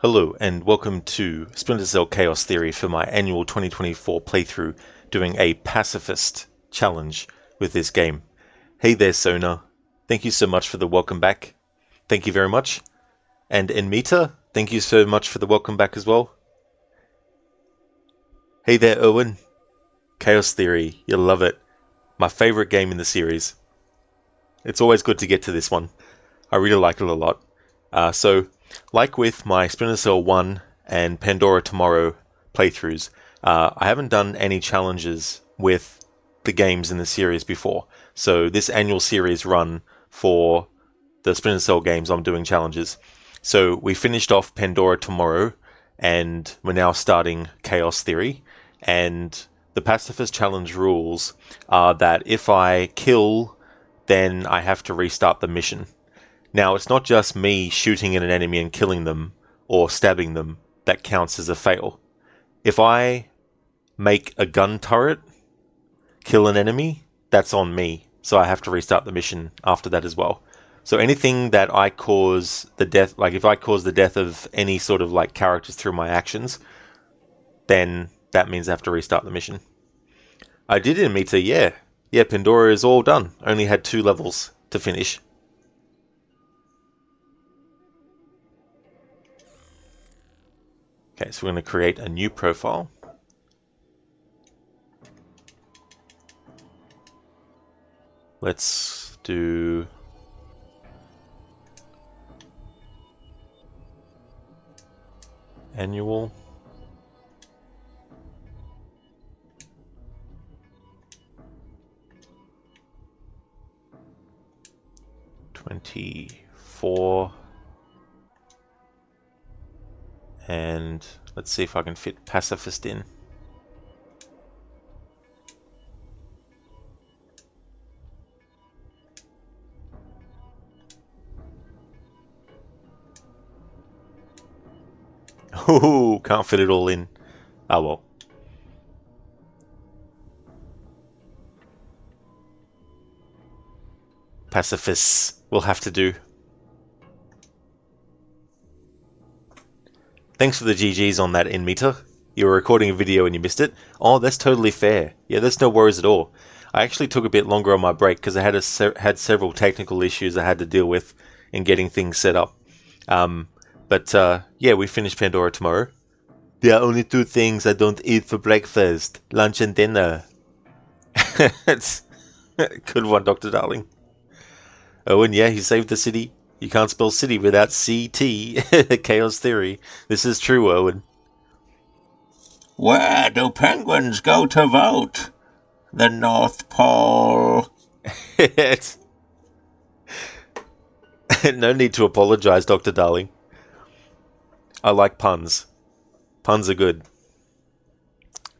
Hello and welcome to Splinter Cell Chaos Theory for my annual 2024 playthrough doing a Pacifist challenge with this game. Hey there Sona, thank you so much for the welcome back. Thank you very much. And Enmita, thank you so much for the welcome back as well. Hey there Owen, Chaos Theory, you'll love it. My favourite game in the series. It's always good to get to this one. I really like it a lot. Like with my Splinter Cell 1 and Pandora Tomorrow playthroughs, I haven't done any challenges with the games in the series before. So this annual series run for the Splinter Cell games, I'm doing challenges. So we finished off Pandora Tomorrow, and we're now starting Chaos Theory. And the Pacifist challenge rules are that if I kill, then I have to restart the mission. Now, it's not just me shooting at an enemy and killing them, or stabbing them, that counts as a fail. If I make a gun turret, kill an enemy, that's on me, so I have to restart the mission after that as well. So anything that I cause the death, like if I cause the death of any sort of like characters through my actions, then that means I have to restart the mission. I did in Meta, yeah. Yeah, Pandora is all done. Only had 2 levels to finish. Okay, so we're going to create a new profile. Let's do annual. $24. And let's see if I can fit Pacifist in. Oh, can't fit it all in. Oh well. Pacifists will have to do. Thanks for the GGs on that in meter. You were recording a video and you missed it. Oh, that's totally fair. Yeah, there's no worries at all. I actually took a bit longer on my break because I had several technical issues I had to deal with in getting things set up. Yeah, we finished Pandora Tomorrow. There are only 2 things I don't eat for breakfast: lunch and dinner. It's good one, Dr. Darling. Oh, and yeah, he saved the city. You can't spell city without CT. Chaos Theory. This is true, Owen. Where do penguins go to vote? The North Pole. No need to apologize, Dr. Darling. I like puns. Puns are good.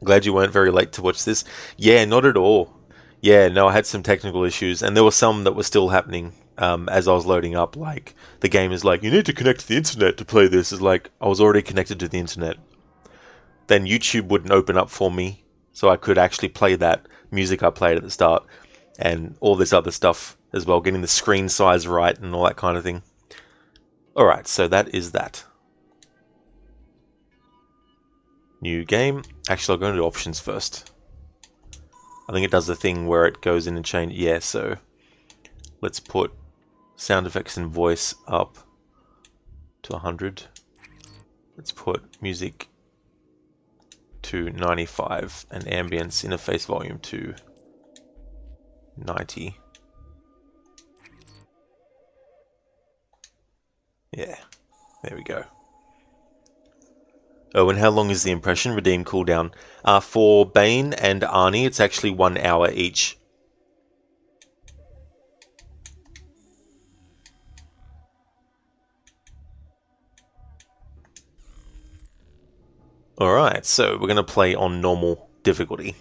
Glad you weren't very late to watch this. Yeah, not at all. Yeah, no, I had some technical issues, and there were some that were still happening as I was loading up. Like, the game is like, you need to connect to the internet to play this. It's like, I was already connected to the internet. Then YouTube wouldn't open up for me, so I could actually play that music I played at the start, and all this other stuff as well, getting the screen size right and all that kind of thing. Alright, so that is that. New game. Actually, I'll go into options first. I think it does the thing where it goes in and change. Yeah, so let's put sound effects and voice up to 100. Let's put music to 95 and ambience interface volume to 90. Yeah, there we go. Oh, and how long is the impression redeem cooldown? For Bane and Arnie, it's actually 1 hour each. Alright, so we're going to play on normal difficulty.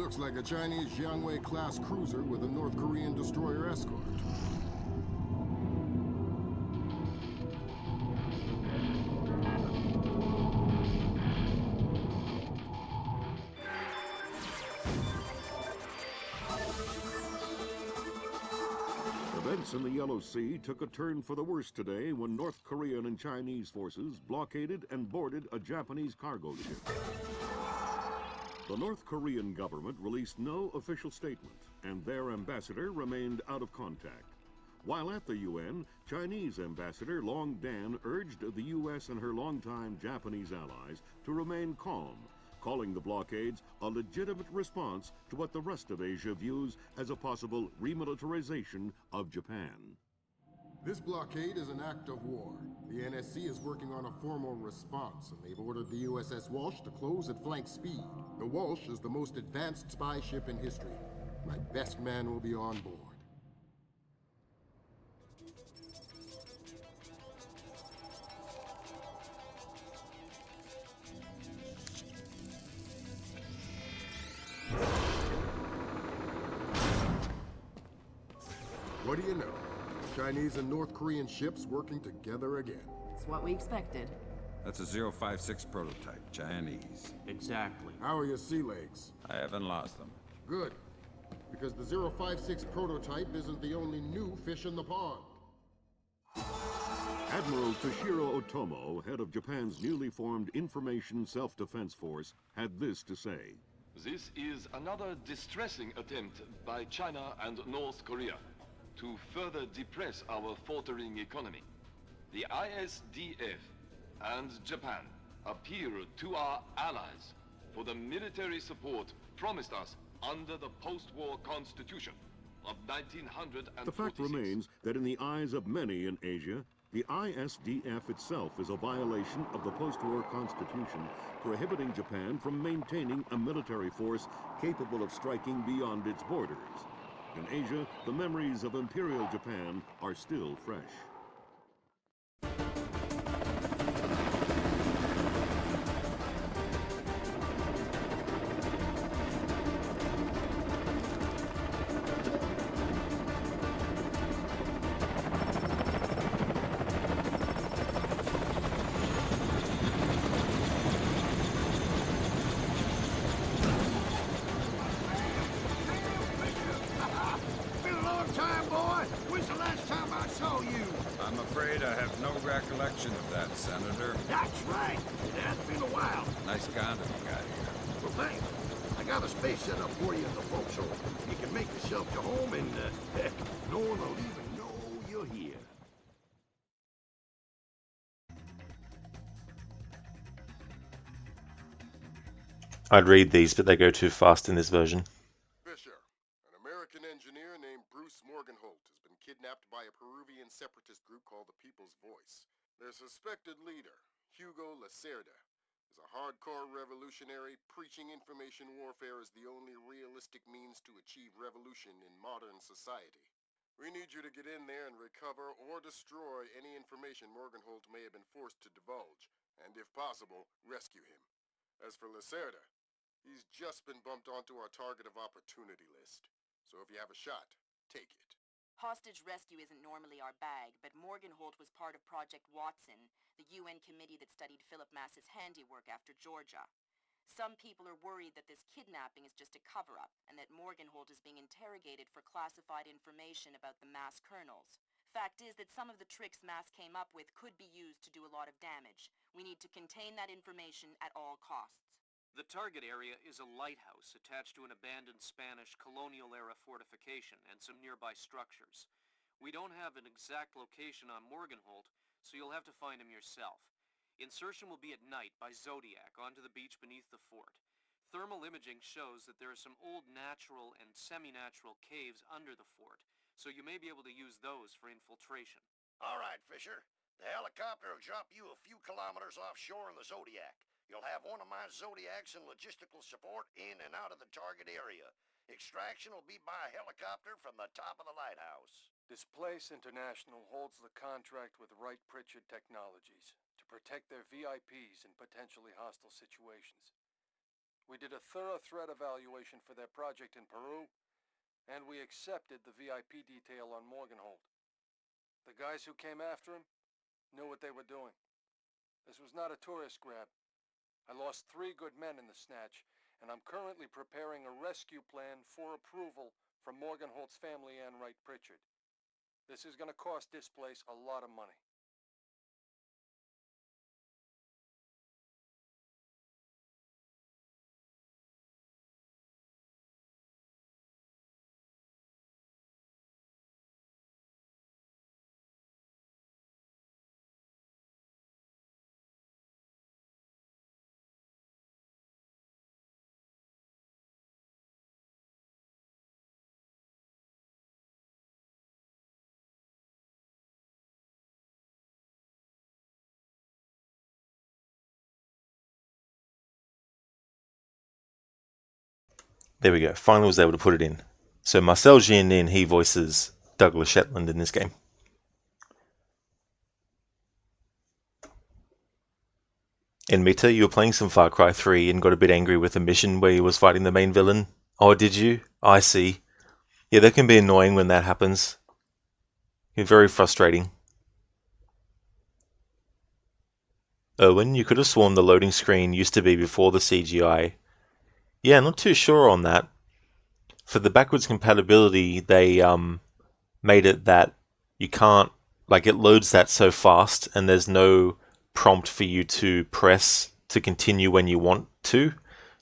Looks like a Chinese Jiangwei-class cruiser with a North Korean destroyer escort. Events in the Yellow Sea took a turn for the worse today when North Korean and Chinese forces blockaded and boarded a Japanese cargo ship. The North Korean government released no official statement, and their ambassador remained out of contact. While at the UN, Chinese Ambassador Long Dan urged the U.S. and her longtime Japanese allies to remain calm, calling the blockades a legitimate response to what the rest of Asia views as a possible remilitarization of Japan. This blockade is an act of war. The NSC is working on a formal response, and they've ordered the USS Walsh to close at flank speed. The Walsh is the most advanced spy ship in history. My best man will be on board. What do you know? Chinese and North Korean ships working together again. It's what we expected. That's a 056 prototype, Chinese. Exactly. How are your sea legs? I haven't lost them. Good. Because the 056 prototype isn't the only new fish in the pond. Admiral Toshiro Otomo, head of Japan's newly formed Information Self-Defense Force, had this to say. This is another distressing attempt by China and North Korea to further depress our faltering economy. The ISDF and Japan appeal to our allies for the military support promised us under the post-war constitution of 1946. The fact remains that in the eyes of many in Asia, the ISDF itself is a violation of the post-war constitution, prohibiting Japan from maintaining a military force capable of striking beyond its borders. In Asia, the memories of Imperial Japan are still fresh. I'm afraid I have no recollection of that, Senator. That's right. It has been a while. Nice condom you got here. Well, thanks. I got a space set up for you in the forecastle. You can make yourself to home and, no one will even know you're here. I'd read these, but they go too fast in this version. Fisher, an American engineer named Bruce Morgenholt, has been kidnapped by a Peruvian separatist group called the People's Voice. Their suspected leader, Hugo Lacerda, is a hardcore revolutionary preaching information warfare as the only realistic means to achieve revolution in modern society. We need you to get in there and recover or destroy any information Morgenholt may have been forced to divulge, and if possible, rescue him. As for Lacerda, he's just been bumped onto our target of opportunity list. So if you have a shot, take it. Hostage rescue isn't normally our bag, but Morgenholt was part of Project Watson, the UN committee that studied Philip Mass's handiwork after Georgia. Some people are worried that this kidnapping is just a cover-up, and that Morgenholt is being interrogated for classified information about the Mass kernels. Fact is that some of the tricks Mass came up with could be used to do a lot of damage. We need to contain that information at all costs. The target area is a lighthouse attached to an abandoned Spanish colonial-era fortification and some nearby structures. We don't have an exact location on Morgenholt, so you'll have to find him yourself. Insertion will be at night by Zodiac onto the beach beneath the fort. Thermal imaging shows that there are some old natural and semi-natural caves under the fort, so you may be able to use those for infiltration. All right, Fisher. The helicopter will drop you a few kilometers offshore in the Zodiac. You'll have one of my Zodiacs and logistical support in and out of the target area. Extraction will be by helicopter from the top of the lighthouse. Displace International holds the contract with Wright Pritchard Technologies to protect their VIPs in potentially hostile situations. We did a thorough threat evaluation for their project in Peru, and we accepted the VIP detail on Morganhold. The guys who came after him knew what they were doing. This was not a tourist grab. I lost 3 good men in the snatch, and I'm currently preparing a rescue plan for approval from Morganholt's family and Wright Pritchard. This is going to cost this place a lot of money. There we go. Finally was able to put it in. So Marcel Giannini, he voices Douglas Shetland in this game. In Mita, you were playing some Far Cry 3 and got a bit angry with a mission where you was fighting the main villain. Oh, did you? I see. Yeah, that can be annoying when that happens. It's very frustrating. Owen, you could have sworn the loading screen used to be before the CGI. Yeah, not too sure on that. For the backwards compatibility, they made it that you can't, like, it loads that so fast and there's no prompt for you to press to continue when you want to.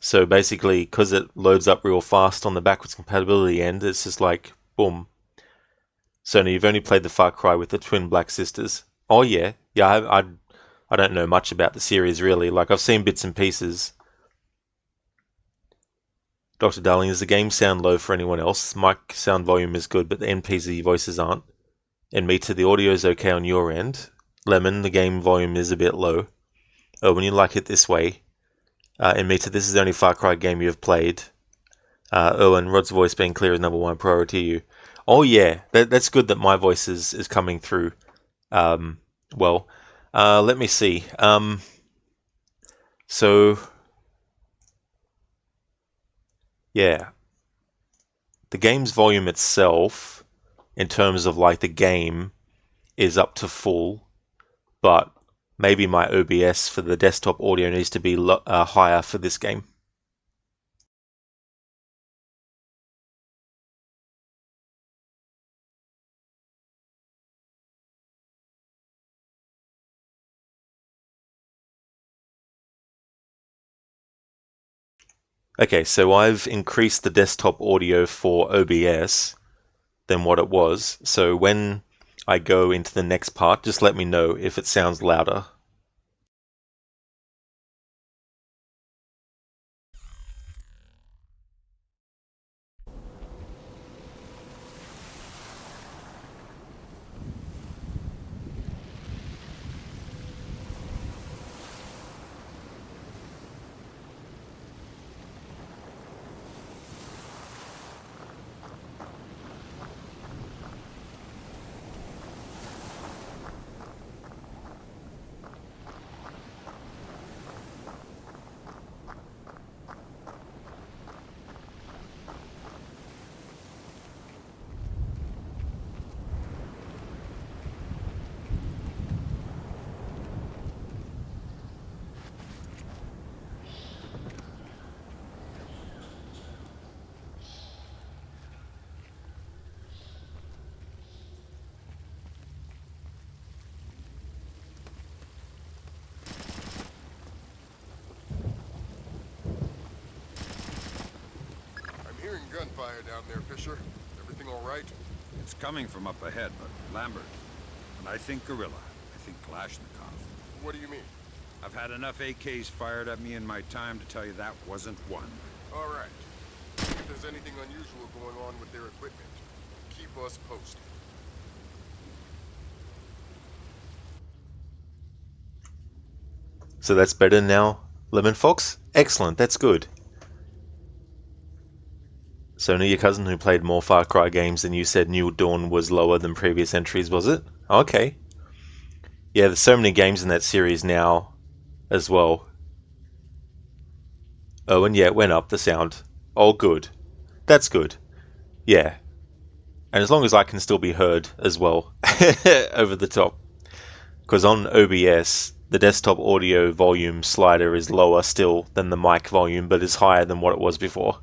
So basically, because it loads up real fast on the backwards compatibility end, it's just like, boom. So now you've only played the Far Cry with the twin Black Sisters. Oh yeah, I don't know much about the series really. Like, I've seen bits and pieces. Dr. Darling, does the game sound low for anyone else? Mic sound volume is good, but the NPC voices aren't. And Mita, the audio is okay on your end. Lemon, the game volume is a bit low. Oh, when you like it this way. And Mita, this is the only Far Cry game you have played. And Rod's voice being clear is number 1 priority to you. Oh yeah, that's good that my voice is coming through. Well, let me see. So, yeah. The game's volume itself, in terms of like the game, is up to full, but maybe my OBS for the desktop audio needs to be higher for this game. Okay, so I've increased the desktop audio for OBS than what it was, so when I go into the next part, just let me know if it sounds louder. Gunfire down there, Fisher. Everything all right? It's coming from up ahead, but Lambert. And I think guerrilla. I think Kalashnikov. What do you mean? I've had enough AKs fired at me in my time to tell you that wasn't one. All right. If there's anything unusual going on with their equipment, keep us posted. So that's better now, Lemon Fox? Excellent, that's good. So only your cousin who played more Far Cry games than you said New Dawn was lower than previous entries, was it? Okay. Yeah, there's so many games in that series now as well. Oh, and yeah, it went up, the sound. Oh, good. That's good. Yeah. And as long as I can still be heard as well over the top. Because on OBS, the desktop audio volume slider is lower still than the mic volume, but is higher than what it was before.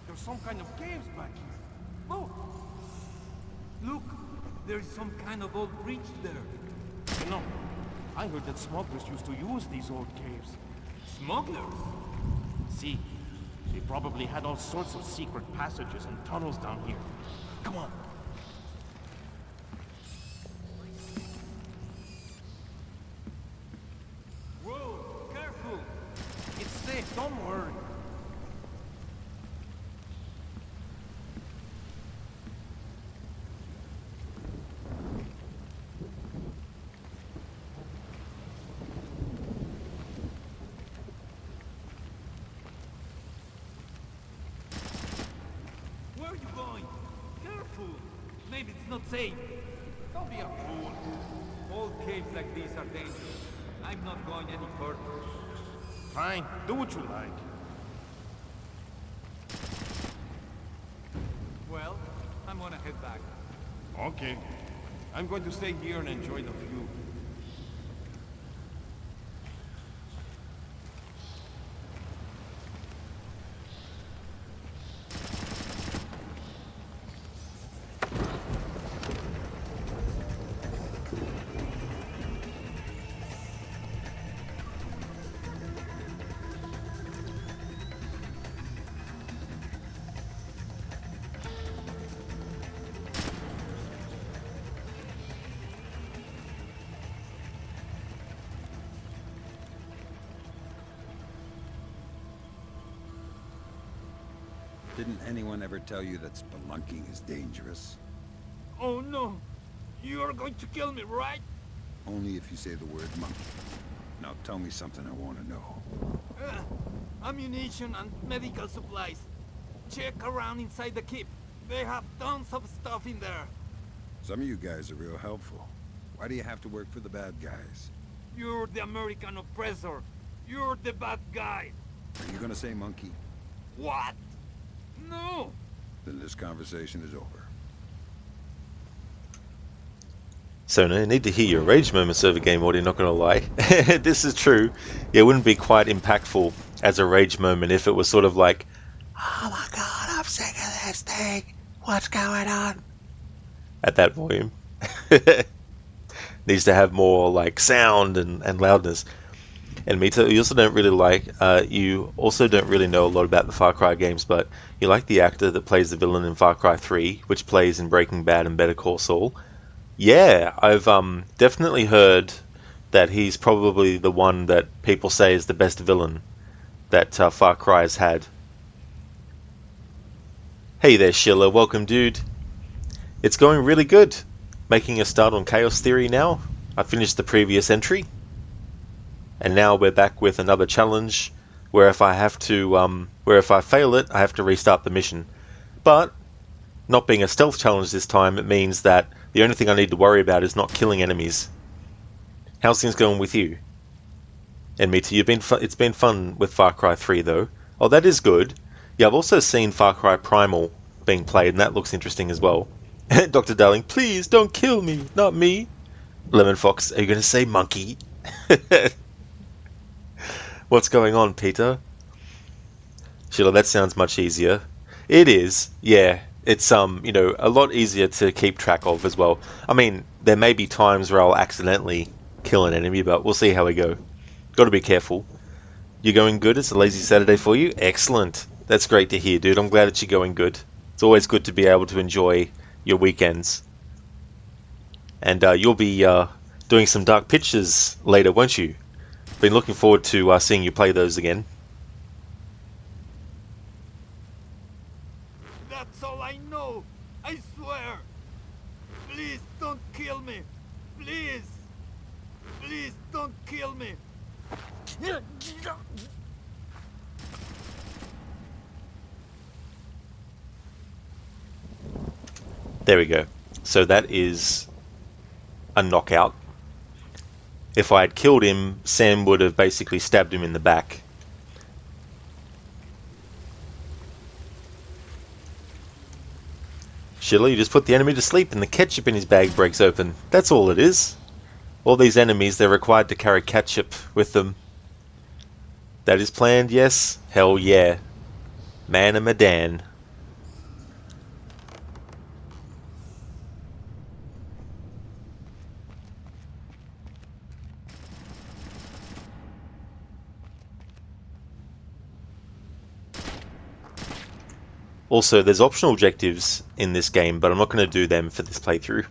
There's some kind of caves back here. Look! Look! There is some kind of old bridge there. You know, I heard that smugglers used to use these old caves. Smugglers? See, they probably had all sorts of secret passages and tunnels down here. Come on. Whoa! Careful! It's safe, don't worry. Where are you going? Careful! Maybe it's not safe. Don't be a fool. All caves like these are dangerous. I'm not going any further. Fine, do what you like. Well, I'm gonna head back. Okay. I'm going to stay here and enjoy the view. Didn't anyone ever tell you that spelunking is dangerous? Oh no! You're going to kill me, right? Only if you say the word monkey. Now tell me something I want to know. Ammunition and medical supplies. Check around inside the keep. They have tons of stuff in there. Some of you guys are real helpful. Why do you have to work for the bad guys? You're the American oppressor. You're the bad guy. Are you gonna say monkey? What? No! Then this conversation is over. So no need to hear your rage moments over game audio, not gonna lie. This is true. It wouldn't be quite impactful as a rage moment if it was sort of like, oh my god, I'm sick of this thing. What's going on? At that volume. Needs to have more like sound and loudness. And Mita, you also don't really you also don't really know a lot about the Far Cry games, but you like the actor that plays the villain in Far Cry 3, which plays in Breaking Bad and Better Call Saul. Yeah, I've definitely heard that he's probably the one that people say is the best villain that Far Cry has had. Hey there, Schiller. Welcome, dude. It's going really good. Making a start on Chaos Theory now. I finished the previous entry. And now we're back with another challenge where if I fail it, I have to restart the mission. But not being a stealth challenge this time, it means that the only thing I need to worry about is not killing enemies. How's things going with you? And me too. It's been fun with Far Cry 3 though. Oh, that is good. Yeah, I've also seen Far Cry Primal being played, and that looks interesting as well. Dr. Darling, please don't kill me, not me. Lemon Fox, are you going to say monkey? What's going on, Peter? Sheila, that sounds much easier. It is, yeah. It's a lot easier to keep track of as well. I mean, there may be times where I'll accidentally kill an enemy, but we'll see how we go. Got to be careful. You're going good? It's a lazy Saturday for you? Excellent. That's great to hear, dude. I'm glad that you're going good. It's always good to be able to enjoy your weekends. And you'll be doing some dark pictures later, won't you? Been looking forward to seeing you play those again. That's all I know. I swear. Please don't kill me. Please. Please don't kill me. There we go. So that is a knockout. If I had killed him, Sam would have basically stabbed him in the back. Shilla, you just put the enemy to sleep and the ketchup in his bag breaks open. That's all it is. All these enemies, they're required to carry ketchup with them. That is planned, yes? Hell yeah. Man a Madan. Also, there's optional objectives in this game, but I'm not going to do them for this playthrough.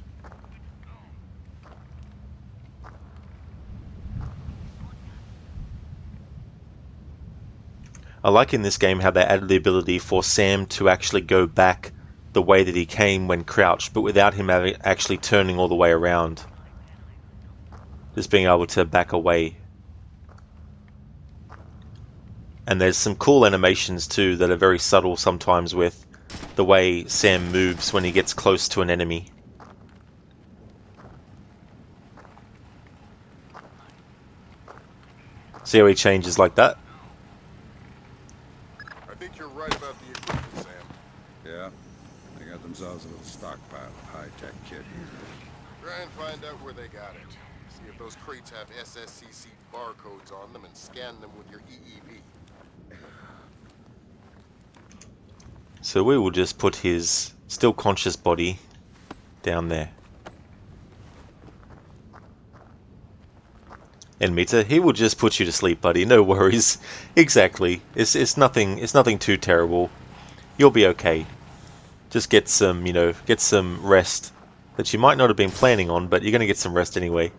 I like in this game how they added the ability for Sam to actually go back the way that he came when crouched, but without him actually turning all the way around. Just being able to back away. And there's some cool animations too that are very subtle sometimes with the way Sam moves when he gets close to an enemy. See how he changes like that? I think you're right about the equipment, Sam. Yeah? They got themselves a little stockpile of high-tech kit here. Try and find out where they got it. See if those crates have SSCC barcodes on them and scan them with your EEV. So we will just put his still conscious body down there. And Mita, he will just put you to sleep, buddy. No worries. Exactly. It's nothing too terrible. You'll be okay. Just get some, get some rest that you might not have been planning on, but you're going to get some rest anyway.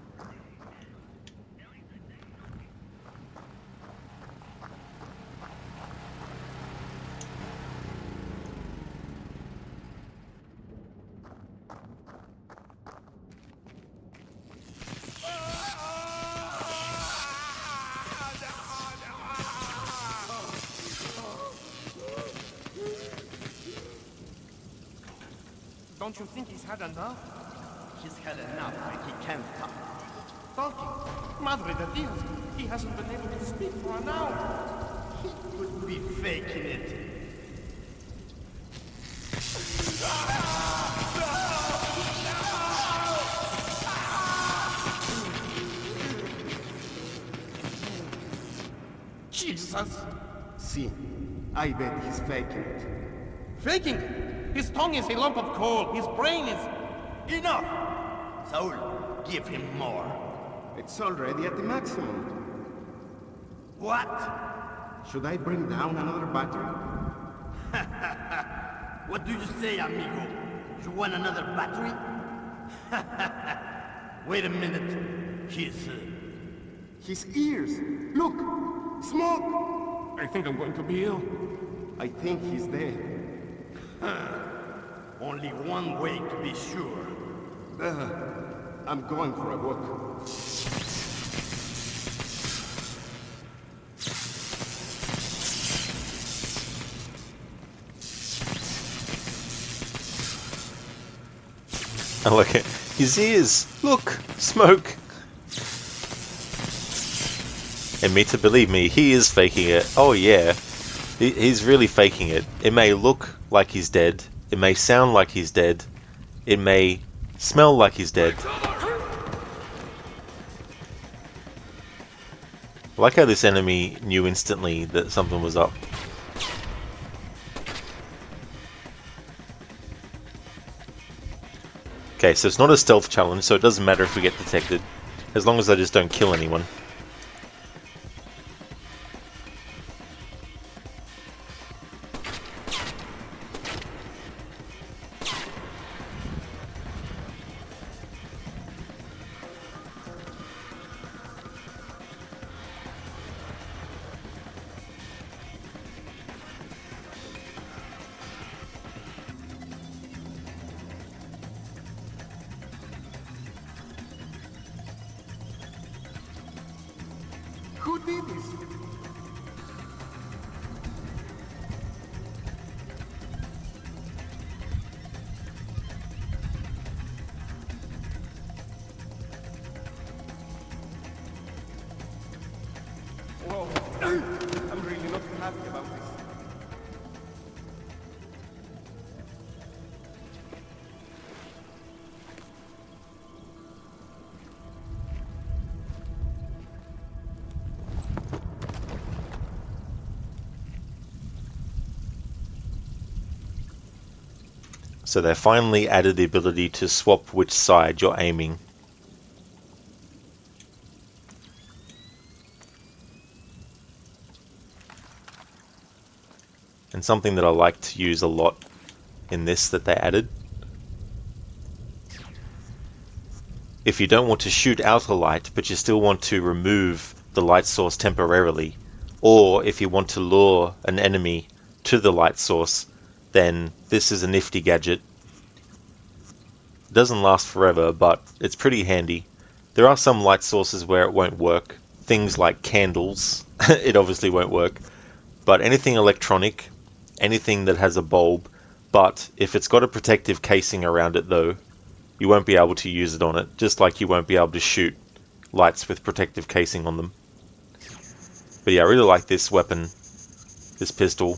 Don't you think he's had enough? He's had enough and he can't talk. Talking? Madre de Dios, he hasn't been able to speak for an hour. He could be faking it. Jesus! See, I bet he's faking it. Faking it? His tongue is a lump of coal. His brain is... Enough! Saul, give him more. It's already at the maximum. What? Should I bring down another battery? What do you say, amigo? You want another battery? Wait a minute. His ears! Look! Smoke! I think I'm going to be ill. I think he's dead. Only one way to be sure. I'm going for a walk. I like it. His ears! Look! Smoke! And Mita, believe me, he is faking it. Oh yeah. He's really faking it. It may look like he's dead. It may sound like he's dead. It may smell like he's dead. I like how this enemy knew instantly that something was up. Okay, so it's not a stealth challenge, so it doesn't matter if we get detected, as long as I just don't kill anyone. be this? Whoa, I'm really not happy about this. So they finally added the ability to swap which side you're aiming. And something that I like to use a lot in this that they added. If you don't want to shoot out a light, but you still want to remove the light source temporarily, or if you want to lure an enemy to the light source, then this is a nifty gadget. It doesn't last forever, but it's pretty handy. There are some light sources where it won't work. Things like candles, it obviously won't work. But anything electronic, anything that has a bulb, but if it's got a protective casing around it though, you won't be able to use it on it, just like you won't be able to shoot lights with protective casing on them. But yeah, I really like this weapon, this pistol,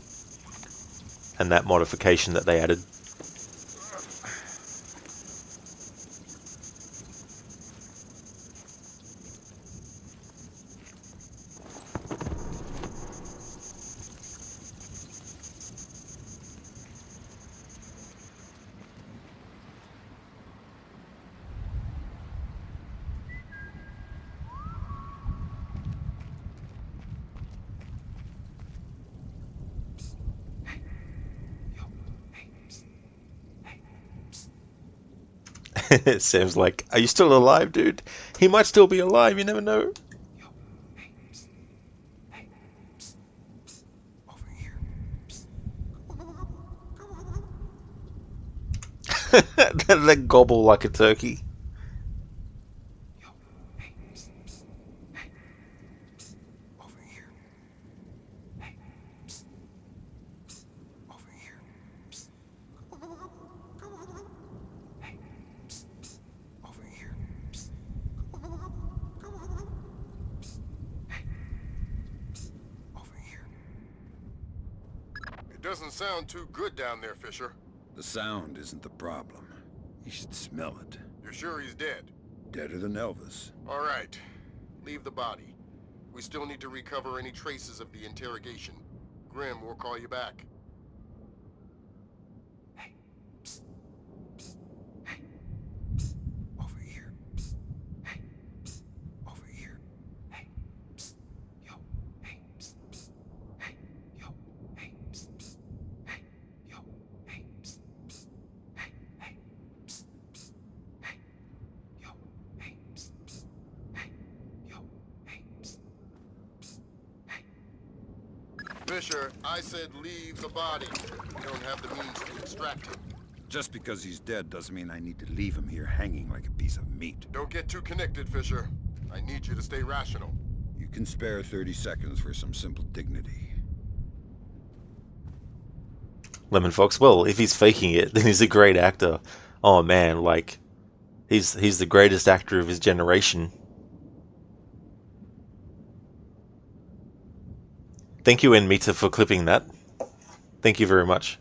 and that modification that they added. Sam's like, are you still alive, dude? He might still be alive, you never know. They gobble like a turkey. It doesn't sound too good down there, Fisher. The sound isn't the problem. You should smell it. You're sure he's dead? Deader than Elvis. All right. Leave the body. We still need to recover any traces of the interrogation. Grim will call you back. Fisher, I said leave the body. We don't have the means to extract him. Just because he's dead doesn't mean I need to leave him here hanging like a piece of meat. Don't get too connected, Fisher. I need you to stay rational. You can spare 30 seconds for some simple dignity. Lemon Fox, well, if he's faking it, then he's a great actor. Oh man, like, he's the greatest actor of his generation. Thank you, Enmita, for clipping that. Thank you very much.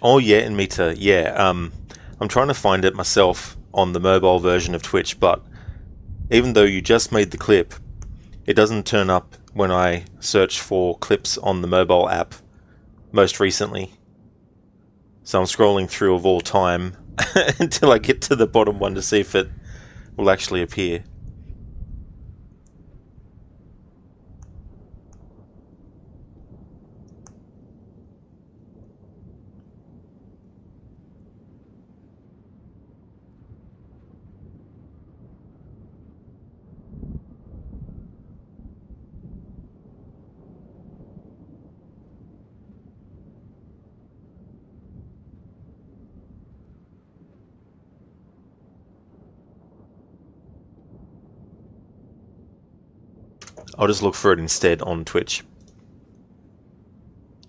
Oh yeah, in Meta, yeah. I'm trying to find it myself on the mobile version of Twitch, but even though you just made the clip, it doesn't turn up when I search for clips on the mobile app most recently. So I'm scrolling through of all time until I get to the bottom one to see if it will actually appear. I'll just look for it instead on Twitch.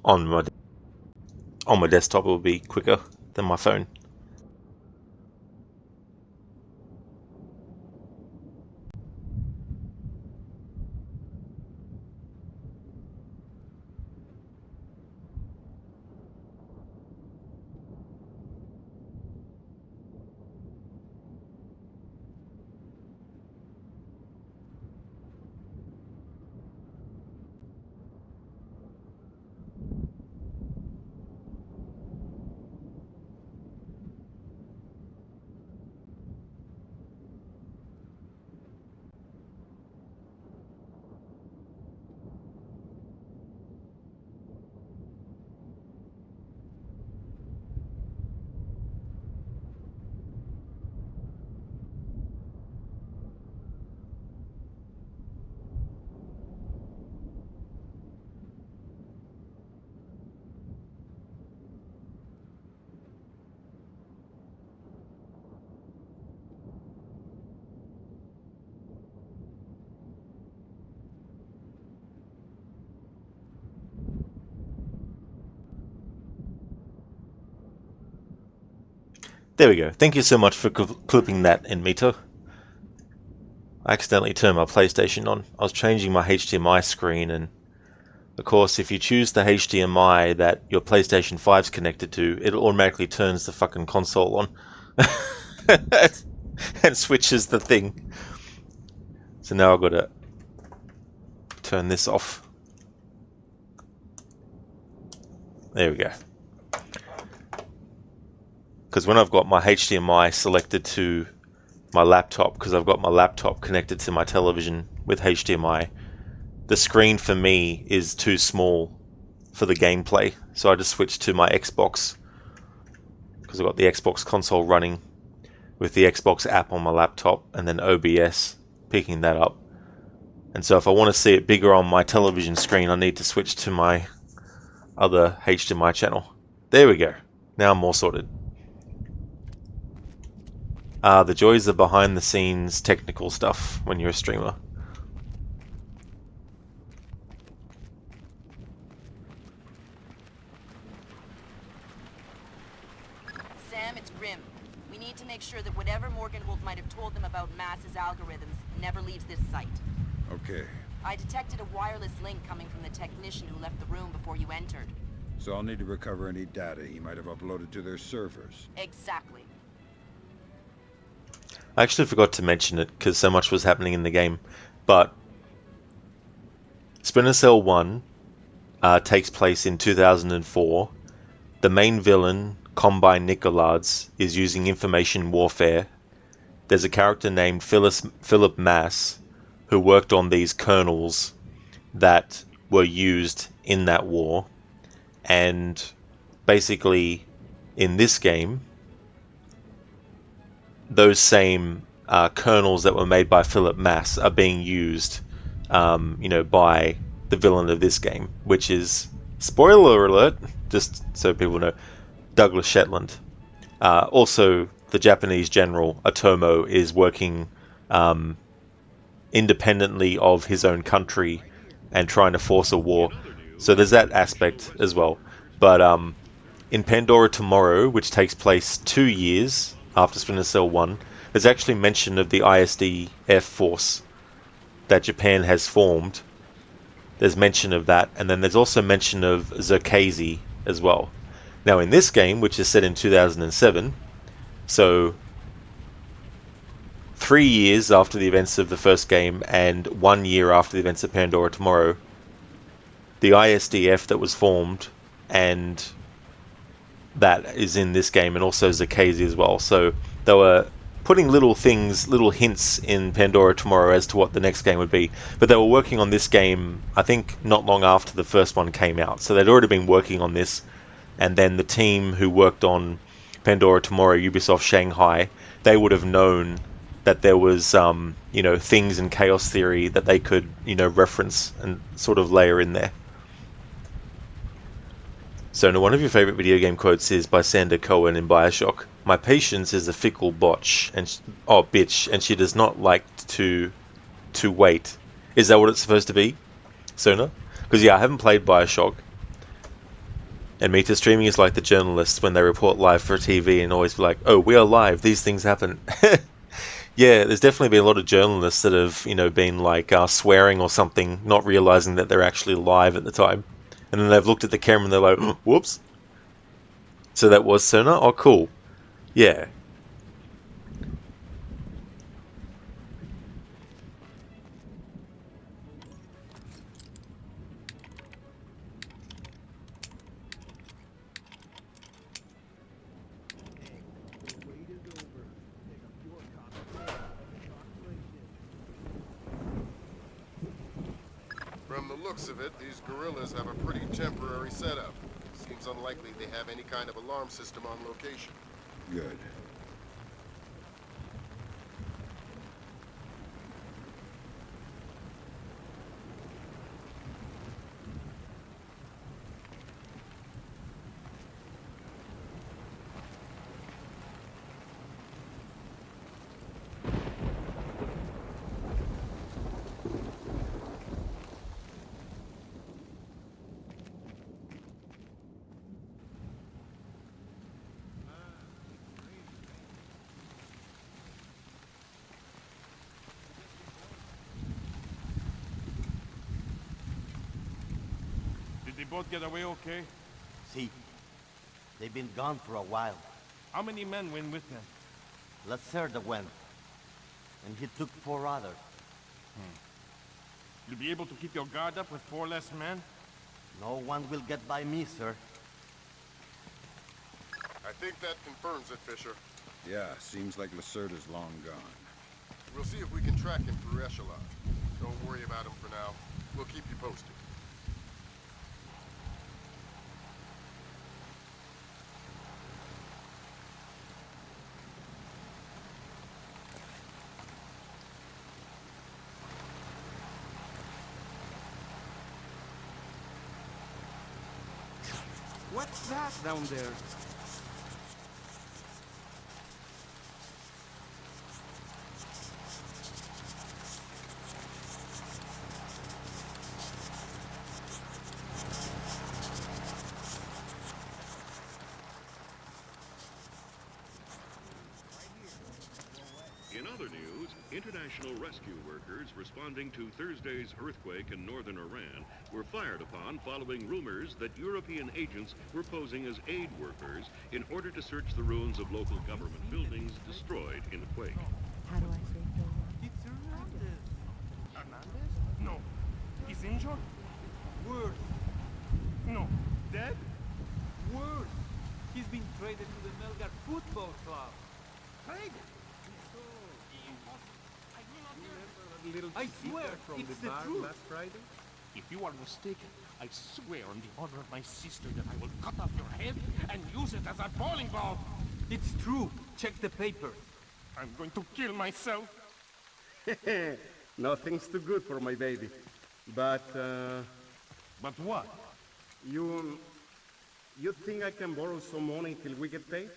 On my desktop it will be quicker than my phone. There we go. Thank you so much for clipping that in Meta. I accidentally turned my PlayStation on. I was changing my HDMI screen, and of course if you choose the HDMI that your PlayStation 5's connected to, it automatically turns the fucking console on and switches the thing. So now I've got to turn this off. There we go. Because when I've got my HDMI selected to my laptop, because I've got my laptop connected to my television with HDMI, the screen for me is too small for the gameplay. So I just switched to my Xbox, because I've got the Xbox console running with the Xbox app on my laptop and then OBS picking that up. And so if I want to see it bigger on my television screen, I need to switch to my other HDMI channel. There we go. Now I'm all sorted. The joys of behind the scenes technical stuff when you're a streamer. Sam, it's Grim. We need to make sure that whatever Morgenholt might have told them about Mass's algorithms never leaves this site. Okay. I detected a wireless link coming from the technician who left the room before you entered. So I'll need to recover any data he might have uploaded to their servers. Exactly. I actually forgot to mention it because so much was happening in the game, but Splinter Cell 1 takes place in 2004. The main villain, Combine Nicolards, is using information warfare. There's a character named Philip Mass who worked on these kernels that were used in that war, and basically in this game those same kernels that were made by Philip Mass are being used by the villain of this game, which is, spoiler alert, just so people know, Douglas Shetland. Also, the Japanese general Otomo is working independently of his own country and trying to force a war. So there's that aspect as well. But in Pandora Tomorrow, which takes place 2 years after Splinter Cell 1, there's actually mention of the ISDF force that Japan has formed. There's mention of that, and then there's also mention of Zerkazi as well. Now in this game, which is set in 2007, so 3 years after the events of the first game and 1 year after the events of Pandora Tomorrow, the ISDF that was formed, and that is in this game, and also Zakasi as well. So they were putting little things, little hints in Pandora Tomorrow as to what the next game would be. But they were working on this game, I think, not long after the first one came out. So they'd already been working on this, and then the team who worked on Pandora Tomorrow, Ubisoft Shanghai, they would have known that there was, things in Chaos Theory that they could, reference and sort of layer in there. So now one of your favourite video game quotes is by Sander Cohen in Bioshock. My patience is a fickle bitch, and she does not like to wait. Is that what it's supposed to be, Sona? Because I haven't played Bioshock. And Meta streaming is like the journalists when they report live for TV and always be like, oh, we are live, these things happen. Yeah, there's definitely been a lot of journalists that have, been like swearing or something, not realizing that they're actually live at the time. And then they've looked at the camera and they're like, oh, whoops. So that was Sona? Oh, cool. Yeah. From the looks of it, these guerrillas have a pretty temporary setup. Seems unlikely they have any kind of alarm system on location. Good. Did they both get away okay? See, they've been gone for a while. How many men went with them? Lacerda went, and he took 4 others. You'll be able to keep your guard up with 4 less men? No one will get by me, sir. I think that confirms it, Fisher. Yeah, seems like Lacerda's long gone. We'll see if we can track him through Echelon. Don't worry about him for now. We'll keep you posted. What's that down there? In other news, international rescue workers responding to Thursday's earthquake in northern Iran were fired upon following rumors that European agents were posing as aid workers in order to search the ruins of local government buildings destroyed in the quake. How do I say so? It's Hernandez. Hernandez? No. He's injured? Worse. No. Dead? Worse. He's been traded to the Melgar Football Club. Traded? I swear, from it's the bar truth. last Friday? If you are mistaken, I swear on the honor of my sister that I will cut off your head and use it as a bowling ball. It's true. Check the papers. I'm going to kill myself. Nothing's too good for my baby. But, But what? you think I can borrow some money till we get paid?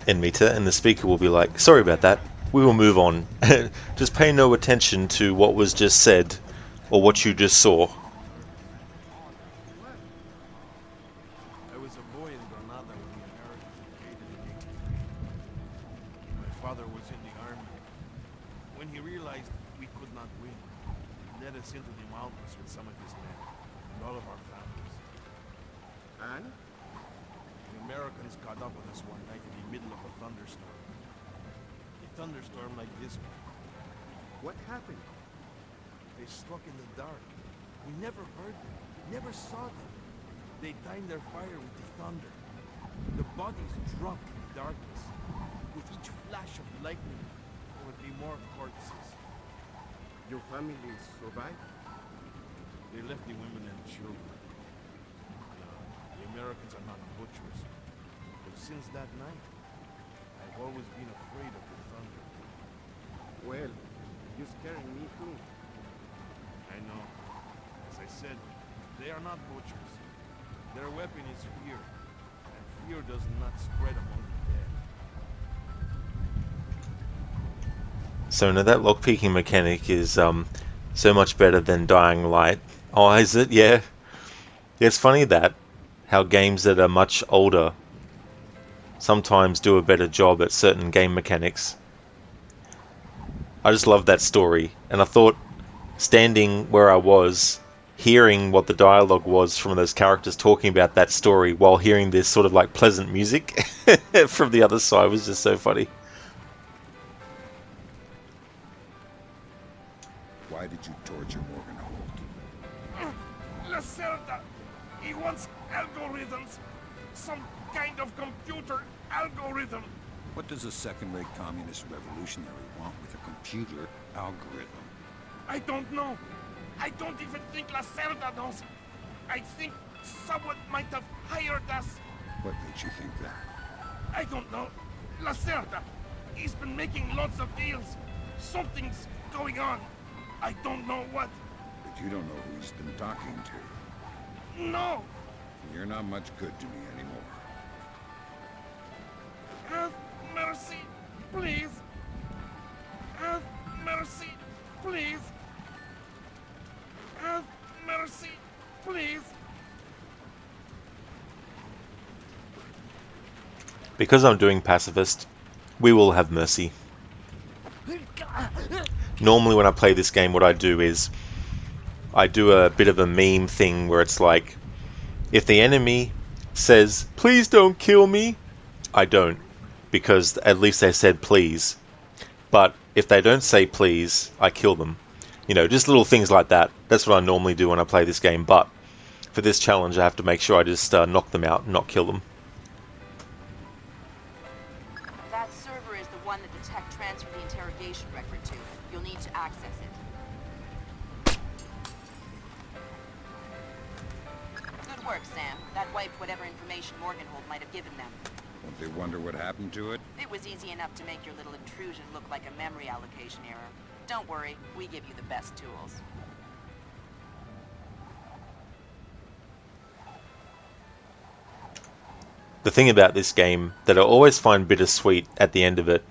in meter, and the speaker will be like, sorry about that, we will move on. Just pay no attention to what was just said or what you just saw. I was a boy in Granada when the Americans invaded in 83. My father was in the army. When he realized we could not win, he led us into the mountains with some of his men and all of our families. And? The Americans caught up with us one night in the middle of a thunderstorm. A thunderstorm like this one. What happened? They struck in the dark. We never heard them, never saw them. They timed their fire with the thunder. The bodies drunk in the darkness. With each flash of lightning, there would be more corpses. Your family survived? They left the women and children. The Americans are not butchers. But since that night, I've always been afraid of the thunder. Well, you're scaring me too. I know. As I said, they are not butchers. Their weapon is fear. And fear does not spread among the dead. So now that lockpicking mechanic is so much better than Dying Light. Oh, is it? Yeah. It's funny that how games that are much older sometimes do a better job at certain game mechanics. I just love that story, and I thought standing where I was, hearing what the dialogue was from those characters talking about that story while hearing this sort of like pleasant music from the other side was just so funny. Why did you torture Morgan Holt? Lacerda! He wants algorithms! Some kind of computer algorithm! What does a second-rate communist revolutionary want with a computer algorithm? I don't know. I don't even think Lacerda knows. I think someone might have hired us. What makes you think that? I don't know. Lacerda, he's been making lots of deals. Something's going on. I don't know what. But you don't know who he's been talking to. No! You're not much good to me anymore. Have mercy, please. Have mercy, please. Have mercy, please. Because I'm doing Pacifist, we will have mercy. Normally when I play this game, what I do is I do a bit of a meme thing where it's like, if the enemy says, please don't kill me, I don't, because at least they said please. But if they don't say please, I kill them. You know, just little things like that. That's what I normally do when I play this game, but for this challenge I have to make sure I just knock them out and not kill them. That server is the one that the tech transferred the interrogation record to. You'll need to access it. Good work, Sam. That wiped whatever information Morganhold might have given them. Won't they wonder what happened to it? It was easy enough to make your little intrusion look like a memory allocation error. Don't worry, we give you the best tools. The thing about this game that I always find bittersweet at the end of it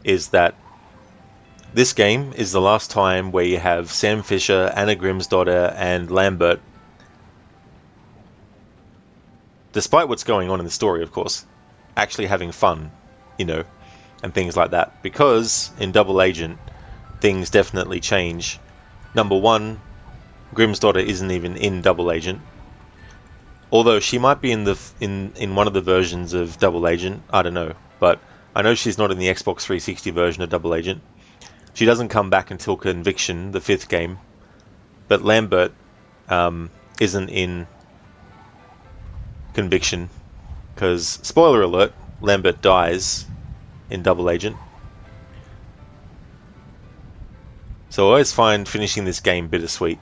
is that this game is the last time where you have Sam Fisher, Anna Grimsdottir, and Lambert, despite what's going on in the story, of course, actually having fun, you know, and things like that. Because in Double Agent, things definitely change. Number one, Grimsdottir isn't even in Double Agent. Although she might be in the in one of the versions of Double Agent, I don't know. But I know she's not in the Xbox 360 version of Double Agent. She doesn't come back until Conviction, the 5th game. But Lambert isn't in Conviction. Because, spoiler alert, Lambert dies in Double Agent. So I always find finishing this game bittersweet.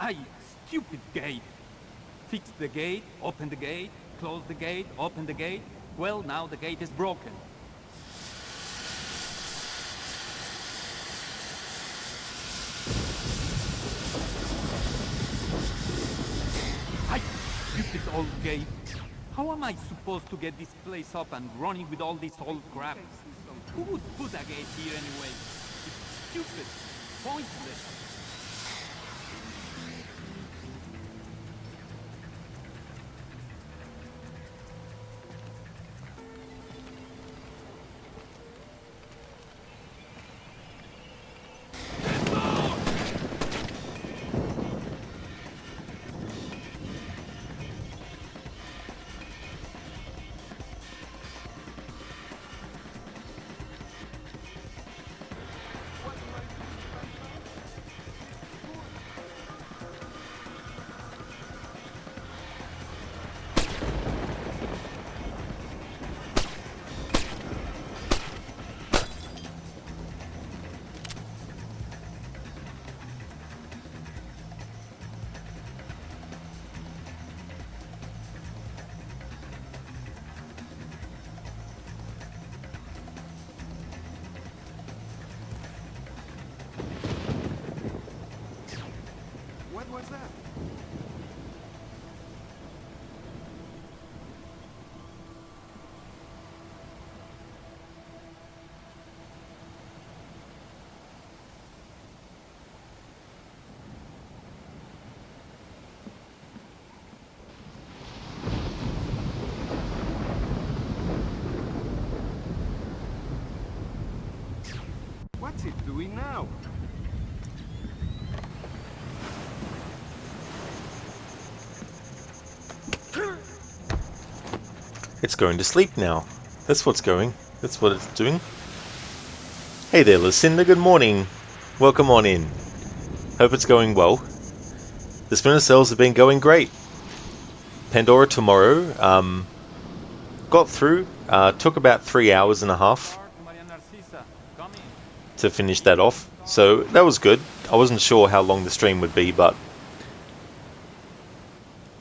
Aye, stupid guy. fix the gate, open the gate, close the gate, open the gate. Well, now the gate is broken. I stupid old gate. How am I supposed to get this place up and running with all this old crap? Who would put a gate here anyway? It's stupid, pointless. What was that? What's it doing now? It's going to sleep now. That's what's going. That's what it's doing. Hey there, Lucinda. Good morning. Welcome on in. Hope it's going well. The Splinter cells have been going great. Pandora tomorrow. Got through. Took about 3 hours and a half to finish that off. So that was good. I wasn't sure how long the stream would be, but...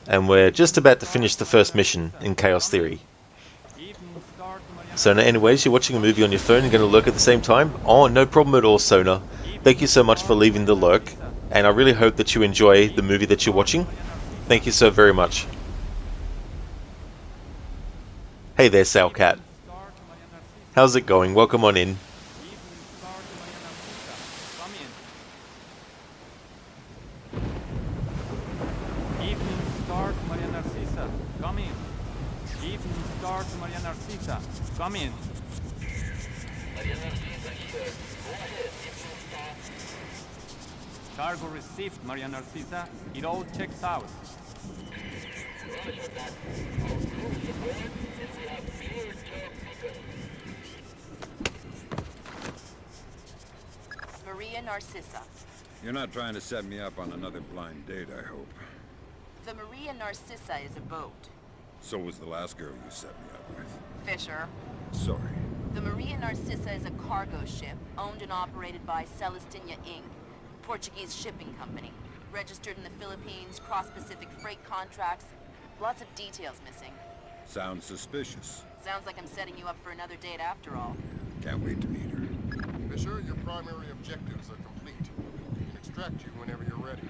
And we're just about to finish the first mission in Chaos Theory. Sona, anyways, you're watching a movie on your phone and going to lurk at the same time? Oh, no problem at all, Sona. Thank you so much for leaving the lurk, and I really hope that you enjoy the movie that you're watching. Thank you so very much. Hey there, Salcat. How's it going? Welcome on in. Come in. Cargo received, Maria Narcisa. It all checks out. Maria Narcissa. You're not trying to set me up on another blind date, I hope. The Maria Narcissa is a boat. So was the last girl you set me up with. Fisher. Sorry. The Maria Narcissa is a cargo ship owned and operated by Celestina Inc., Portuguese shipping company. Registered in the Philippines, cross-Pacific freight contracts. Lots of details missing. Sounds suspicious. Sounds like I'm setting you up for another date after all. Can't wait to meet her. Fisher, your primary objectives are complete. We can extract you whenever you're ready.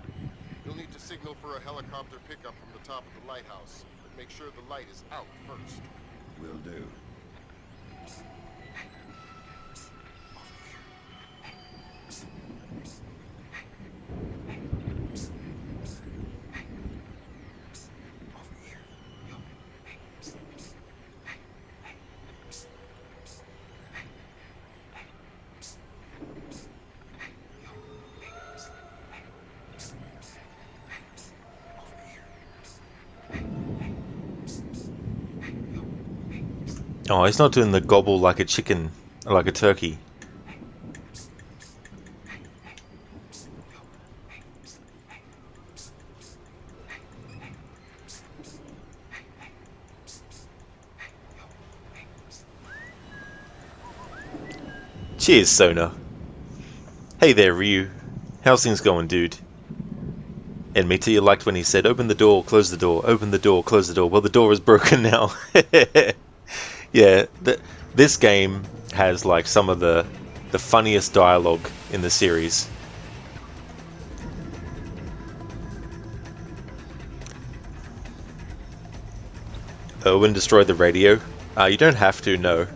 You'll need to signal for a helicopter pickup from the top of the lighthouse, but make sure the light is out first. Will do. Oh, he's not doing the gobble like a chicken, like a turkey. Cheers, Sona. Hey there, Ryu. How's things going, dude? And Mita, you liked when he said, open the door, close the door, open the door, close the door. Well, the door is broken now. Yeah, this game has like some of the funniest dialogue in the series. Owen destroyed the radio. You don't have to, no.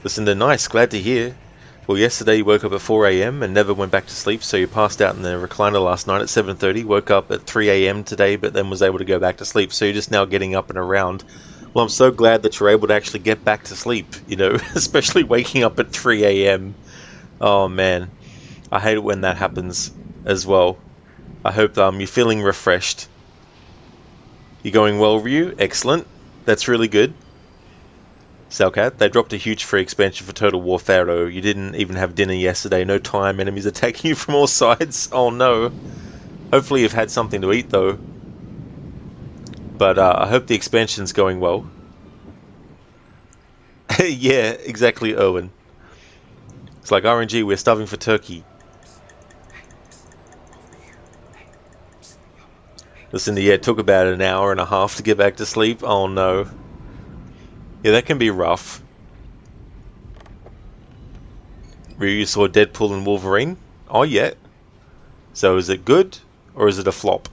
Listen to nice, glad to hear. Well, yesterday you woke up at 4 AM and never went back to sleep, so you passed out in the recliner last night at 7:30, woke up at 3 AM today, but then was able to go back to sleep, so you're just now getting up and around. Well, I'm so glad that you're able to actually get back to sleep, you know, especially waking up at 3 AM. Oh, man. I hate it when that happens as well. I hope you're feeling refreshed. You're going well, Ryu? Excellent. That's really good. Salcat, they dropped a huge free expansion for Total War Pharaoh. You didn't even have dinner yesterday. No time. Enemies attacking you from all sides. Oh no. Hopefully you've had something to eat though. But I hope the expansion's going well. Yeah, exactly, Owen. It's like RNG, we're starving for turkey. Listen, yeah, it took about an hour and a half to get back to sleep. Oh no. Yeah, that can be rough. Ryu saw Deadpool and Wolverine? Oh yeah. So is it good or is it a flop?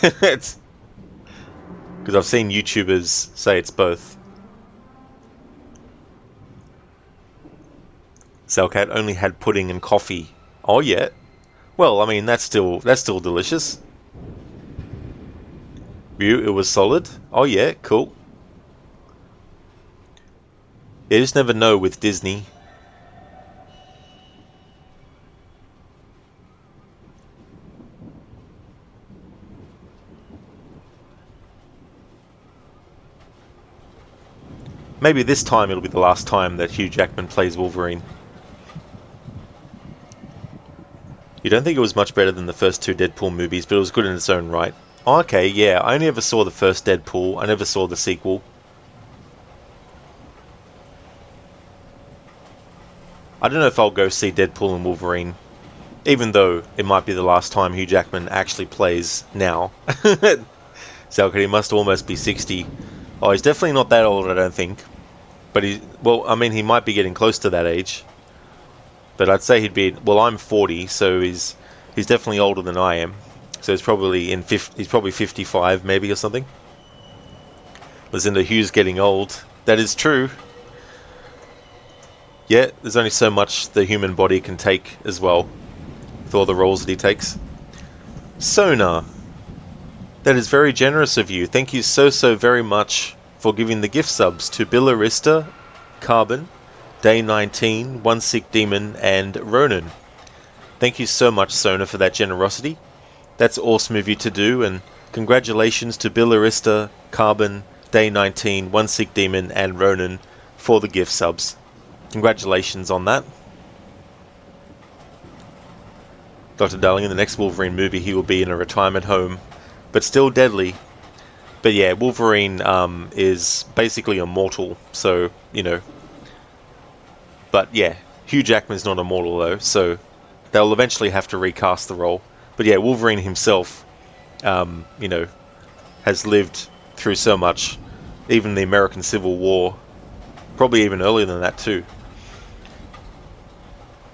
Because I've seen YouTubers say it's both. Salcat only had pudding and coffee. Oh yeah. Well, I mean that's still delicious. Ryu, it was solid. Oh yeah, cool. You just never know with Disney. Maybe this time it'll be the last time that Hugh Jackman plays Wolverine. You don't think it was much better than the first two Deadpool movies, but it was good in its own right. Oh, okay, yeah, I only ever saw the first Deadpool. I never saw the sequel. I don't know if I'll go see Deadpool and Wolverine, even though it might be the last time Hugh Jackman actually plays now. Salcat, he must almost be 60. Oh, he's definitely not that old, I don't think. But well, I mean, he might be getting close to that age. But I'd say he'd be, well, I'm 40, so he's definitely older than I am. So he's probably he's probably 55 maybe or something. Listen to Hugh's getting old. That is true. Yeah, there's only so much the human body can take as well, with all the roles that he takes. Sona, that is very generous of you. Thank you so very much for giving the gift subs to Billarista, Carbon, Day 19, One Sick Demon, and Ronan. Thank you so much, Sona, for that generosity. That's awesome of you to do, and congratulations to Billarista, Carbon, Day 19, One Sick Demon, and Ronan for the gift subs. Congratulations on that. Dr. Darling, in the next Wolverine movie, he will be in a retirement home, but still deadly. But yeah, Wolverine is basically immortal, so, you know. But yeah, Hugh Jackman's not immortal though, so they'll eventually have to recast the role. But yeah, Wolverine himself, you know, has lived through so much, even the American Civil War, probably even earlier than that too.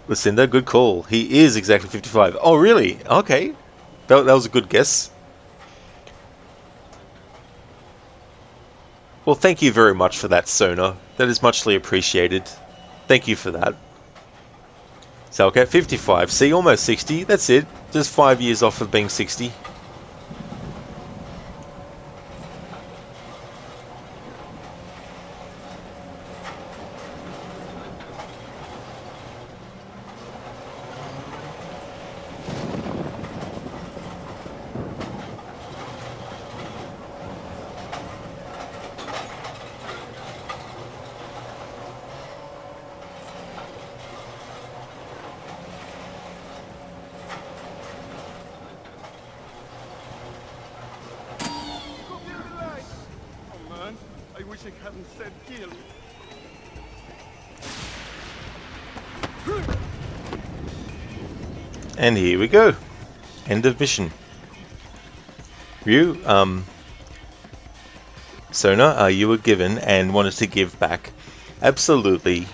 Lucinda, good call. He is exactly 55. Oh really? Okay, that was a good guess. Well, thank you very much for that, Sona. That is muchly appreciated. Thank you for that. Salcat, 55. See, almost 60. That's it. Just 5 years off of being 60. And here we go. End of mission. Ryu, Sona, you were given and wanted to give back. Absolutely.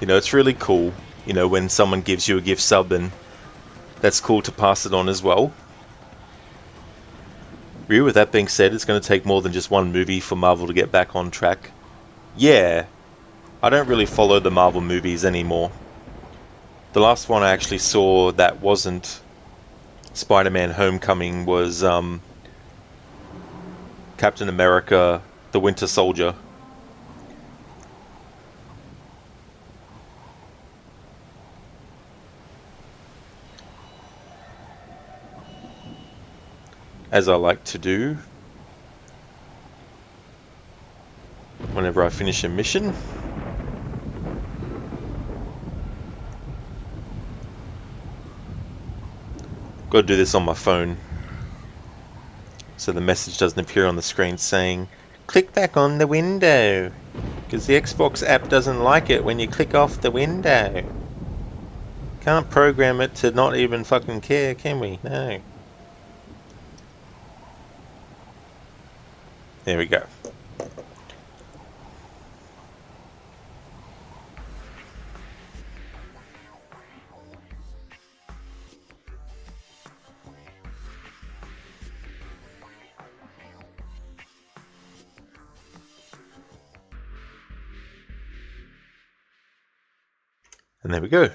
You know, it's really cool, you know, when someone gives you a gift sub, and that's cool to pass it on as well. Ryu, with that being said, it's going to take more than just one movie for Marvel to get back on track. Yeah, I don't really follow the Marvel movies anymore. The last one I actually saw that wasn't Spider-Man Homecoming was Captain America The Winter Soldier. As I like to do whenever I finish a mission. Got to do this on my phone so the message doesn't appear on the screen saying click back on the window, because the Xbox app doesn't like it when you click off the window. Can't program it to not even fucking care, can we? No. There we go. And there we go.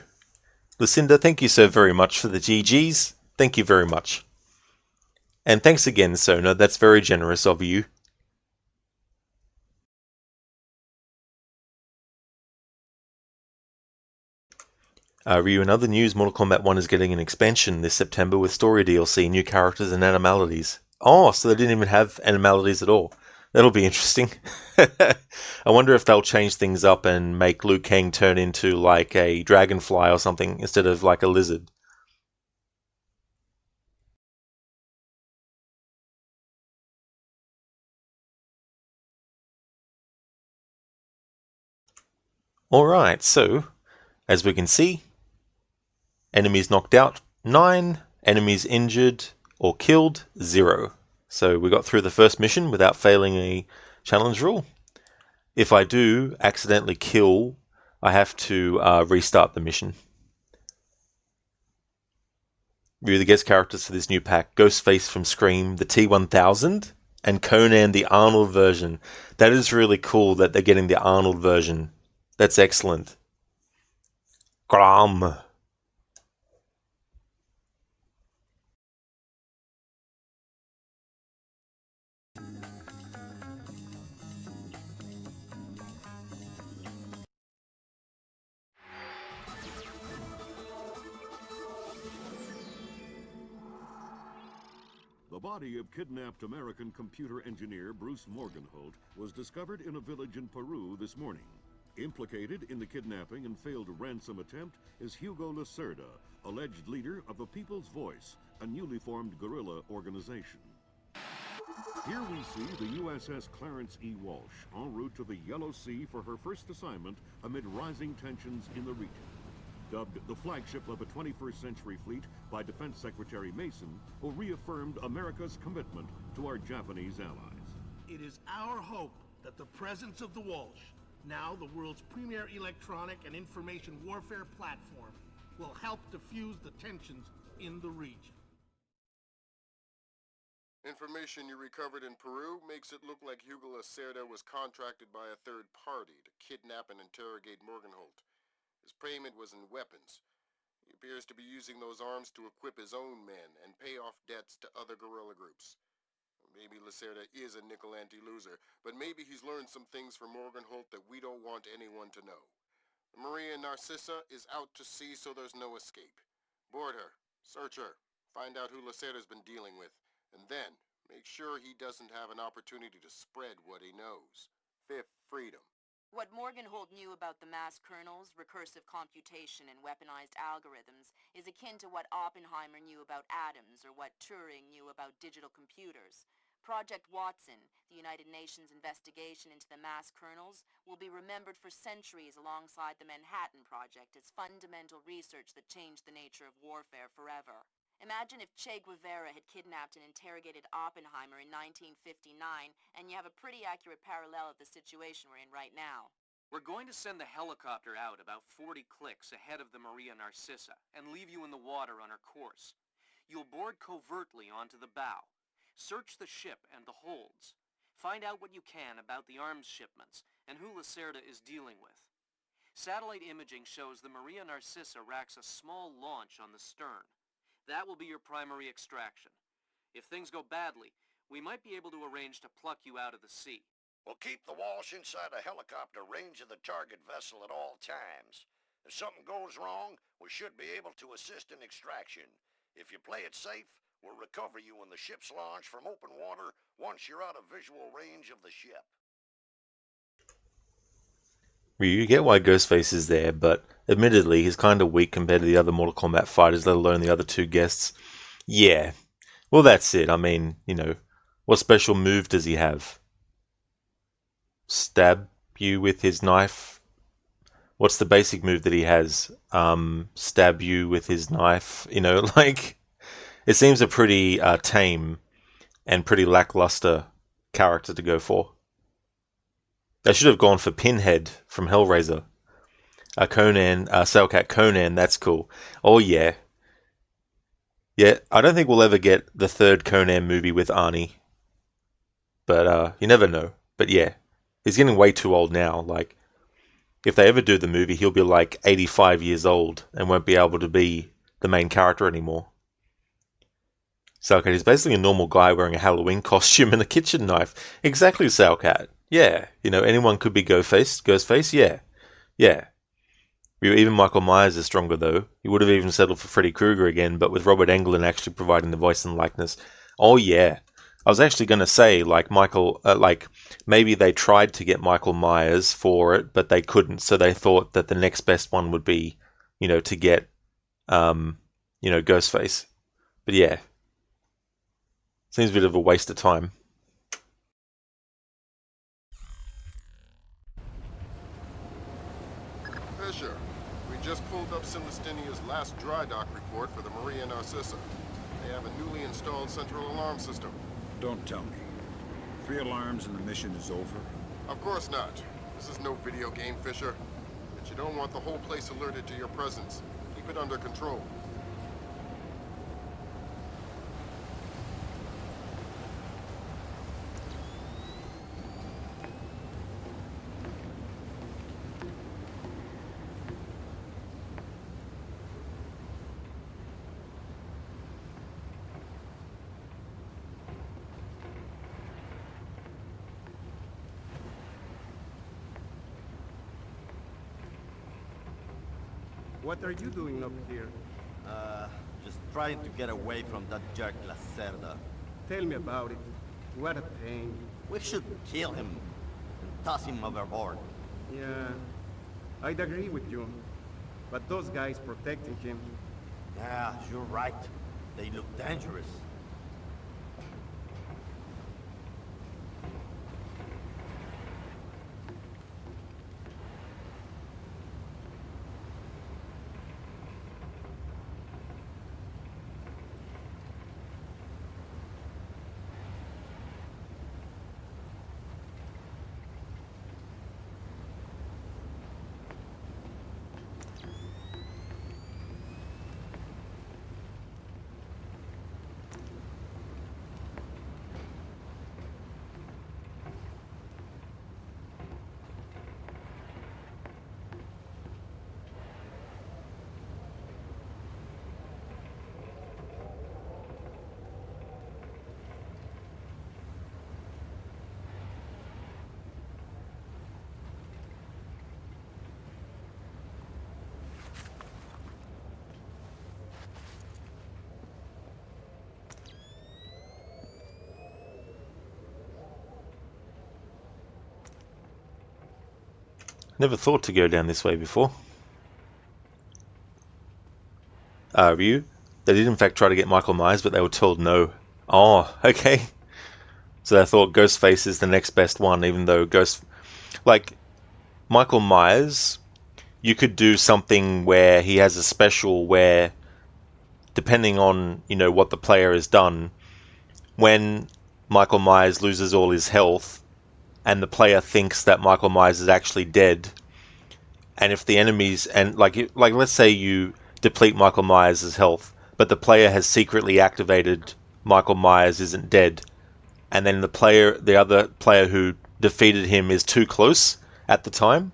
Lucinda, thank you so very much for the GGs. Thank you very much. And thanks again, Sona. That's very generous of you. Ryu, in other news, Mortal Kombat 1 is getting an expansion this September with story DLC, new characters, and animalities. Oh, so they didn't even have animalities at all. That'll be interesting. I wonder if they'll change things up and make Liu Kang turn into like a dragonfly or something instead of like a lizard. Alright, so, as we can see, enemies knocked out, 9. Enemies injured or killed, 0. So we got through the first mission without failing a challenge rule. If I do accidentally kill, I have to restart the mission. Review the guest characters for this new pack. Ghostface from Scream, the T-1000, and Conan the Arnold version. That is really cool that they're getting the Arnold version. That's excellent. Grom. The body of kidnapped American computer engineer Bruce Morgenholt was discovered in a village in Peru this morning. Implicated in the kidnapping and failed ransom attempt is Hugo Lacerda, alleged leader of the People's Voice, a newly formed guerrilla organization. Here we see the USS Clarence E. Walsh en route to the Yellow Sea for her first assignment amid rising tensions in the region. Dubbed the flagship of a 21st century fleet by Defense Secretary Mason, who reaffirmed America's commitment to our Japanese allies. It is our hope that the presence of the Walsh, now the world's premier electronic and information warfare platform, will help diffuse the tensions in the region. Information you recovered in Peru makes it look like Hugo Lacerda was contracted by a third party to kidnap and interrogate Morgenholt. His payment was in weapons. He appears to be using those arms to equip his own men and pay off debts to other guerrilla groups. Maybe Lacerda is a nickel anti-loser, but maybe he's learned some things from Morgenholt that we don't want anyone to know. Maria Narcissa is out to sea, so there's no escape. Board her, search her, find out who Lacerda's been dealing with, and then make sure he doesn't have an opportunity to spread what he knows. Fifth freedom. What Morgenholt knew about the mass kernels, recursive computation, and weaponized algorithms is akin to what Oppenheimer knew about atoms or what Turing knew about digital computers. Project Watson, the United Nations investigation into the mass kernels, will be remembered for centuries alongside the Manhattan Project as fundamental research that changed the nature of warfare forever. Imagine if Che Guevara had kidnapped and interrogated Oppenheimer in 1959, and you have a pretty accurate parallel of the situation we're in right now. We're going to send the helicopter out about 40 clicks ahead of the Maria Narcissa and leave you in the water on her course. You'll board covertly onto the bow. Search the ship and the holds. Find out what you can about the arms shipments and who Lacerda is dealing with. Satellite imaging shows the Maria Narcissa racks a small launch on the stern. That will be your primary extraction. If things go badly, we might be able to arrange to pluck you out of the sea. We'll keep the Walsh inside a helicopter range of the target vessel at all times. If something goes wrong, we should be able to assist in extraction. If you play it safe, we'll recover you when the ship's launched from open water once you're out of visual range of the ship. You get why Ghostface is there, but admittedly, he's kind of weak compared to the other Mortal Kombat fighters, let alone the other two guests. Yeah, well, that's it. I mean, what special move does he have? Stab you with his knife? What's the basic move that he has? Stab you with his knife? Like, it seems a pretty tame and pretty lackluster character to go for. They should have gone for Pinhead from Hellraiser. Conan, Cellcat Conan, that's cool. Oh yeah. Yeah, I don't think we'll ever get the third Conan movie with Arnie. But you never know. But yeah, he's getting way too old now. Like, if they ever do the movie, he'll be like 85 years old and won't be able to be the main character anymore. Cellcat is basically a normal guy wearing a Halloween costume and a kitchen knife. Exactly, Cellcat. Yeah, anyone could be Ghostface, yeah. Yeah. Even Michael Myers is stronger, though. He would have even settled for Freddy Krueger again, but with Robert Englund actually providing the voice and likeness. Oh, yeah. I was actually going to say, maybe they tried to get Michael Myers for it, but they couldn't, so they thought that the next best one would be, to get, Ghostface. But yeah. Seems a bit of a waste of time. Fisher, we just pulled up Celestinia's last dry dock report for the Maria Narcissa. They have a newly installed central alarm system. Don't tell me. 3 alarms and the mission is over? Of course not. This is no video game, Fisher. But you don't want the whole place alerted to your presence. Keep it under control. What are you doing up here? Just trying to get away from that jerk Lacerda. Tell me about it. What a pain. We should kill him and toss him overboard. Yeah, I'd agree with you. But those guys protecting him... Yeah, you're right. They look dangerous. Never thought to go down this way before. Ryu? They did in fact try to get Michael Myers, but they were told no. Oh, okay. So they thought Ghostface is the next best one, even though Michael Myers, you could do something where he has a special where depending on, what the player has done, when Michael Myers loses all his health and the player thinks that Michael Myers is actually dead, and if the enemies, and like let's say you deplete Michael Myers' health, but the player has secretly activated Michael Myers isn't dead, and then the other player who defeated him is too close at the time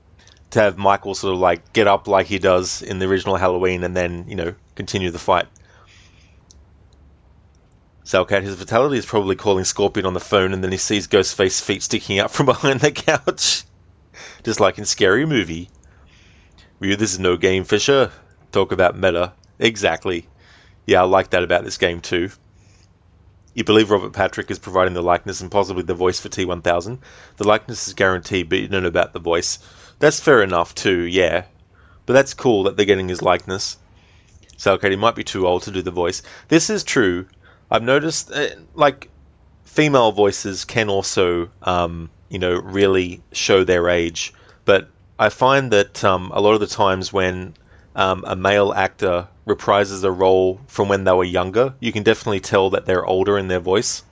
to have Michael sort of like get up like he does in the original Halloween and then, continue the fight. Salcat, his fatality is probably calling Scorpion on the phone, and then he sees Ghostface's feet sticking out from behind the couch. Just like in Scary Movie. Ryu, this is no game, Fisher. Talk about meta. Exactly. Yeah, I like that about this game too. You believe Robert Patrick is providing the likeness and possibly the voice for T-1000. The likeness is guaranteed, but you don't know about the voice. That's fair enough too, yeah. But that's cool that they're getting his likeness. Salcat, he might be too old to do the voice. This is true. I've noticed, female voices can also, really show their age. But I find that a lot of the times when a male actor reprises a role from when they were younger, you can definitely tell that they're older in their voice.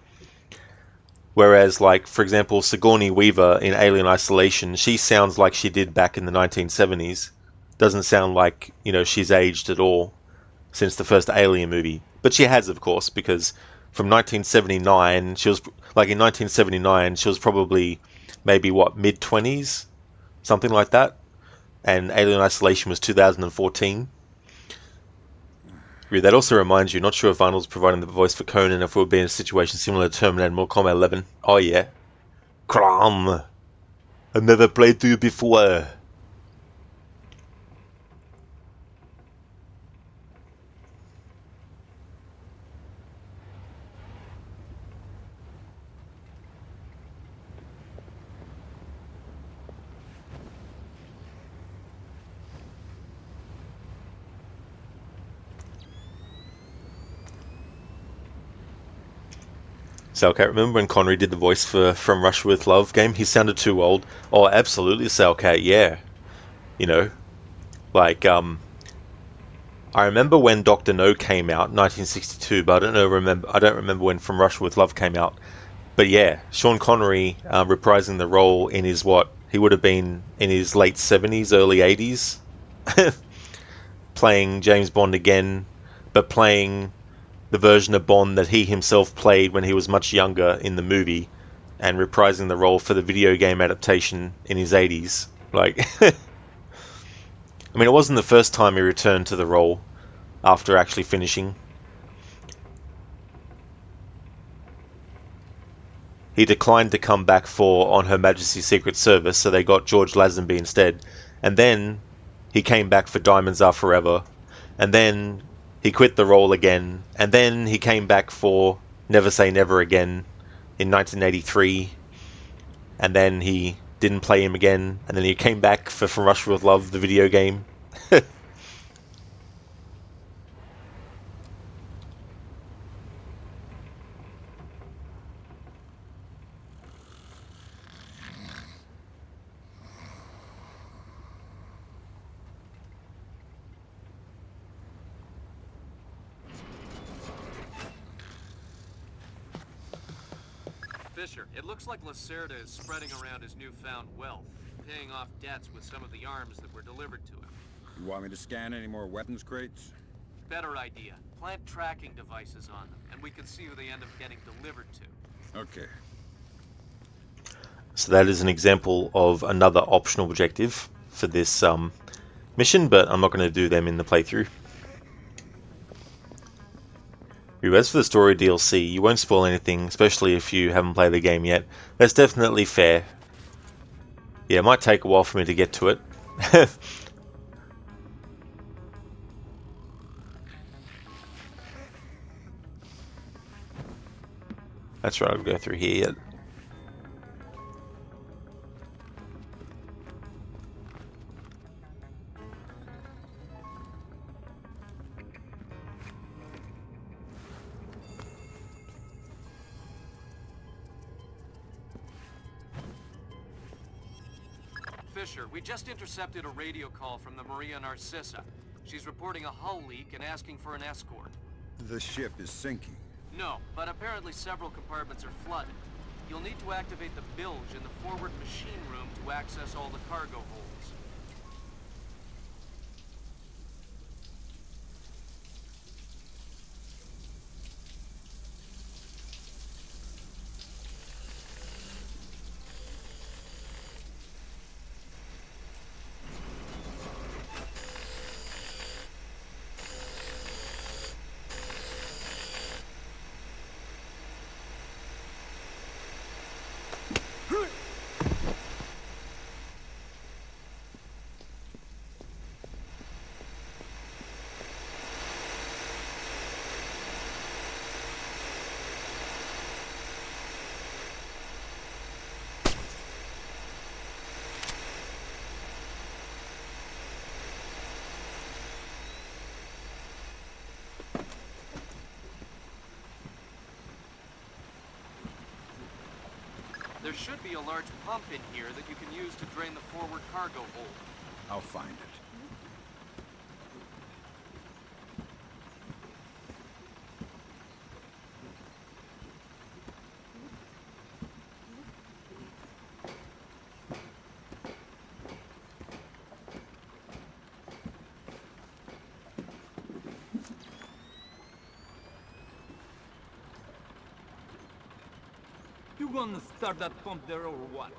Whereas, for example, Sigourney Weaver in Alien Isolation, she sounds like she did back in the 1970s. Doesn't sound like, she's aged at all since the first Alien movie. But she has, of course, because from 1979, she was, in 1979, she was probably maybe, mid-20s? Something like that. And Alien Isolation was 2014. That also reminds you, not sure if Arnold's providing the voice for Conan if we'll be in a situation similar to Terminator Mortal Kombat 11. Oh yeah. Crom! I've never played you before. Salcat, remember when Connery did the voice for From Russia with Love game? He sounded too old. Oh, absolutely, Salcat, yeah. I remember when Dr. No came out, 1962, but I don't remember when From Russia with Love came out. But yeah, Sean Connery reprising the role in his he would have been in his late 70s, early 80s, playing James Bond again, but playing the version of Bond that he himself played when he was much younger in the movie, and reprising the role for the video game adaptation in his 80s. I mean, it wasn't the first time he returned to the role after actually finishing. He declined to come back for On Her Majesty's Secret Service, so they got George Lazenby instead. And then he came back for Diamonds Are Forever, and then he quit the role again, and then he came back for Never Say Never Again in 1983, and then he didn't play him again, and then he came back for From Russia with Love, the video game. Fisher, it looks like Lacerda is spreading around his newfound wealth, paying off debts with some of the arms that were delivered to him. You want me to scan any more weapons crates? Better idea. Plant tracking devices on them, and we can see who they end up getting delivered to. Okay. So that is an example of another optional objective for this mission, but I'm not going to do them in the playthrough. As for the story DLC, you won't spoil anything, especially if you haven't played the game yet. That's definitely fair. Yeah, it might take a while for me to get to it. That's right, I'll go through here yet. Fisher, we just intercepted a radio call from the Maria Narcissa. She's reporting a hull leak and asking for an escort. The ship is sinking. No, but apparently several compartments are flooded. You'll need to activate the bilge in the forward machine room to access all the cargo holds. There should be a large pump in here that you can use to drain the forward cargo hold. I'll find it. You gonna start that pump there or what?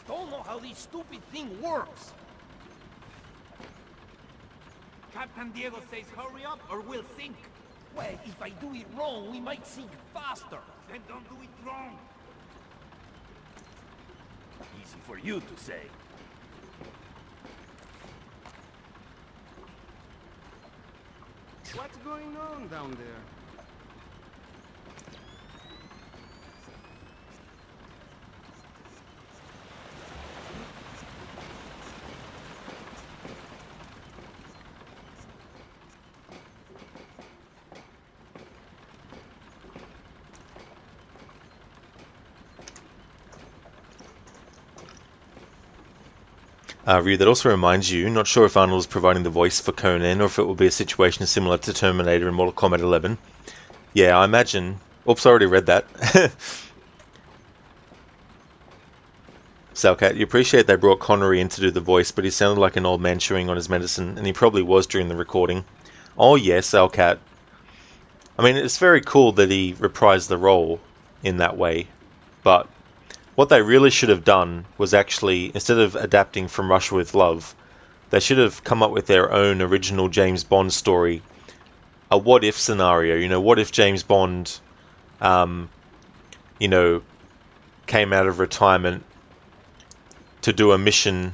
Don't know how this stupid thing works. Captain Diego says hurry up or we'll sink. Well, if I do it wrong, we might sink faster. Then don't do it wrong. Easy for you to say. What's going on down there? Ryu, that also reminds you, not sure if Arnold is providing the voice for Conan or if it will be a situation similar to Terminator in Mortal Kombat 11. Yeah, I imagine. Oops, I already read that. Salcat, you appreciate they brought Connery in to do the voice, but he sounded like an old man chewing on his medicine, and he probably was during the recording. Oh yes, Salcat. I mean, it's very cool that he reprised the role in that way, but what they really should have done was actually, instead of adapting from Russia with Love, they should have come up with their own original James Bond story. A what-if scenario, you know, what if James Bond, you know, came out of retirement to do a mission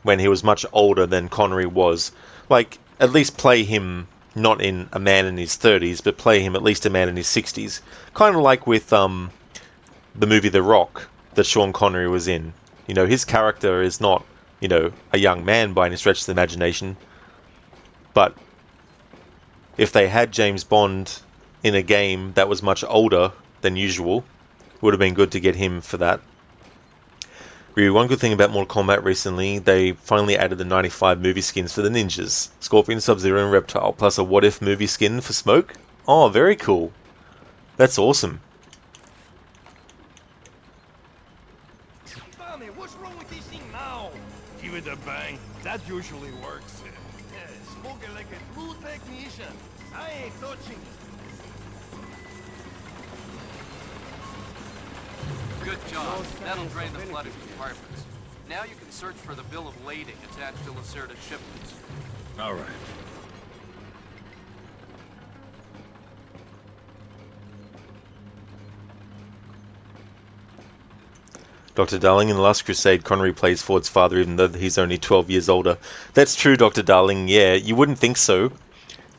when he was much older than Connery was. Like, at least play him not in a man in his 30s, but play him at least a man in his 60s. Kind of like with, the movie The Rock that Sean Connery was in. You know, his character is not, you know, a young man by any stretch of the imagination. But if they had James Bond in a game that was much older than usual, it would have been good to get him for that. Ryu, one good thing about Mortal Kombat recently, they finally added the 95 movie skins for the ninjas. Scorpion, Sub-Zero and Reptile, plus a what-if movie skin for Smoke. Oh, very cool. That's awesome. What's wrong with this thing now? Give it a bang. That usually works. Smoking like a true technician. I ain't touching it. Good job. That'll drain the flooded compartments. Now you can search for the bill of lading attached to Lacerda's shipments. All right. Dr. Darling, in The Last Crusade, Connery plays Ford's father even though he's only 12 years older. That's true, Dr. Darling, yeah, you wouldn't think so.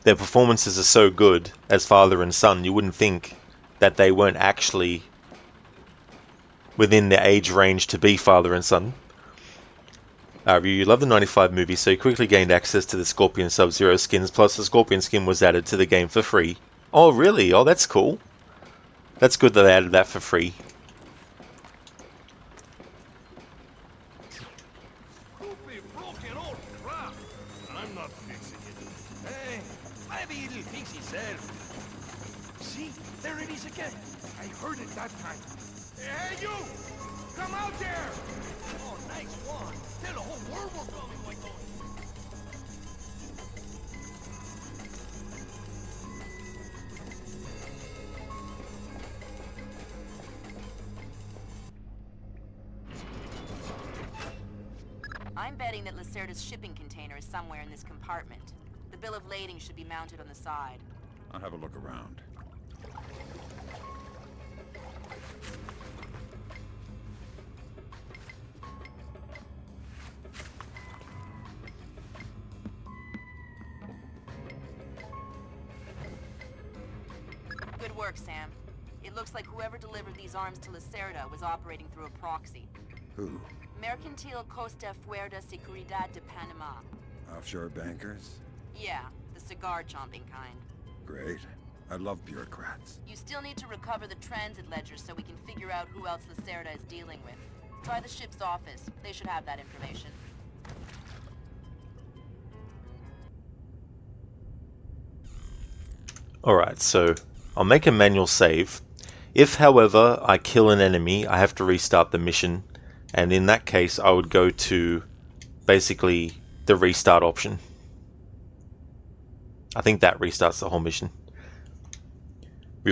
Their performances are so good as father and son, you wouldn't think that they weren't actually within the age range to be father and son. You love the 95 movie, so you quickly gained access to the Scorpion Sub-Zero skins, plus the Scorpion skin was added to the game for free. Oh, really? Oh, that's cool. That's good that they added that for free. be broken old crap. I'm not fixing it. Hey, maybe it'll fix itself. See, there it is again. I heard it that time. Hey, you! Come out there! Oh, nice one. Tell the whole world we're coming, my boy. I'm betting that Lacerda's shipping container is somewhere in this compartment. The bill of lading should be mounted on the side. I'll have a look around. Good work, Sam. It looks like whoever delivered these arms to Lacerda was operating through a proxy. Who? Mercantil Costa Fuerza Seguridad de Panama. Offshore bankers? Yeah, the cigar-chomping kind. Great. I love bureaucrats. You still need to recover the transit ledger so we can figure out who else Lacerda is dealing with. Try the ship's office. They should have that information. Alright, so I'll make a manual save. If, however, I kill an enemy, I have to restart the mission. And in that case, I would go to basically the restart option. I think that restarts the whole mission.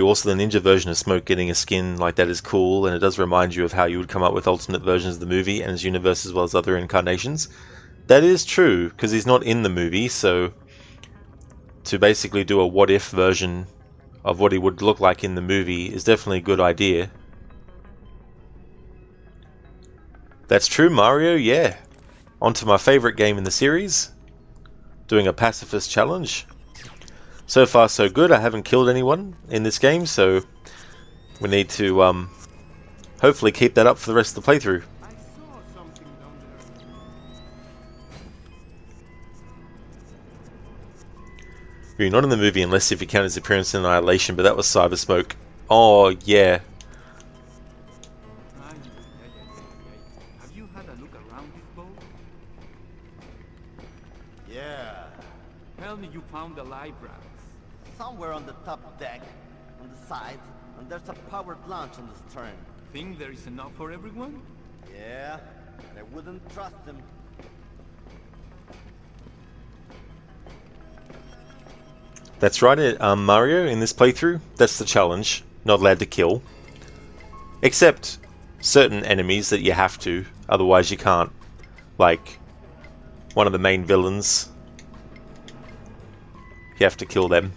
Also, the ninja version of Smoke getting a skin like that is cool, and it does remind you of how you would come up with alternate versions of the movie and its universe as well as other incarnations. That is true, because he's not in the movie, so to basically do a what-if version of what he would look like in the movie is definitely a good idea. That's true, Mario, yeah. On to my favourite game in the series, doing a pacifist challenge. So far so good, I haven't killed anyone in this game, so we need to hopefully keep that up for the rest of the playthrough. You're not in the movie unless if you count his appearance in Annihilation, but that was Cyber Smoke. Oh, yeah. Have you had a look around this boat? Yeah. Tell me you found the live rats. Somewhere on the top deck, on the side, and there's a powered launch on the stern. Think there is enough for everyone? Yeah, but I wouldn't trust them. That's right, Mario, in this playthrough, that's the challenge. Not allowed to kill. Except certain enemies that you have to, otherwise you can't. Like one of the main villains. You have to kill them.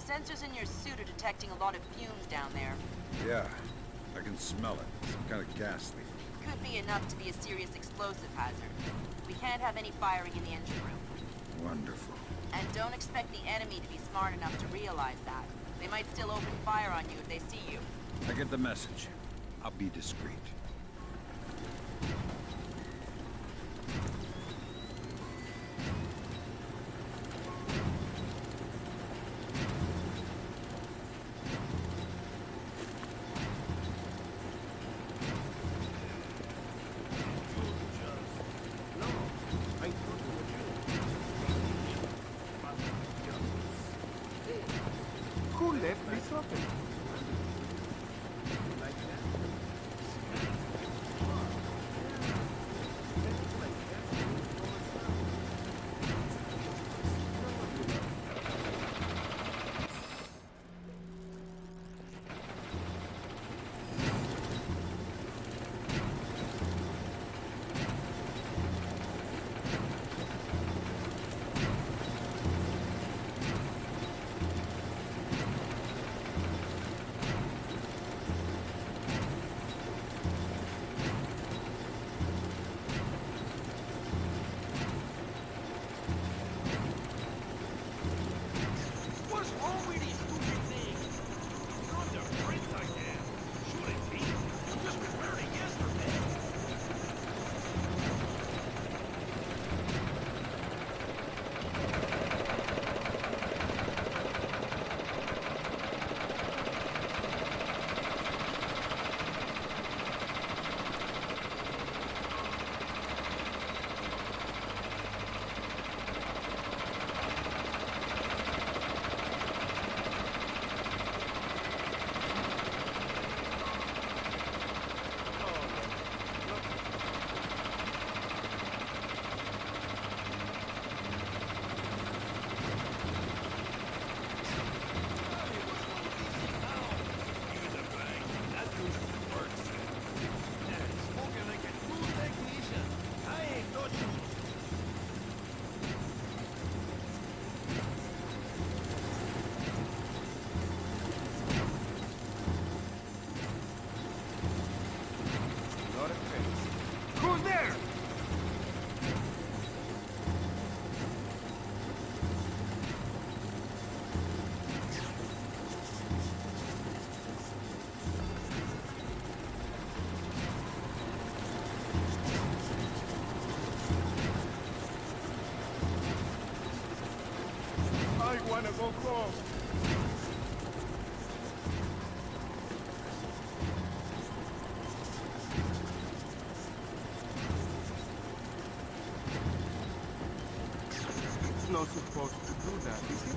Sensors in your suit are detecting a lot of fumes down there. Yeah, I can smell it. Some kind of gas leak. Could be enough to be a serious explosive hazard. We can't have any firing in the engine room. Wonderful. And don't expect the enemy to be smart enough to realize that. They might still open fire on you if they see you. I get the message. I'll be discreet. Who left this open? wanna go home. It's not supposed to do that, is it?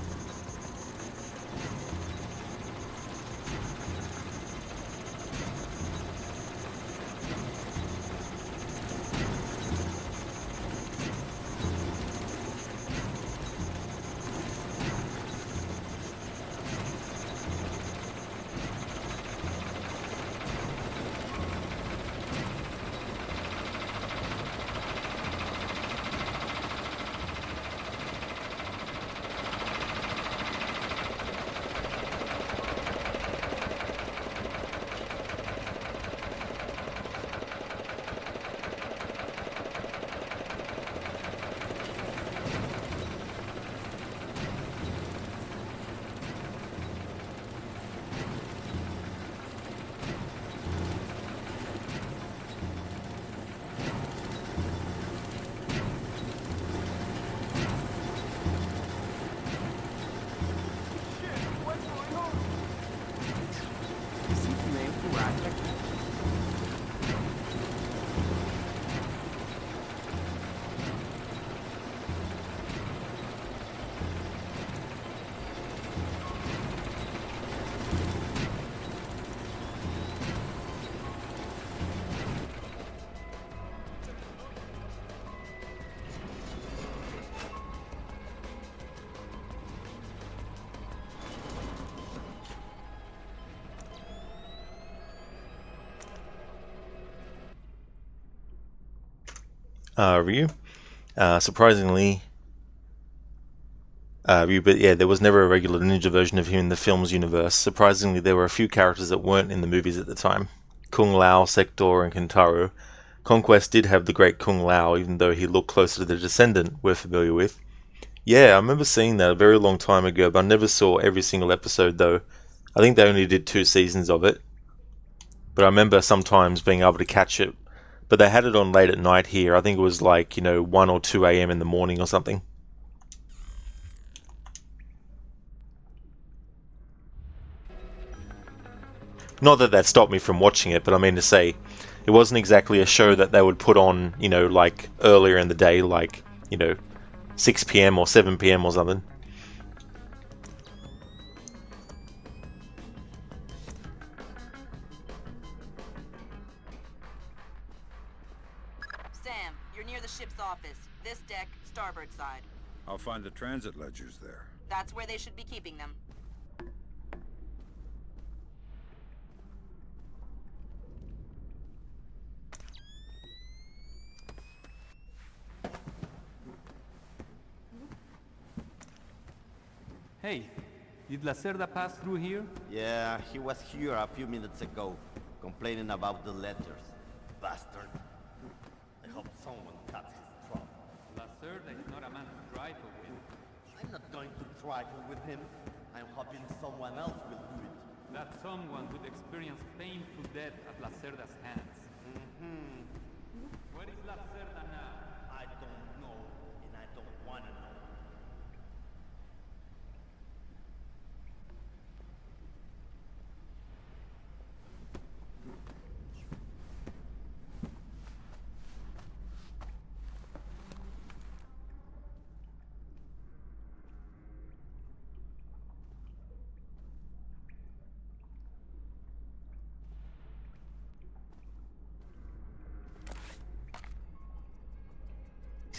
Ryu. Surprisingly, Ryu, but yeah, there was never a regular ninja version of him in the film's universe. Surprisingly, there were a few characters that weren't in the movies at the time. Kung Lao, Sector, and Kentaro. Conquest did have the great Kung Lao, even though he looked closer to the descendant we're familiar with. Yeah, I remember seeing that a very long time ago, but I never saw every single episode though. I think they only did 2 seasons of it. But I remember sometimes being able to catch it. But they had it on late at night here. I think it was like, 1 or 2 a.m. in the morning or something. Not that that stopped me from watching it, but I mean to say, it wasn't exactly a show that they would put on, like earlier in the day, like, 6 p.m. or 7 p.m. or something. Sam, you're near the ship's office. This deck, starboard side. I'll find the transit ledgers there. That's where they should be keeping them. Hey, did Lacerda pass through here? Yeah, he was here a few minutes ago, complaining about the ledgers. Bastard. I hope someone cuts his throat. Lacerda is not a man to trifle with. I'm not going to trifle with him. I'm hoping someone else will do it. That someone would experience painful death at Lacerda's hands. Where is Lacerda now? I don't know, and I don't want to know.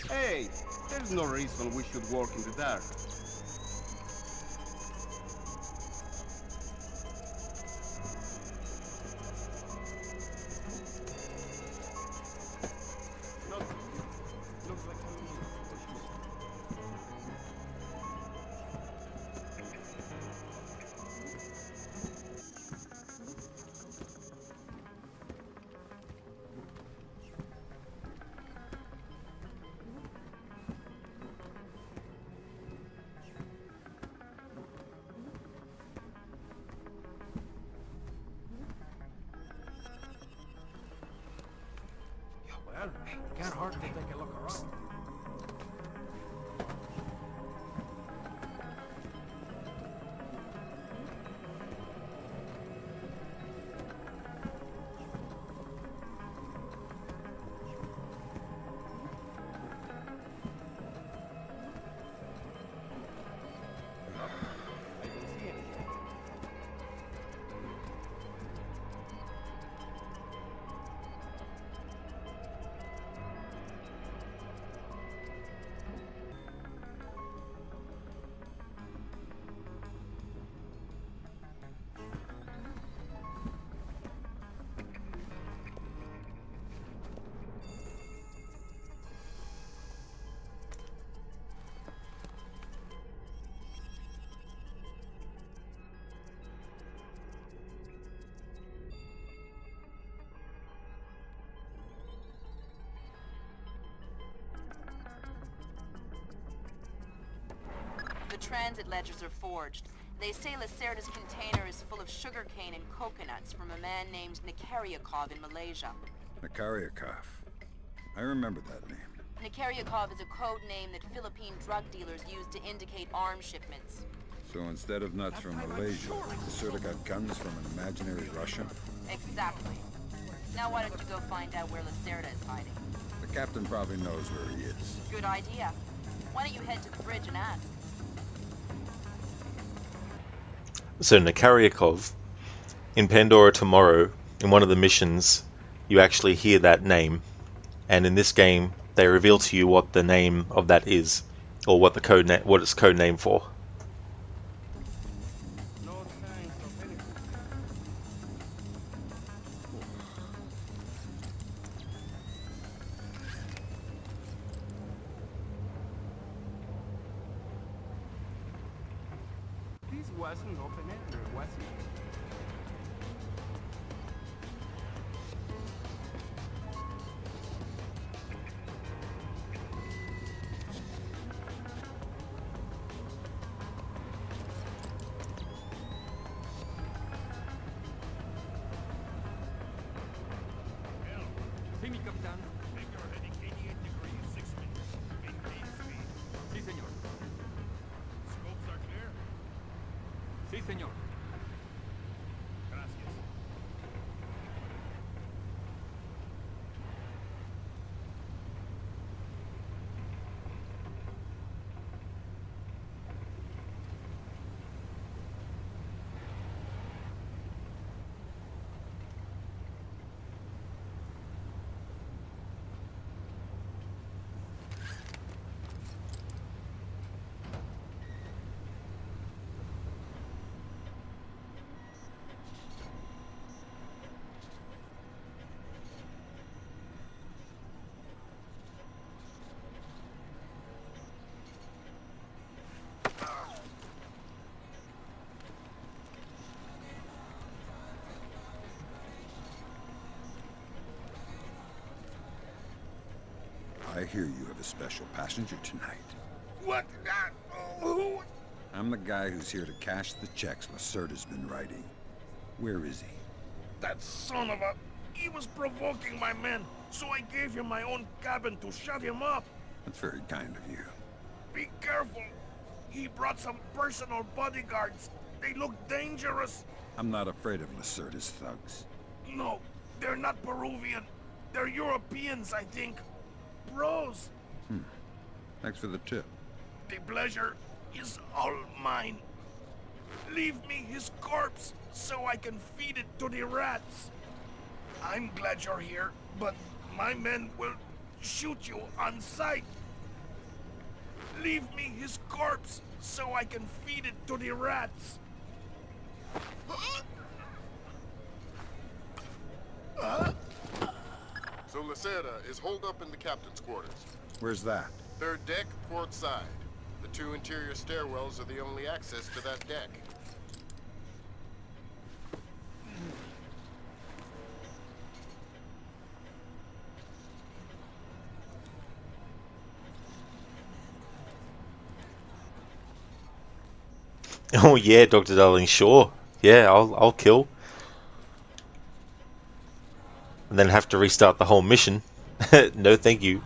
Hey, there's no reason we should work in the dark. Looks like transit ledgers are forged. They say Lacerda's container is full of sugarcane and coconuts from a man named Nikaryakov in Malaysia. Nikaryakov. I remember that name. Nikaryakov is a code name that Philippine drug dealers use to indicate arms shipments. So instead of nuts from Malaysia, Lacerda got guns from an imaginary Russian? Exactly. Now why don't you go find out where Lacerda is hiding? The captain probably knows where he is. Good idea. Why don't you head to the bridge and ask? So Nikaryakov, in Pandora Tomorrow, in one of the missions, you actually hear that name. And in this game, they reveal to you what the name of that is, or what what it's code name for. This wasn't open-ended, was it? Sí, mi capitán. Vector heading 88 degrees, 6 minutes. Maintain speed. Sí, señor. Scopes are clear? Sí, señor. Gracias. I hear you have a special passenger tonight. What? Who? I'm the guy who's here to cash the checks Lacerda's been writing. Where is he? That son of a... He was provoking my men, so I gave him my own cabin to shut him up. That's very kind of you. Be careful. He brought some personal bodyguards. They look dangerous. I'm not afraid of Lacerda's thugs. No, they're not Peruvian. They're Europeans, I think. Bros. Thanks for the tip. The pleasure is all mine. Leave me his corpse so I can feed it to the rats. I'm glad you're here, but my men will shoot you on sight. Leave me his corpse so I can feed it to the rats. So Lacerda is holed up in the captain's quarters. Where's that? Third deck, port side. The two interior stairwells are the only access to that deck. Oh yeah, Dr. Darling, sure. Yeah, I'll kill. And then have to restart the whole mission. No, thank you.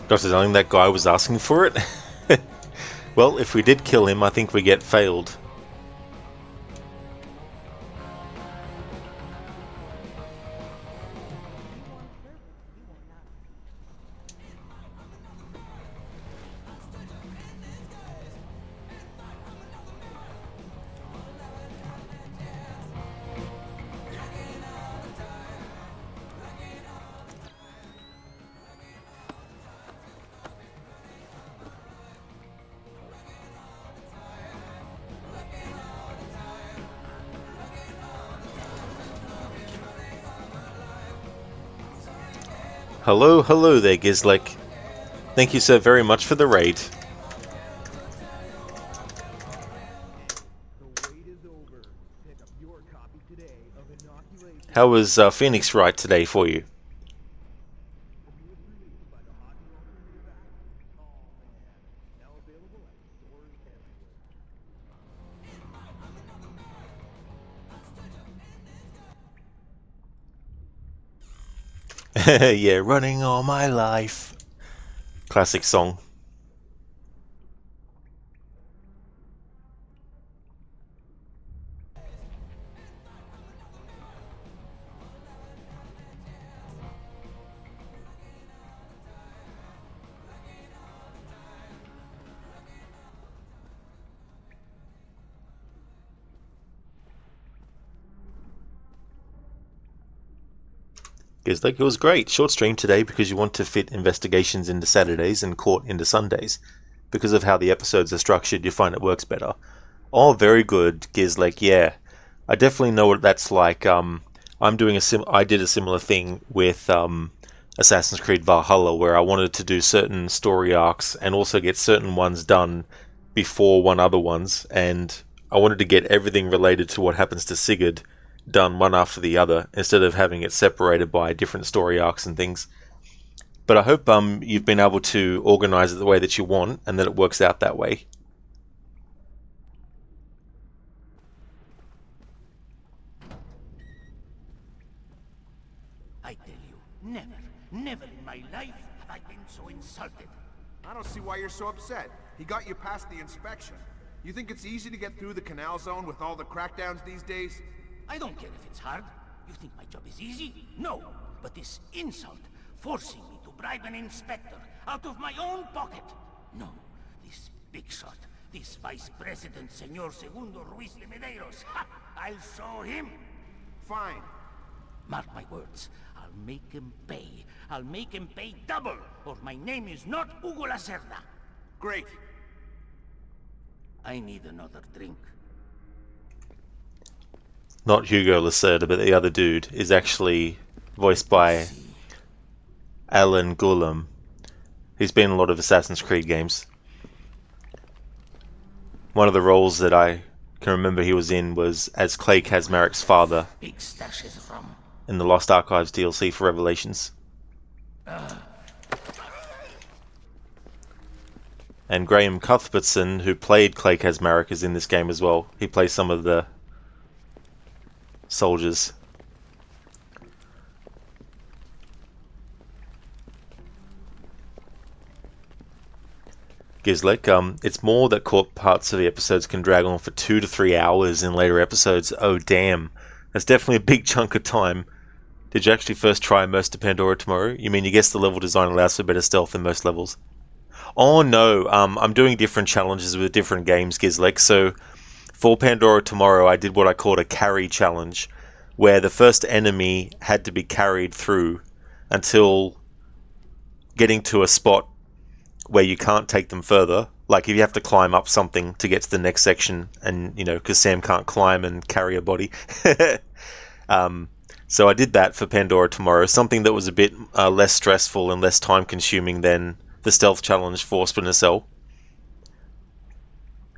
Dr. Darling, that guy was asking for it. Well, if we did kill him, I think we get failed. Hello, hello there, Gizlek. Thank you so very much for the raid. How was Phoenix Wright today for you? Yeah, running all my life. Classic song. Gizlek, it was great. Short stream today because you want to fit investigations into Saturdays and court into Sundays. Because of how the episodes are structured, you find it works better. Oh, very good, Gizlek. Yeah, I definitely know what that's like. I'm doing I did a similar thing with Assassin's Creed Valhalla, where I wanted to do certain story arcs and also get certain ones done before one other ones, and I wanted to get everything related to what happens to Sigurd done one after the other instead of having it separated by different story arcs and things. But I hope you've been able to organize it the way that you want and that it works out that way. I tell you, never in my life have I been so insulted. I don't see why you're so upset. He got you past the inspection. You think it's easy to get through the canal zone with all the crackdowns these days? I don't care if it's hard. You think my job is easy? No. But this insult, forcing me to bribe an inspector out of my own pocket. No. This big shot, this Vice President, Senor Segundo Ruiz de Medeiros. Ha! I'll show him. Fine. Mark my words. I'll make him pay. I'll make him pay double, or my name is not Hugo Lacerda. Great. I need another drink. Not Hugo Lacerda, but the other dude is actually voiced by Alan Gullam. He's been in a lot of Assassin's Creed games. One of the roles that I can remember he was in was as Clay Kazmarek's father in the Lost Archives DLC for Revelations. And Graham Cuthbertson, who played Clay Kazmarek, is in this game as well. He plays some of the soldiers. Gizlek, it's more that court parts of the episodes can drag on for 2 to 3 hours in later episodes. Oh damn, that's definitely a big chunk of time. Did you actually first try Immerse to Pandora tomorrow? You mean you guess the level design allows for better stealth in most levels? Oh no, I'm doing different challenges with different games, Gizlek. So for Pandora tomorrow, I did what I called a carry challenge, where the first enemy had to be carried through until getting to a spot where you can't take them further. Like if you have to climb up something to get to the next section, and you know, because Sam can't climb and carry a body. So I did that for Pandora tomorrow, something that was a bit less stressful and less time consuming than the stealth challenge for Splinter Cell.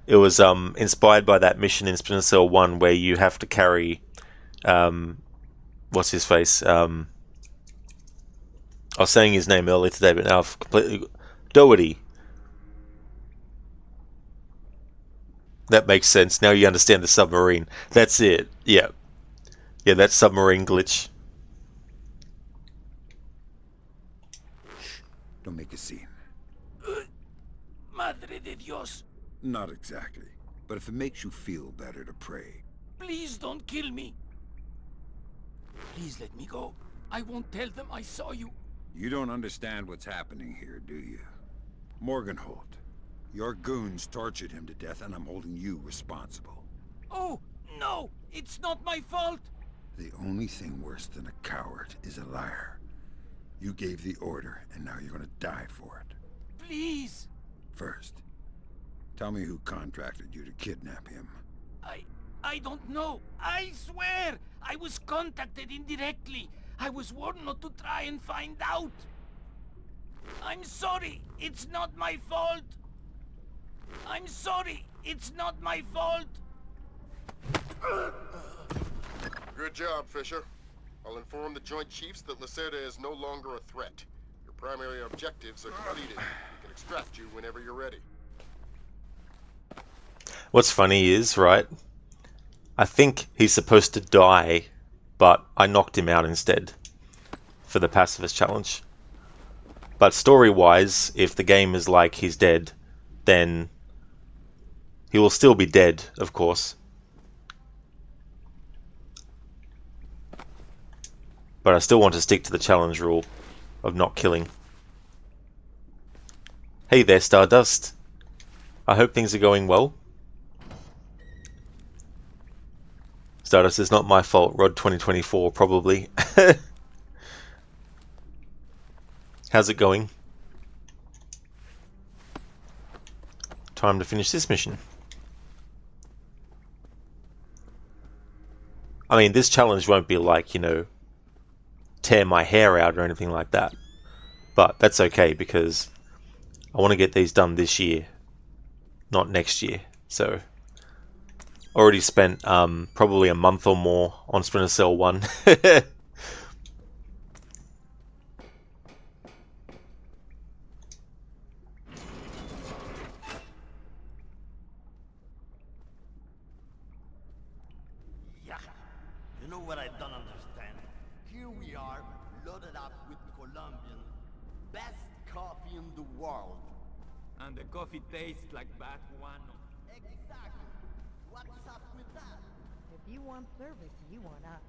It was inspired by that mission in Splinter Cell 1 where you have to carry what's his face? I was saying his name earlier today, but now I've completely... Doherty. That makes sense. Now you understand the submarine. That's it. Yeah. Yeah, that submarine glitch. Shh. Don't make a scene. Madre de Dios. Not exactly. But if it makes you feel better to pray. Please don't kill me. Please let me go. I won't tell them I saw you. You don't understand what's happening here, do you? Morgenholt. Your goons tortured him to death, and I'm holding you responsible. Oh, no! It's not my fault! The only thing worse than a coward is a liar. You gave the order, and now you're gonna die for it. Please! First, tell me who contracted you to kidnap him. I don't know. I swear! I was contacted indirectly. I was warned not to try and find out. I'm sorry. It's not my fault. I'm sorry. It's not my fault. Good job, Fisher. I'll inform the Joint Chiefs that Lacerda is no longer a threat. Your primary objectives are completed. We can extract you whenever you're ready. What's funny is, right, I think he's supposed to die, but I knocked him out instead for the Pacifist challenge. But story-wise, if the game is like he's dead, then he will still be dead, of course. But I still want to stick to the challenge rule of not killing. Hey there, Stardust. I hope things are going well. Stardust, is not my fault. Rod 2024, probably. How's it going? Time to finish this mission. I mean, this challenge won't be like, you know, tear my hair out or anything like that. But that's okay, because I want to get these done this year, not next year. So, already spent probably a month or more on Splinter Cell 1. You know what I don't understand? Here we are, loaded up with Colombian, best coffee in the world. And the coffee tastes like bad guano. Exactly. What's up with that? If you want service, you want us.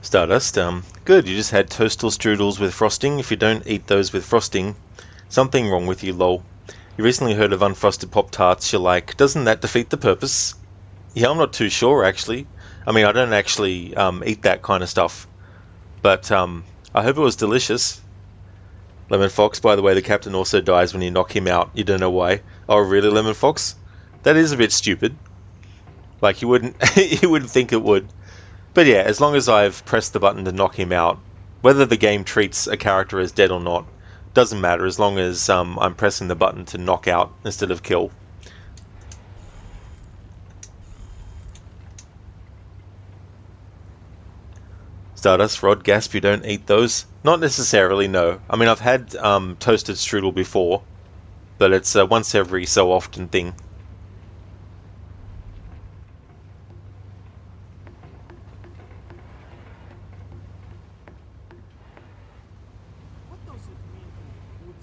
Stardust, good, you just had toastal strudels with frosting. If you don't eat those with frosting, something wrong with you, lol. You recently heard of unfrosted Pop-Tarts, you're like, doesn't that defeat the purpose? Yeah, I'm not too sure, actually. I mean, I don't actually eat that kind of stuff. But I hope it was delicious. Lemon Fox, by the way, the captain also dies when you knock him out. You don't know why. Oh, really, Lemon Fox? That is a bit stupid. Like, you wouldn't, you wouldn't think it would. But yeah, as long as I've pressed the button to knock him out, whether the game treats a character as dead or not, doesn't matter as long as I'm pressing the button to knock out instead of kill. Stardust, Rod, Gasp, you don't eat those? Not necessarily, no. I mean, I've had toasted strudel before, but it's a once every so often thing. What does it mean to put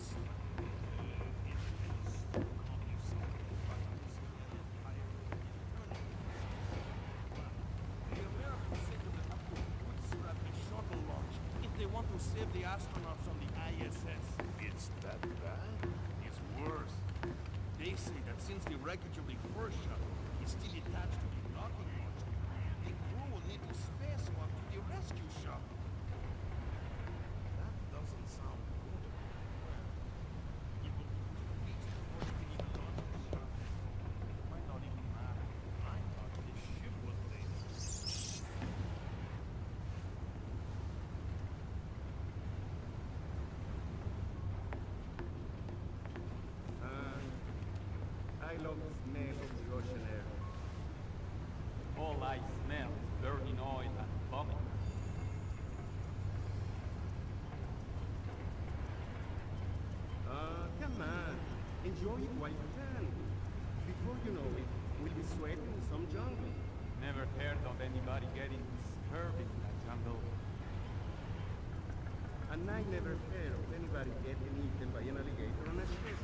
The Americans say that they have to bootstrap the shuttle launch if they want to save the astronauts on the ISS. It's that bad? It's worse. They say that since the wreckage of the first shuttle is still attached to the docking module, the crew will need to spacewalk to the rescue shuttle. That doesn't sound good. It will be 2 weeks before they can even launch the shuttle. It might not even matter. I thought the ship was dangerous. I love the smell of the ocean air. All I smell is burning oil and vomit. Come on. Enjoy it while you can. Before you know it, we'll be sweating in some jungle. Never heard of anybody getting disturbed in that jungle. And I never heard of anybody getting eaten by an alligator on a ship.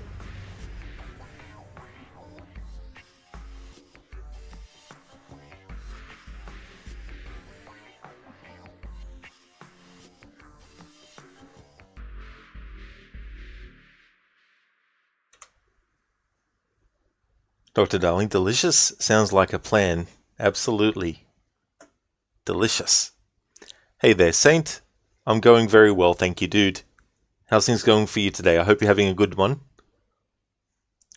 Dr. Darling, delicious sounds like a plan. Absolutely. Delicious. Hey there, Saint. I'm going very well, thank you, dude. How's things going for you today? I hope you're having a good one.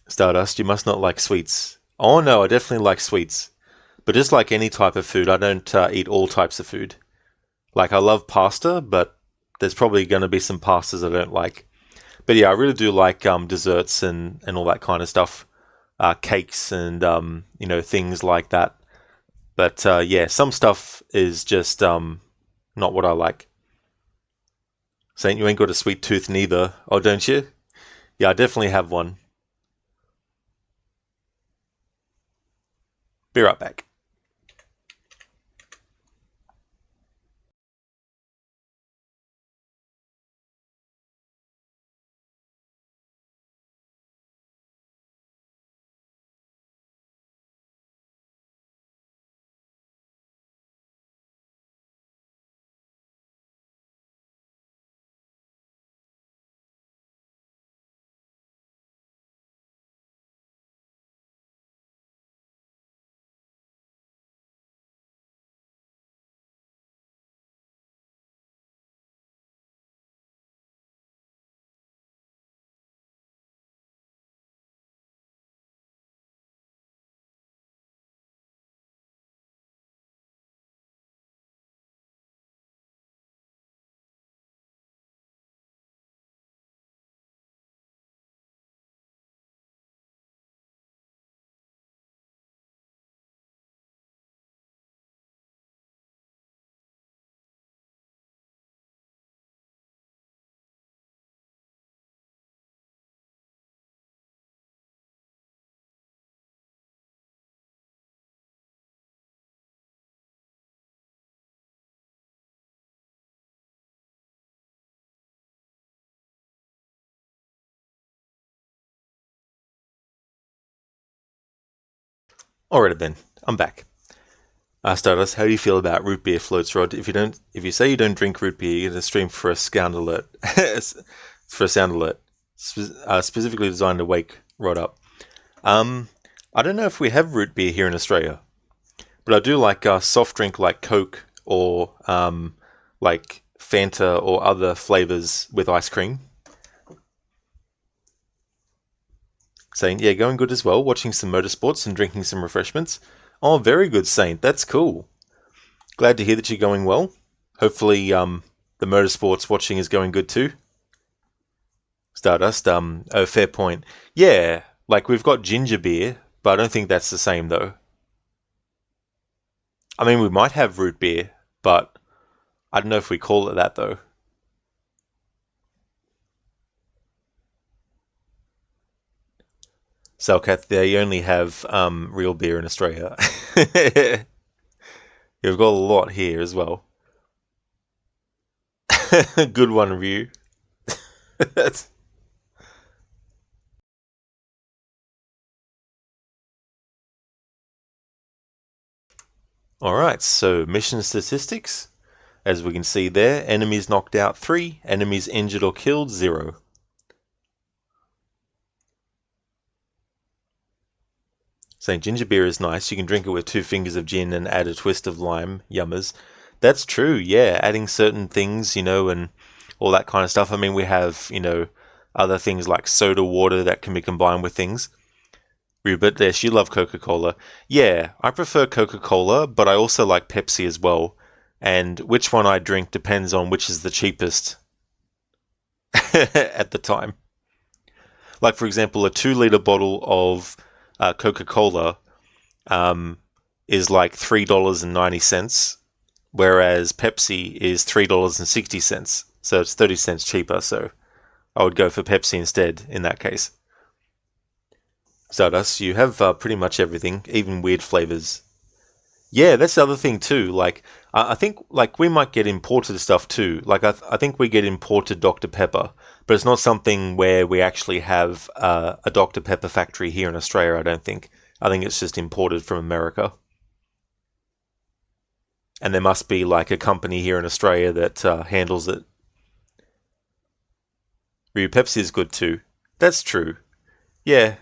Stardust, you must not like sweets. Oh no, I definitely like sweets. But just like any type of food, I don't eat all types of food. Like, I love pasta, but there's probably going to be some pastas I don't like. But yeah, I really do like desserts and all that kind of stuff. Cakes and, things like that. But yeah, some stuff is just not what I like. Saint, you ain't got a sweet tooth neither. Oh, don't you? Yeah, I definitely have one. Be right back. Alright then, I'm back. Stardust, how do you feel about root beer floats, Rod? If you say you don't drink root beer, you're gonna stream for a sound alert. For a sound alert, specifically designed to wake Rod up. I don't know if we have root beer here in Australia, but I do like soft drink like Coke or like Fanta or other flavors with ice cream. Saint, yeah, going good as well. Watching some motorsports and drinking some refreshments. Oh, very good, Saint. That's cool. Glad to hear that you're going well. Hopefully, the motorsports watching is going good too. Stardust, oh, fair point. Yeah, like we've got ginger beer, but I don't think that's the same though. I mean, we might have root beer, but I don't know if we call it that though. Salcat, they only have real beer in Australia. You've got a lot here as well. Good one, Ryu. Alright, so mission statistics. As we can see there, enemies knocked out 3, enemies injured or killed 0. Saying ginger beer is nice, you can drink it with 2 fingers of gin and add a twist of lime, yummers. That's true, yeah, adding certain things, and all that kind of stuff. I mean, we have, other things like soda water that can be combined with things. Rupert, yes, you love Coca-Cola. Yeah, I prefer Coca-Cola, but I also like Pepsi as well. And which one I drink depends on which is the cheapest at the time. Like, for example, a 2-liter bottle of Coca-Cola is like $3.90, whereas Pepsi is $3.60. So it's 30 cents cheaper. So I would go for Pepsi instead in that case. Stardust, you have pretty much everything, even weird flavors. Yeah, that's the other thing too. Like, I think like we might get imported stuff too. Like, I think we get imported Dr. Pepper, but it's not something where we actually have a Dr. Pepper factory here in Australia. I don't think. I think it's just imported from America. And there must be like a company here in Australia that handles it. Ryu Pepsi is good too. That's true. Yeah.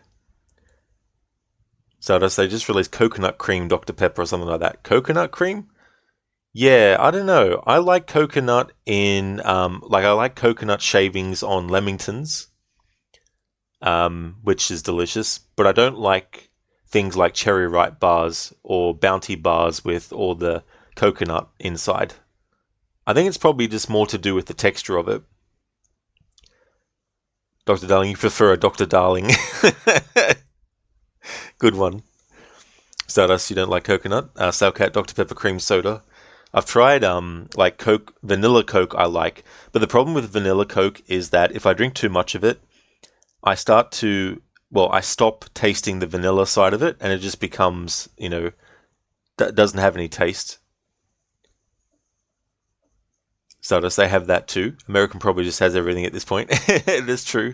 So they just released coconut cream Dr. Pepper or something like that. Coconut cream? Yeah, I don't know. I like coconut in like I like coconut shavings on Lemingtons, which is delicious. But I don't like things like cherry ripe bars or bounty bars with all the coconut inside. I think it's probably just more to do with the texture of it. Dr. Darling, you prefer a Dr. Darling. Good one. Stardust, you don't like coconut. Salcat Dr. Pepper cream soda. I've tried like Coke, vanilla Coke I like, but the problem with vanilla Coke is that if I drink too much of it, I start to, well, I stop tasting the vanilla side of it, and it just becomes, doesn't have any taste. Stardust, they have that too. American probably just has everything at this point. It is true.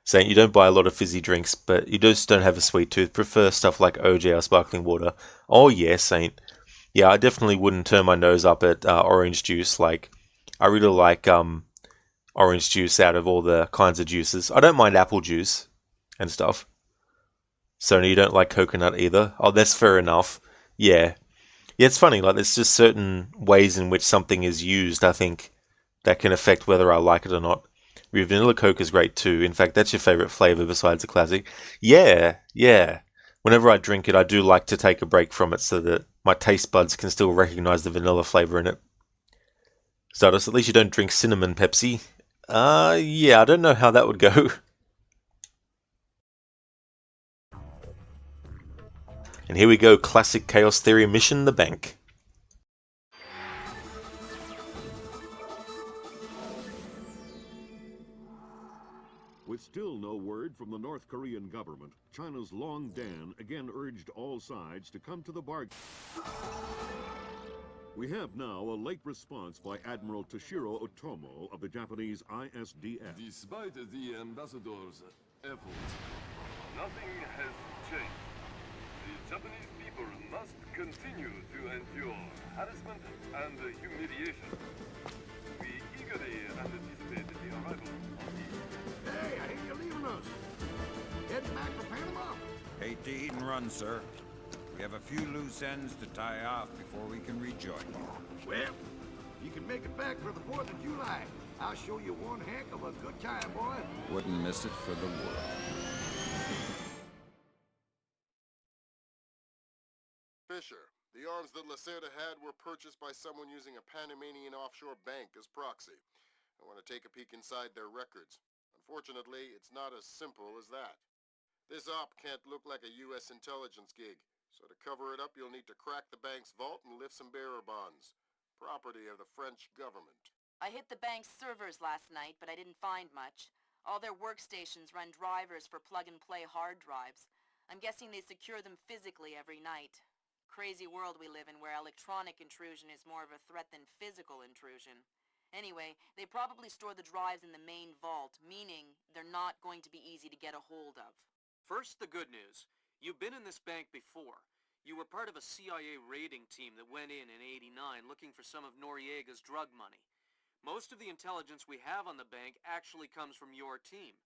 Saying you don't buy a lot of fizzy drinks, but you just don't have a sweet tooth. Prefer stuff like OJ or sparkling water. Oh yeah, Saint. Yeah, I definitely wouldn't turn my nose up at orange juice. Like, I really like orange juice out of all the kinds of juices. I don't mind apple juice and stuff. So you don't like coconut either? Oh, that's fair enough. Yeah. Yeah, it's funny. Like, there's just certain ways in which something is used, I think, that can affect whether I like it or not. Your vanilla Coke is great too. In fact, that's your favorite flavor besides the classic. Yeah, yeah. Whenever I drink it, I do like to take a break from it so that my taste buds can still recognize the vanilla flavor in it. Stardust, at least you don't drink cinnamon Pepsi. Yeah, I don't know how that would go. And here we go, classic Chaos Theory mission, the bank. With still no word from the North Korean government, China's Long Dan again urged all sides to come to the bargain. We have now a late response by Admiral Toshiro Otomo of the Japanese ISDF. Despite the ambassador's efforts, nothing has changed. The Japanese people must continue to endure harassment and humiliation. We eagerly anticipate the arrival of the... Hey, I hear you're leaving us. Heading back for Panama? Hate to eat and run, sir. We have a few loose ends to tie off before we can rejoin you. Well, you can make it back for the 4th of July. I'll show you one heck of a good time, boy. Wouldn't miss it for the world. Fisher, the arms that Lacerda had were purchased by someone using a Panamanian offshore bank as proxy. I want to take a peek inside their records. Unfortunately, it's not as simple as that. This op can't look like a U.S. intelligence gig, so to cover it up you'll need to crack the bank's vault and lift some bearer bonds. Property of the French government. I hit the bank's servers last night, but I didn't find much. All their workstations run drivers for plug-and-play hard drives. I'm guessing they secure them physically every night. Crazy world we live in where electronic intrusion is more of a threat than physical intrusion. Anyway, they probably store the drives in the main vault, meaning they're not going to be easy to get a hold of. First, the good news. You've been in this bank before. You were part of a CIA raiding team that went in '89 looking for some of Noriega's drug money. Most of the intelligence we have on the bank actually comes from your team.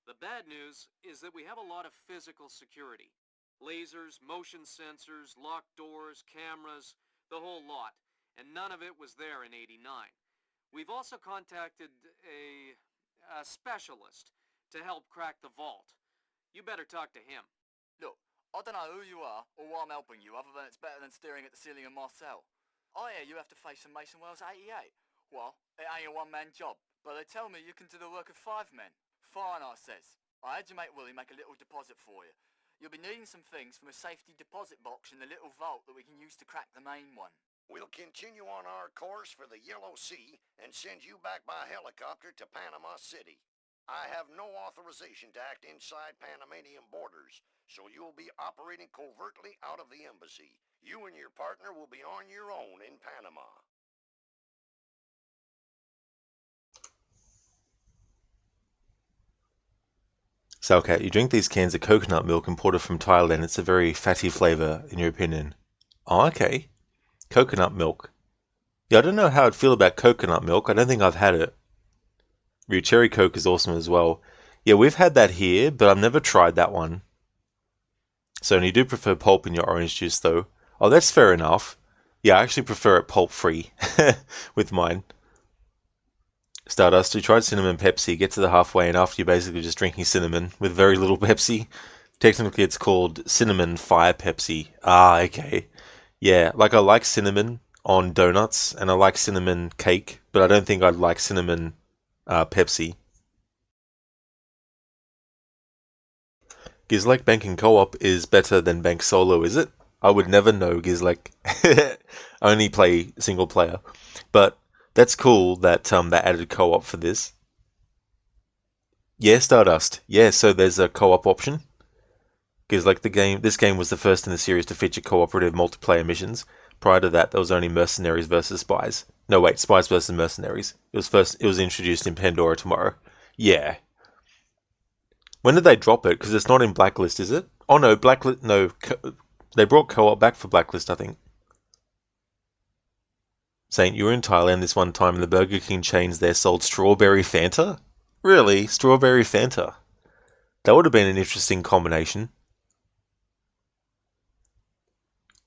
The bad news is that we have a lot of physical security. Lasers, motion sensors, locked doors, cameras, the whole lot. And none of it was there in '89. We've also contacted a specialist to help crack the vault. You better talk to him. Look, I don't know who you are or why I'm helping you, other than it's better than staring at the ceiling of my cell. I hear you have to face some Mason Wells 88. Well, it ain't a one-man job, but they tell me you can do the work of 5 men. Fine, I says. I had your mate Willie make a little deposit for you. You'll be needing some things from a safety deposit box in the little vault that we can use to crack the main one. We'll continue on our course for the Yellow Sea and send you back by helicopter to Panama City. I have no authorization to act inside Panamanian borders, so you'll be operating covertly out of the embassy. You and your partner will be on your own in Panama. Salcat, you drink these cans of coconut milk imported from Thailand. It's a very fatty flavor, in your opinion. Oh, okay. Coconut milk. Yeah, I don't know how I'd feel about coconut milk. I don't think I've had it. Your cherry Coke is awesome as well. Yeah, we've had that here, but I've never tried that one. So you do prefer pulp in your orange juice, though. Oh, that's fair enough. Yeah, I actually prefer it pulp-free with mine. Stardust, you tried cinnamon Pepsi, get to the halfway, and after you're basically just drinking cinnamon with very little Pepsi. Technically, it's called cinnamon fire Pepsi. Ah, okay. Yeah, like I like cinnamon on donuts, and I like cinnamon cake, but I don't think I'd like cinnamon Pepsi. Gizlek banking co-op is better than bank solo, is it? I would never know, Gizlek. I only play single player. But that's cool that they added co-op for this. Yeah, Stardust. Yeah, so there's a co-op option. Because this game was the first in the series to feature cooperative multiplayer missions. Prior to that, there was only mercenaries versus spies. No, wait, spies versus mercenaries. It was introduced in Pandora Tomorrow. Yeah. When did they drop it? Because it's not in Blacklist, is it? Oh no, Blacklist. No, they brought co-op back for Blacklist, I think. Saint, you were in Thailand this one time, and the Burger King chains there sold strawberry Fanta. Really, strawberry Fanta. That would have been an interesting combination.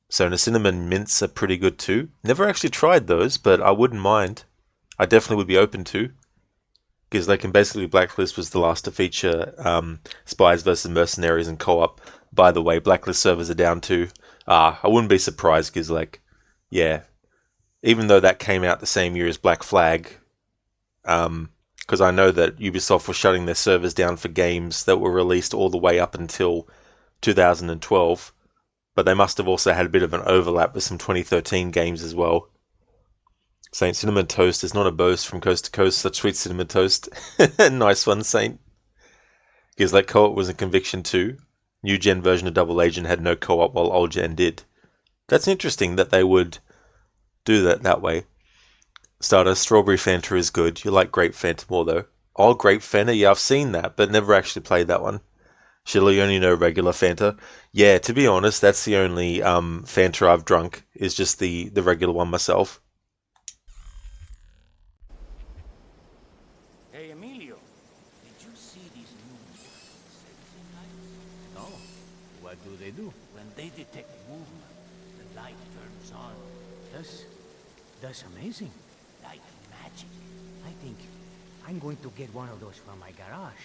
So the cinnamon mints are pretty good too. Never actually tried those, but I wouldn't mind. I definitely would be open to. Because they can basically Blacklist was the last to feature spies versus mercenaries and co-op. By the way, Blacklist servers are down too. I wouldn't be surprised because yeah, even though that came out the same year as Black Flag, because I know that Ubisoft was shutting their servers down for games that were released all the way up until 2012, but they must have also had a bit of an overlap with some 2013 games as well. Saint, cinnamon toast is not a boast from coast to coast, such sweet cinnamon toast. Nice one, Saint. Because like co-op was a conviction too. New gen version of Double Agent had no co-op while old gen did. That's interesting that they would do that way. Stardust, strawberry Fanta is good. You like grape Fanta more though. Oh, grape Fanta, yeah, I've seen that, but never actually played that one. Sheila, you only know regular Fanta. Yeah, to be honest, that's the only Fanta I've drunk, is just the regular one myself. Hey, Emilio, did you see these new sensing lights? No. What do they do? When they detect movement, the light turns on. That's amazing. Like magic. I think I'm going to get one of those from my garage.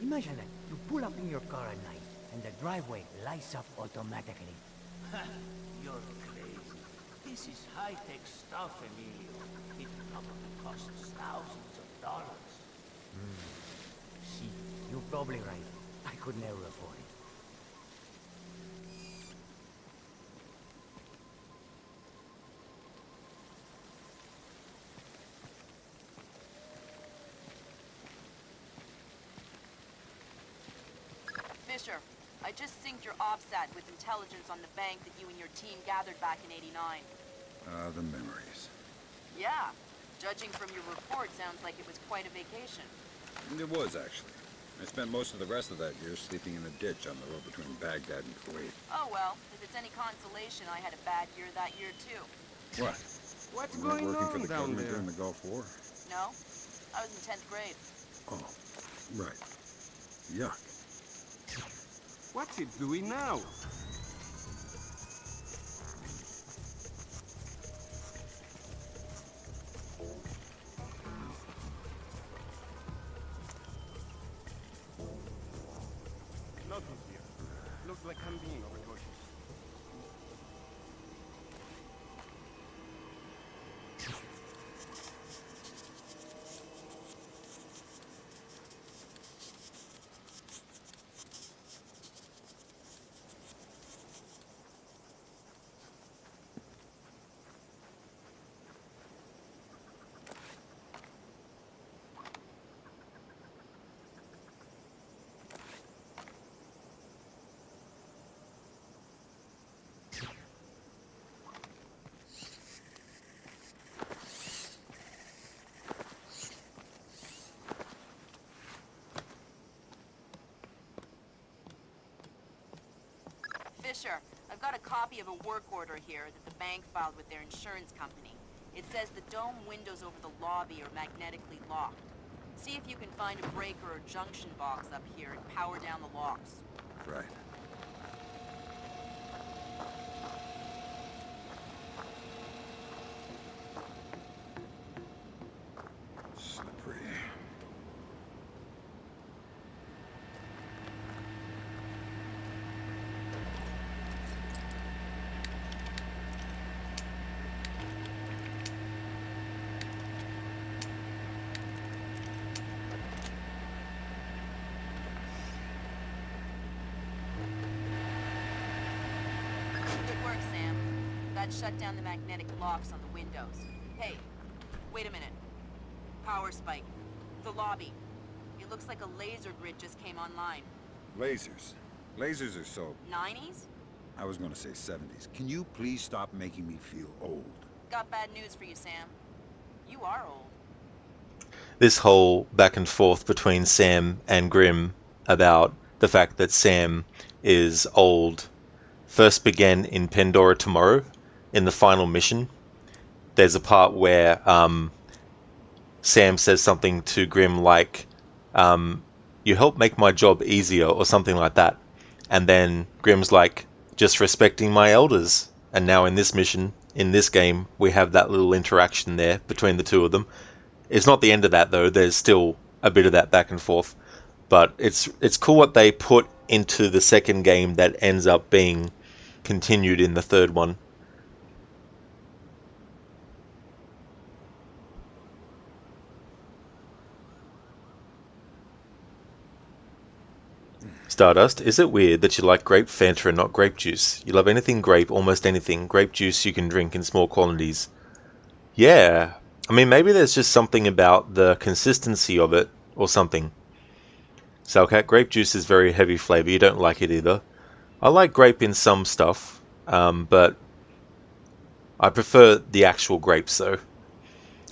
Imagine that. You pull up in your car at night, and the driveway lights up automatically. You're crazy. This is high-tech stuff, Emilio. It probably costs thousands of dollars. See, you're probably right. I could never afford it. Fisher, I just synced your OPSAT with intelligence on the bank that you and your team gathered back in '89. The memories. Yeah. Judging from your report, sounds like it was quite a vacation. It was, actually. I spent most of the rest of that year sleeping in a ditch on the road between Baghdad and Kuwait. Oh well, if it's any consolation, I had a bad year that year too. What? What's You weren't going working for on the down government there? during the Gulf War? No, I was in 10th grade. Oh, right. Yuck. What's it doing now? Nothing here. Looks like I'm being overcautious. Fisher, I've got a copy of a work order here that the bank filed with their insurance company. It says the dome windows over the lobby are magnetically locked. See if you can find a breaker or junction box up here and power down the locks. Right. That shut down the magnetic locks on the windows. Hey, wait a minute. Power spike. The lobby. It looks like a laser grid just came online. Lasers. Lasers are so... 90s? I was gonna say 70s. Can you please stop making me feel old? Got bad news for you, Sam. You are old. This whole back and forth between Sam and Grim about the fact that Sam is old first began in Pandora Tomorrow in the final mission. There's a part where Sam says something to Grim like, you help make my job easier or something like that. And then Grim's like, just respecting my elders. And now in this mission, in this game, we have that little interaction there between the two of them. It's not the end of that though, there's still a bit of that back and forth. But it's cool what they put into the second game that ends up being continued in the third one. Stardust, is it weird that you like grape Fanta and not grape juice? You love anything grape, almost anything. Grape juice you can drink in small quantities. Yeah, I mean maybe there's just something about the consistency of it or something. Salcat, grape juice is very heavy flavor, you don't like it either. I like grape in some stuff, but I prefer the actual grapes though.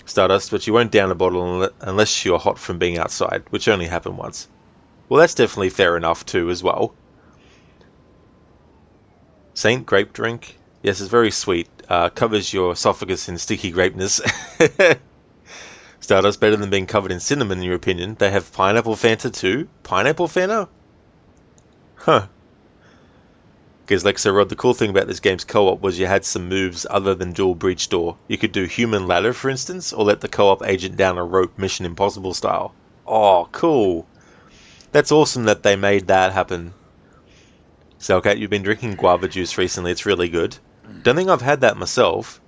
Stardust, but you won't down a bottle unless you're hot from being outside, which only happened once. Well, that's definitely fair enough too as well. Saint grape drink. Yes, it's very sweet. Covers your esophagus in sticky grapeness. Stardust better than being covered in cinnamon in your opinion. They have pineapple Fanta too? Pineapple Fanta? Huh. Because Lexo Rod, the cool thing about this game's co-op was you had some moves other than dual breach door. You could do human ladder for instance, or let the co-op agent down a rope Mission Impossible style. Oh, cool. That's awesome that they made that happen. Selcat, you've been drinking guava juice recently, it's really good. Don't think I've had that myself.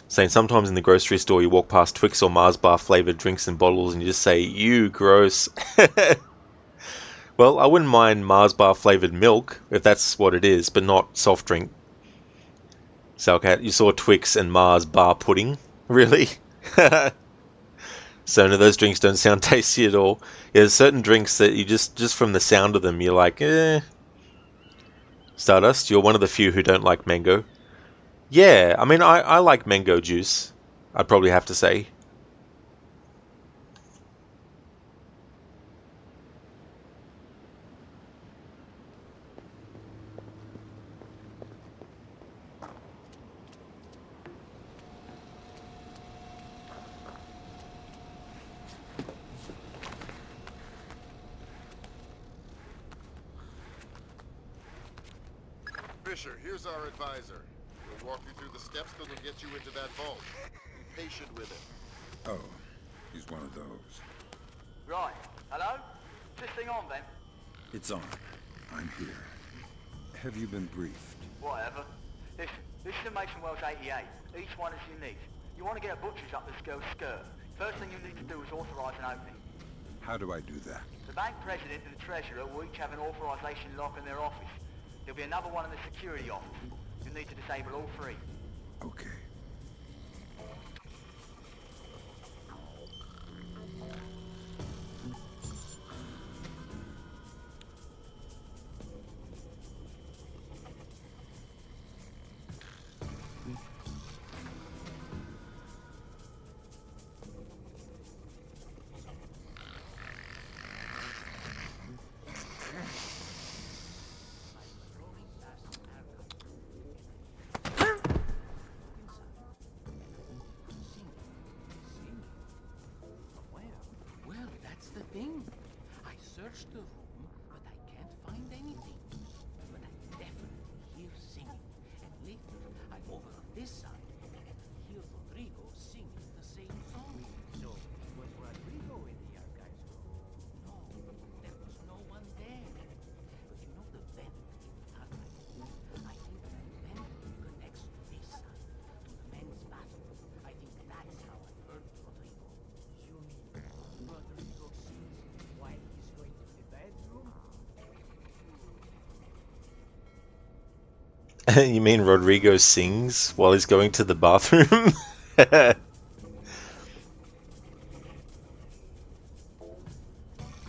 Saying sometimes in the grocery store you walk past Twix or Mars bar flavoured drinks and bottles and you just say, you gross. Well, I wouldn't mind Mars bar flavoured milk, if that's what it is, but not soft drink. Selcat, you saw Twix and Mars bar pudding? Really? So no, those drinks don't sound tasty at all. Yeah, there's certain drinks that you just from the sound of them, you're like, eh. Stardust, you're one of the few who don't like mango. Yeah, I mean, I like mango juice, I'd probably have to say. Fisher, here's our advisor. We'll walk you through the steps that'll get you into that vault. Be patient with him. Oh, he's one of those. Right. Hello? Is this thing on then? It's on. I'm here. Have you been briefed? Whatever. This is a Mason Wells 88. Each one is unique. You want to get a butcher's up this girl's skirt. First thing you need to do is authorize an opening. How do I do that? The bank president and the treasurer will each have an authorization lock in their office. There'll be another one in the security office. You'll need to disable all three. Okay. Thing. I searched the room, but I can't find anything. But I definitely hear singing. And later, I'm over on this side, and I hear Rodrigo singing the same song. So, was Rodrigo in the archives room? No, there was no one there. But you know the vent in the archives? I think that vent connects to this side, to the men's bathroom. I think that's how I heard Rodrigo. You mean Rodrigo sings while he's going to the bedroom? You mean Rodrigo sings while he's going to the bathroom?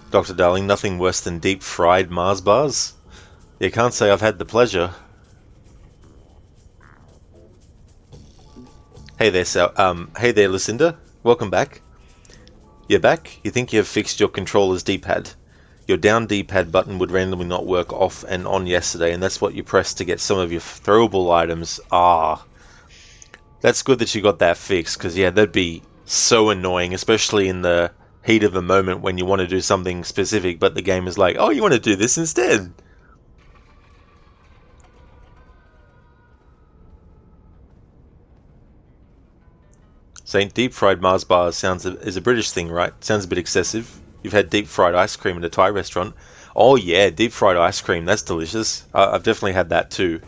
Dr. Darling, nothing worse than deep fried Mars bars. You can't say I've had the pleasure. Hey there, hey there, Lucinda. Welcome back. You're back? You think you've fixed your controller's D-pad? Your down D-pad button would randomly not work off and on yesterday, and that's what you pressed to get some of your throwable items. Ah, that's good that you got that fixed, because yeah, that'd be so annoying, especially in the heat of the moment when you want to do something specific, but the game is like, oh, you want to do this instead? Saying deep fried Mars bars is a British thing, right? Sounds a bit excessive. You've had deep fried ice cream at a Thai restaurant. Oh yeah, deep fried ice cream, that's delicious. I've definitely had that too.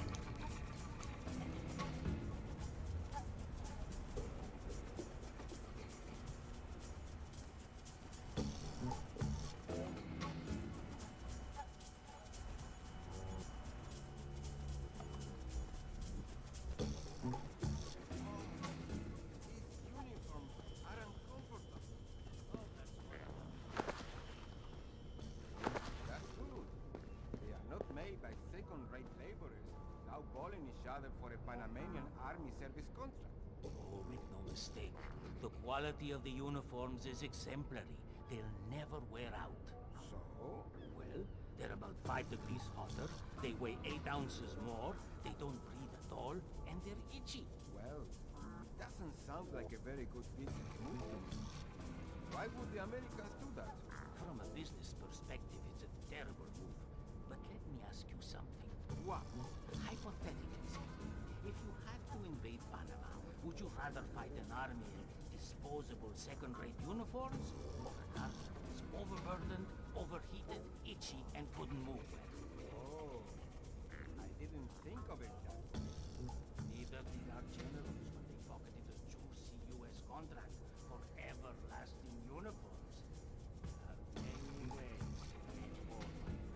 That's good. They are not made by second-rate laborers, now calling each other for a Panamanian army service contract. Oh, make no mistake. The quality of the uniforms is exemplary. They'll never wear out. So? Well, they're about 5 degrees hotter, they weigh 8 ounces more, they don't breathe at all, and they're itchy. Well, doesn't sound like a very good business move to me. Why would the Americans do that? From a business perspective, it's a terrible move. But let me ask you something. What? Hypothetically speaking, if you had to invade Panama, would you rather fight an army in disposable second-rate uniforms, or an army that was overburdened, overheated, itchy, and couldn't move well? Oh, I didn't think of it that way. Neither did our generals when they pocketed a juicy U.S. contract for everlasting uniforms. There are many ways to wage war, my friend.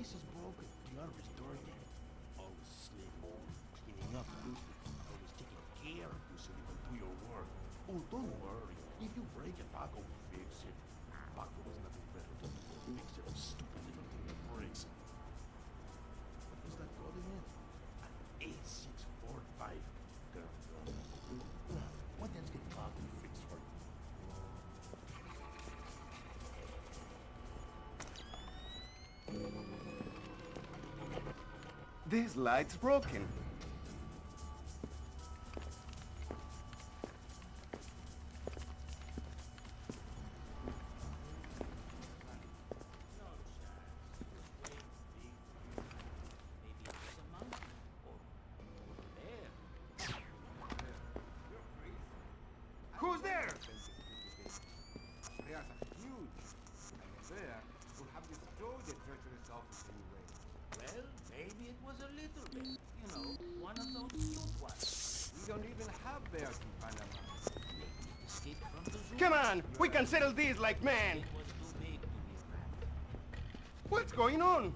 This is broken. We are restoring it. Always slaving, cleaning up, always taking care of you so you can do your work. Oh, don't worry. If you break it, Paco will fix it. Paco has nothing better to do than fix every stupid little thing that breaks. What was that code again? An 8645. Now, what else can Paco fix for you? This light's broken. Who's there? They are huge. And there will have destroyed the treacherous office anyway. Well, maybe it was a little bit. You know, one of those cute ones. We don't even have bears in Panama. Maybe the Come on, we can settle this like men. What's going on?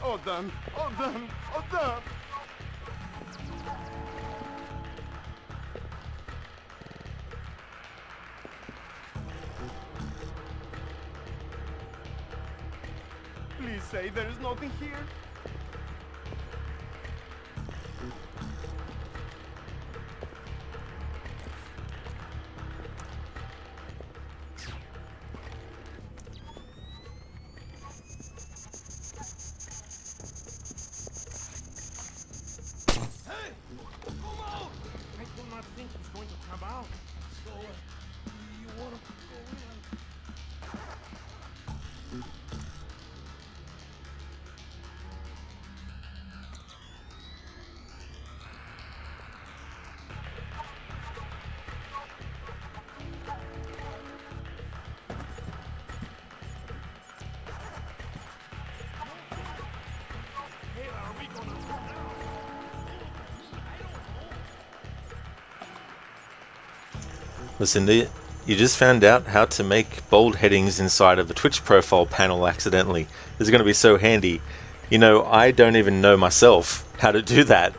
All done, all done, all done. Please say there is nothing here. Hey! Come out! I do not think he's going to come out. So, you want to go in? Hey, are we gonna go now? Listen, you just found out how to make bold headings inside of a Twitch profile panel accidentally. This is going to be so handy. You know, I don't even know myself how to do that.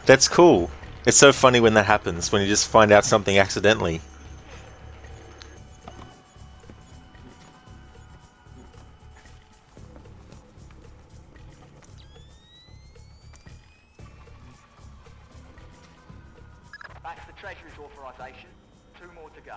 That's cool. It's so funny when that happens, when you just find out something accidentally. That's the Treasury's authorization. 2 more to go.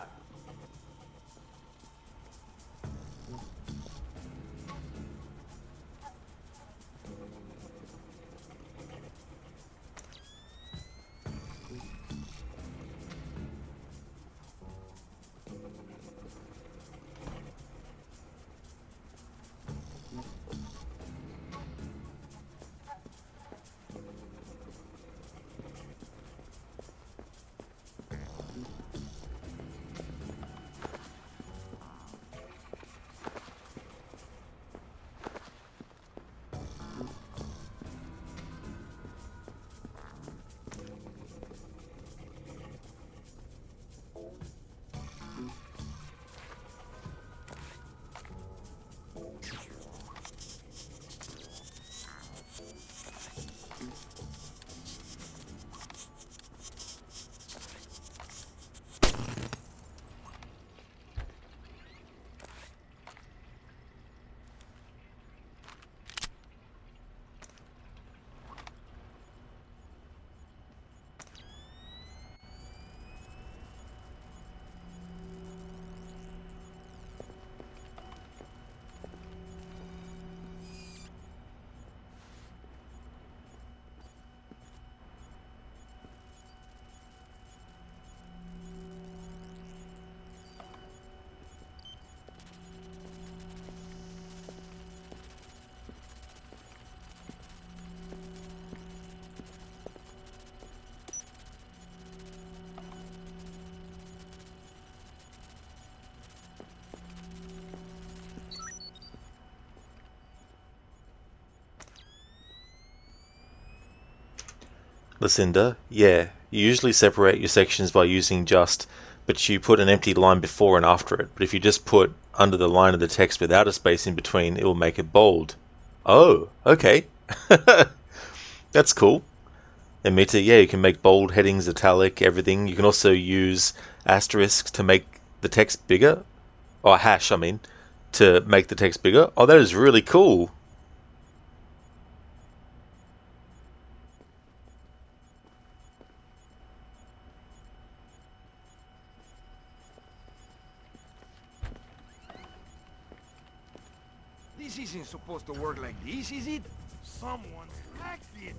Lucinda, yeah, you usually separate your sections by using just, but you put an empty line before and after it. But if you just put under the line of the text without a space in between, it will make it bold. Oh, okay. That's cool. And Mita, yeah, you can make bold, headings, italic, everything. You can also use asterisks to make the text bigger. Or hash, I mean, to make the text bigger. Oh, that is really cool. This isn't supposed to work like this, is it? Someone hacked it.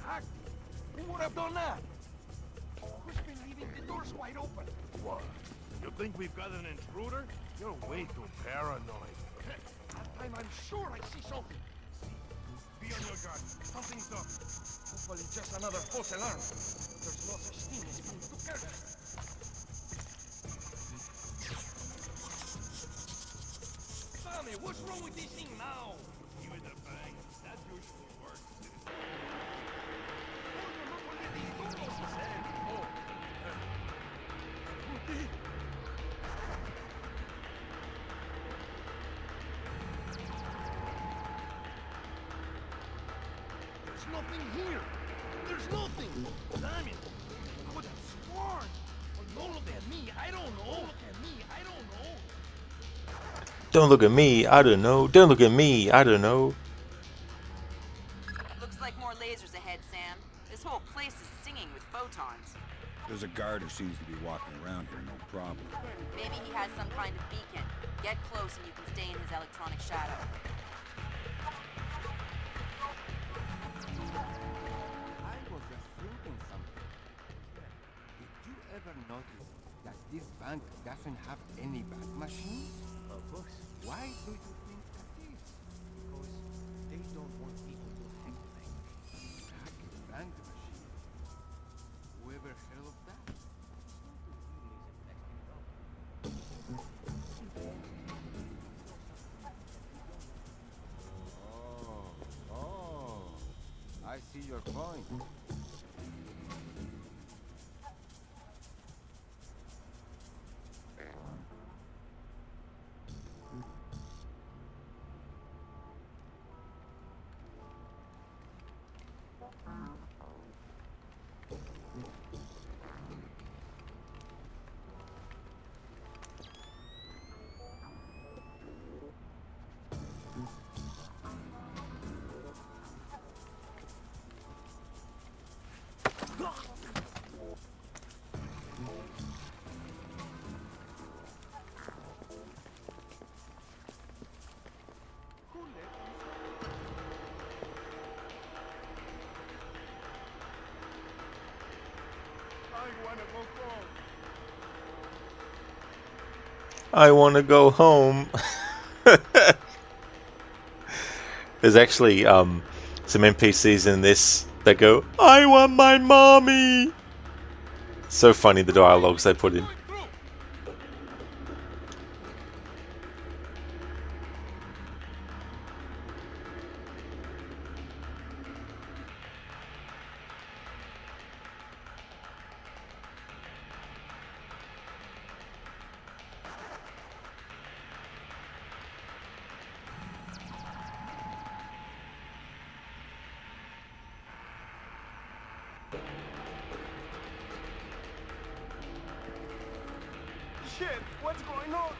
Hacked? Who would have done that? Who's been leaving the doors wide open? What? You think we've got an intruder? You're way too paranoid. That time I'm sure I see something. Be on your guard. Something's up. Hopefully just another false alarm. There's no such thing as being too careful. What's wrong with this thing now? Give it a bang. That usually works. There's nothing here. There's nothing. Damn it. I would have sworn. Well, don't look at me. I don't know. Look at me. I don't know. Don't look at me, I don't know. Don't look at me, I don't know. Looks like more lasers ahead, Sam. This whole place is singing with photons. There's a guard who seems to be walking around here, no problem. Maybe he has some kind of beacon. Get close and you can stay in his electronic shadow. I was just thinking something. Did you ever notice that this bank doesn't have any bank machines? Of course. Why do you think that is? Because they don't want people to hack the bank machines. Hack a bank machine? Whoever heard of that? I see your point. I want to go home. There's actually some NPCs in this that go, I want my mommy. So funny the dialogues they put in. Shit, what's going on?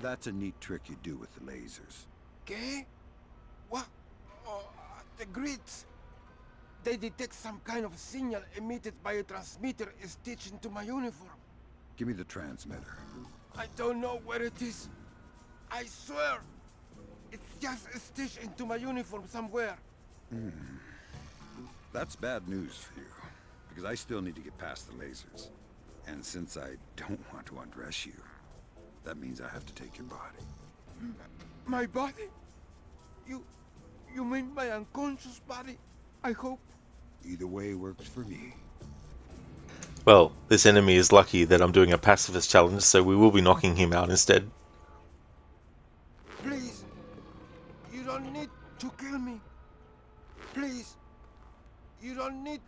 That's a neat trick you do with the lasers. ¿Qué? What? Oh, the grids. They detect some kind of signal emitted by a transmitter stitched into my uniform. Give me the transmitter. I don't know where it is. I swear. It's just stitched into my uniform somewhere. That's bad news for you, because I still need to get past the lasers. And since I don't want to undress you, that means I have to take your body. My body? You mean my unconscious body? I hope. Either way works for me. Well, this enemy is lucky that I'm doing a pacifist challenge, so we will be knocking him out instead. Please, you don't need to kill me. Please, you don't need...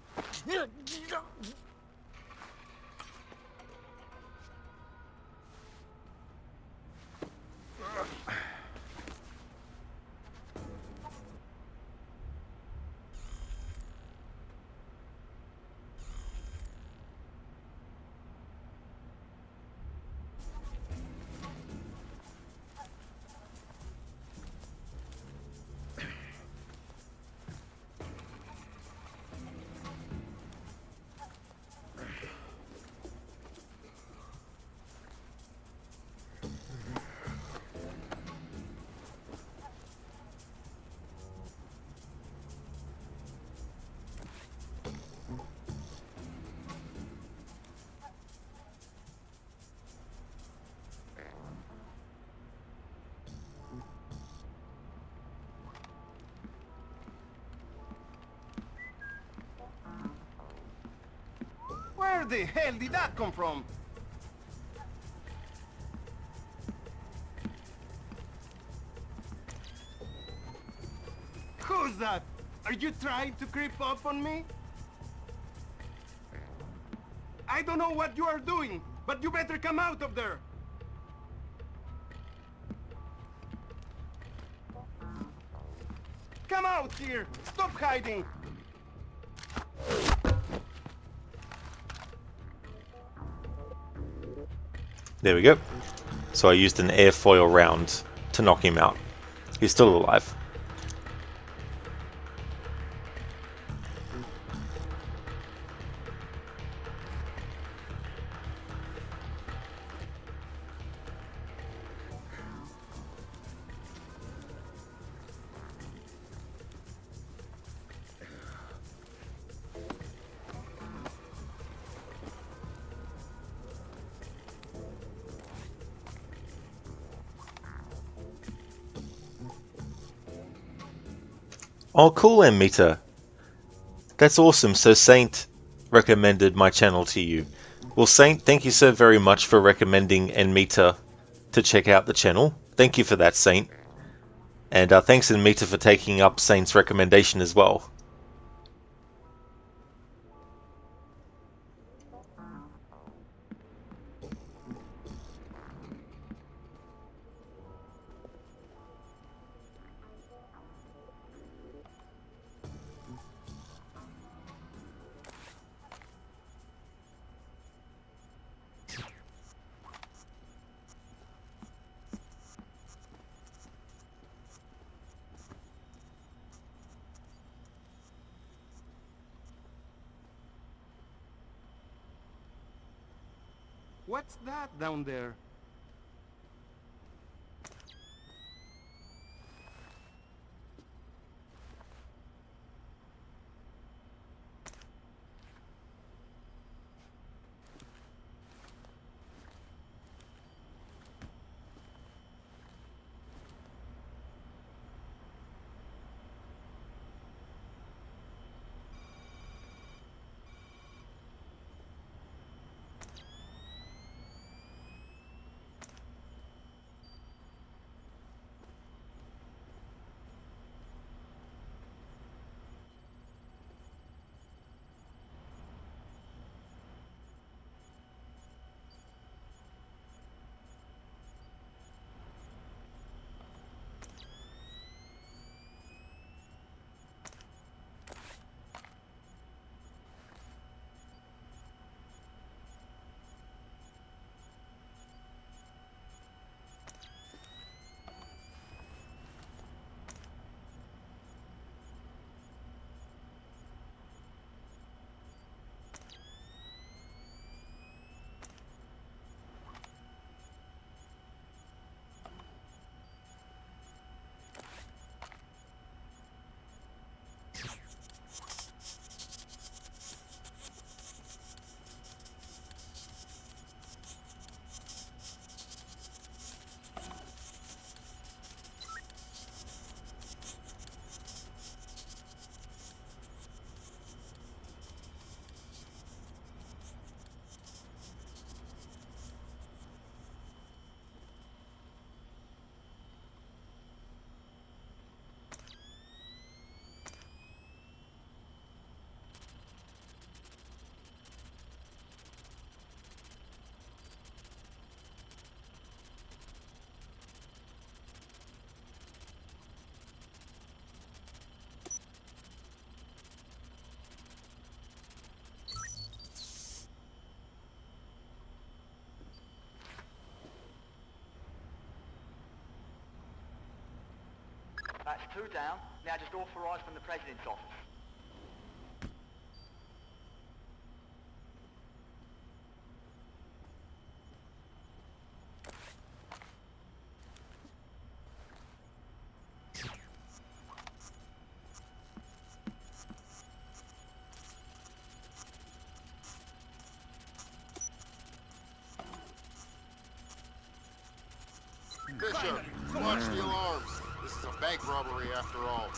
Where the hell did that come from? Who's that? Are you trying to creep up on me? I don't know what you are doing, but you better come out of there! Come out here! Stop hiding! There we go. So I used an airfoil round to knock him out. He's still alive. Oh, cool, Amita. That's awesome. So Saint recommended my channel to you. Well, Saint, thank you so very much for recommending Amita to check out the channel. Thank you for that, Saint. And thanks, Amita, for taking up Saint's recommendation as well. What's that down there? That's 2 down. Now just authorised from the President's office. Bishop, watch the alarms. This is a bank robbery after all.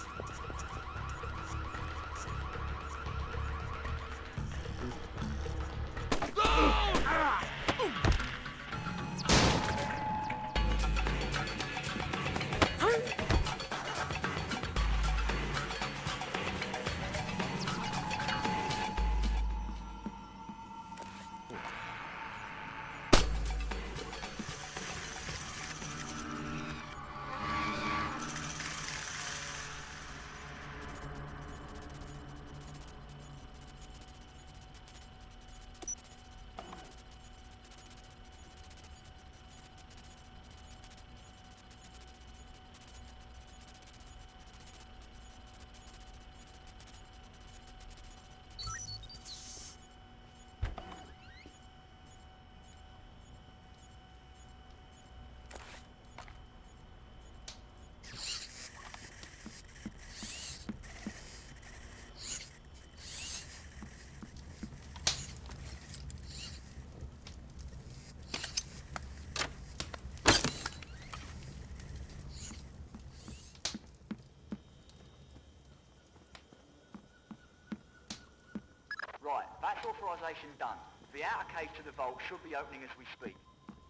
authorization done. The outer cage to the vault should be opening as we speak.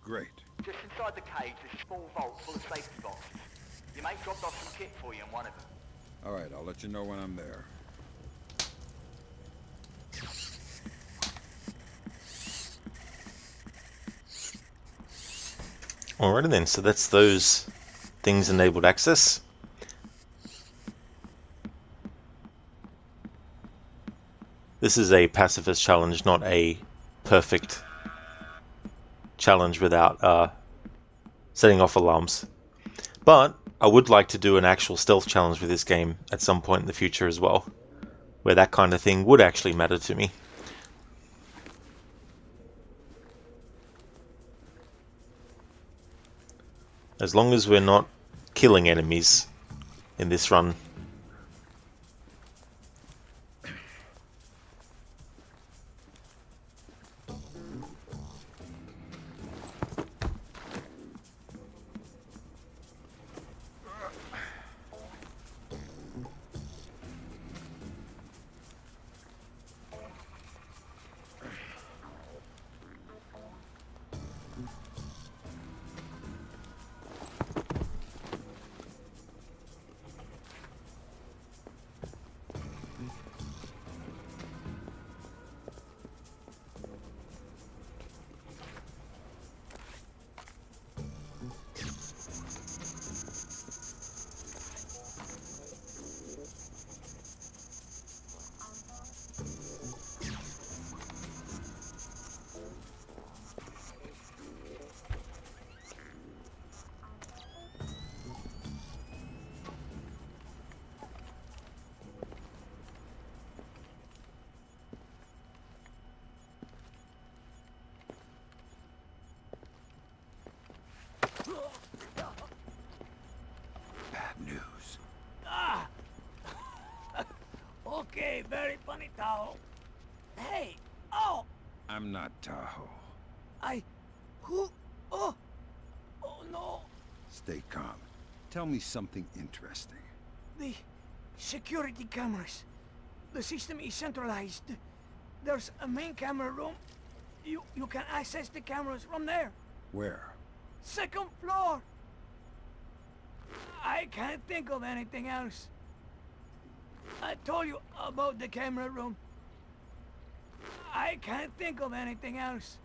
Great. Just inside the cage, there's a small vault full of safety boxes. Your mate dropped off some kit for you in one of them. All right, I'll let you know when I'm there. Alrighty then, so that's those things enabled access. This is a pacifist challenge, not a perfect challenge without setting off alarms. But I would like to do an actual stealth challenge with this game at some point in the future as well, where that kind of thing would actually matter to me. As long as we're not killing enemies in this run. Bad news. Ah! Okay, very funny, Tahoe. Hey! Oh! I'm not Tahoe. Who? Oh! Oh no! Stay calm. Tell me something interesting. The security cameras. The system is centralized. There's a main camera room. You can access the cameras from there. Where? Second floor! I can't think of anything else. I told you about the camera room. I can't think of anything else.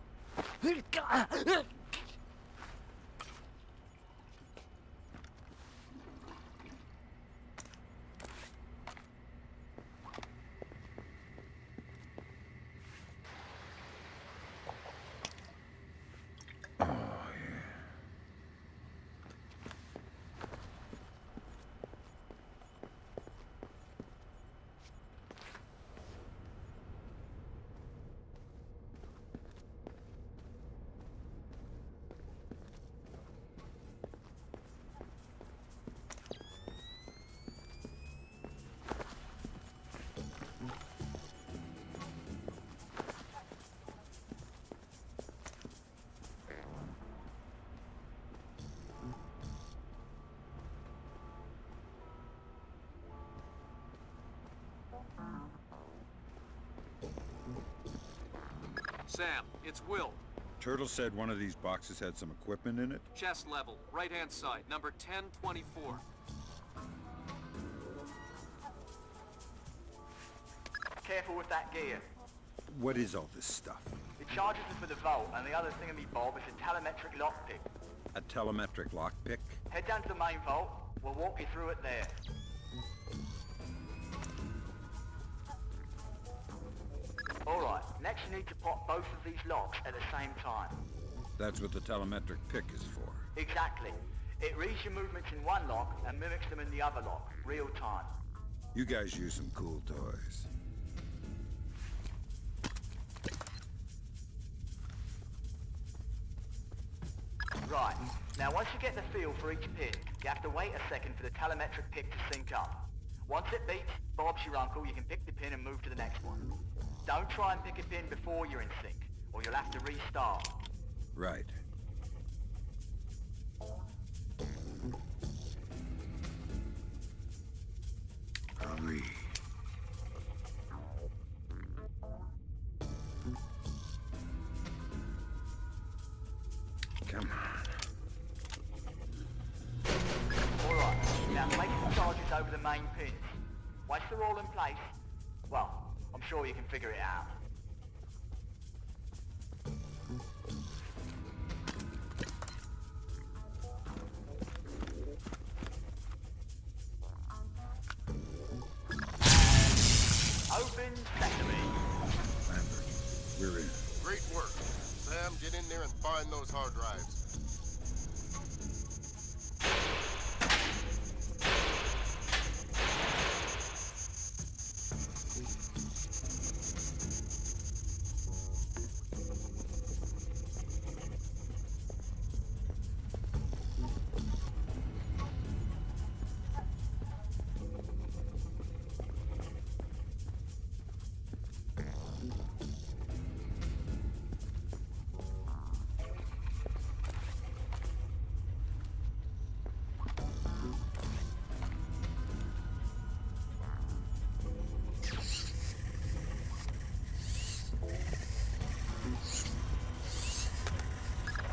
Sam, it's Will. Turtle said one of these boxes had some equipment in it? Chest level, right-hand side, number 1024. Careful with that gear. What is all this stuff? The charges are for the vault, and the other thingamy-bob is a telemetric lockpick. A telemetric lockpick? Head down to the main vault. We'll walk you through it there. Alright, next you need to pop both of these locks at the same time. That's what the telemetric pick is for. Exactly. It reads your movements in one lock and mimics them in the other lock, real time. You guys use some cool toys. Right. Now once you get the feel for each pin, you have to wait a second for the telemetric pick to sync up. Once it beeps, Bob's your uncle, you can pick the pin and move to the next one. Don't try and pick a pin before you're in sync, or you'll have to restart. Right. Hurry. Come on. Alright, now make some charges over the main pins. Once they're all in place, well, I'm sure you can figure it out. Open sesame. Lambert, we're in. Great work. Sam, get in there and find those hard drives.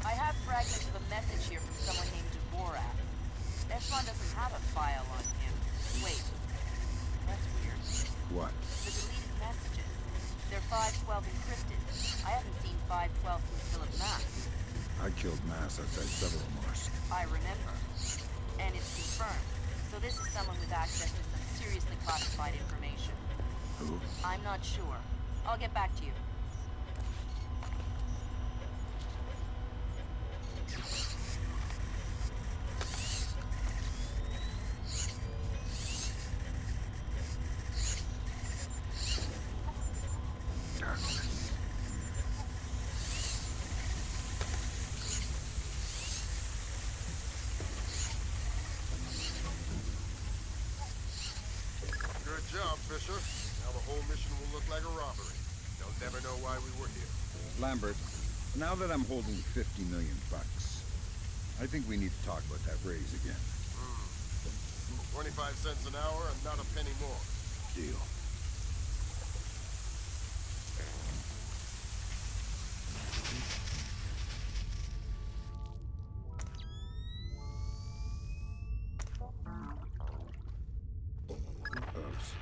I have fragments of a message here from someone named Dvorak. Echelon doesn't have a file on him. Wait. That's weird. What? The deleted messages. They're 512 encrypted. I haven't seen 512 since Philip Mass. I killed Mass outside Severomorsk. I remember. And it's confirmed. So this is someone with access to some seriously classified information. Who? I'm not sure. I'll get back to you. Good job, Fisher. Now the whole mission will look like a robbery. They'll never know why we were here. Lambert, now that I'm holding 50 million bucks, I think we need to talk about that raise again. 25 cents an hour and not a penny more. Deal.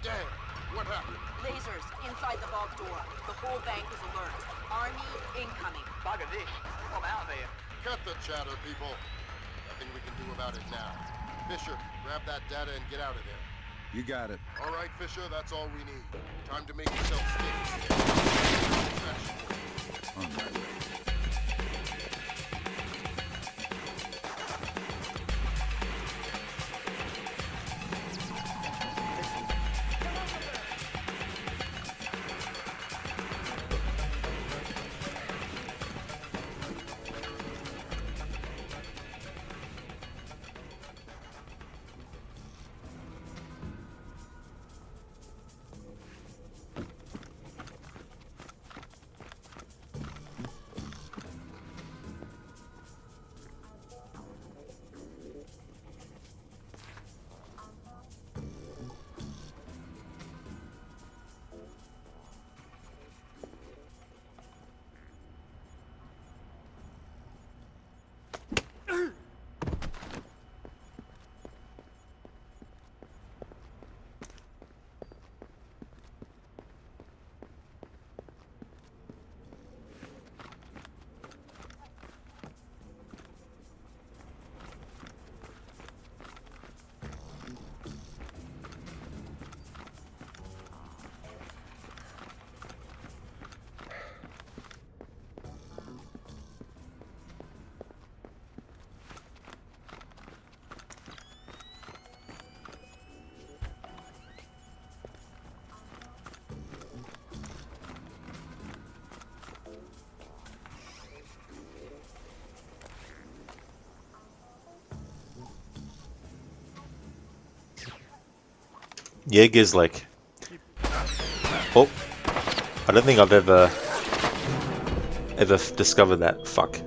Damn! What happened? Lasers inside the vault door. The whole bank is alert. Army incoming. Bugger this. I'm out of here. Cut the chatter, people. Nothing we can do about it now. Fisher, grab that data and get out of there. You got it. All right, Fisher, that's all we need. Time to make yourself scarce. On my way. Jaeger's like... Oh. I don't think I've ever discovered that. Fuck.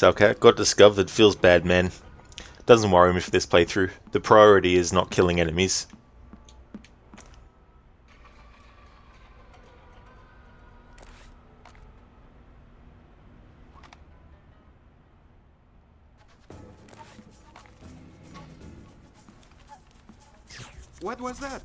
Stalker. Got discovered. Feels bad, man. Doesn't worry me for this playthrough. The priority is not killing enemies. What was that?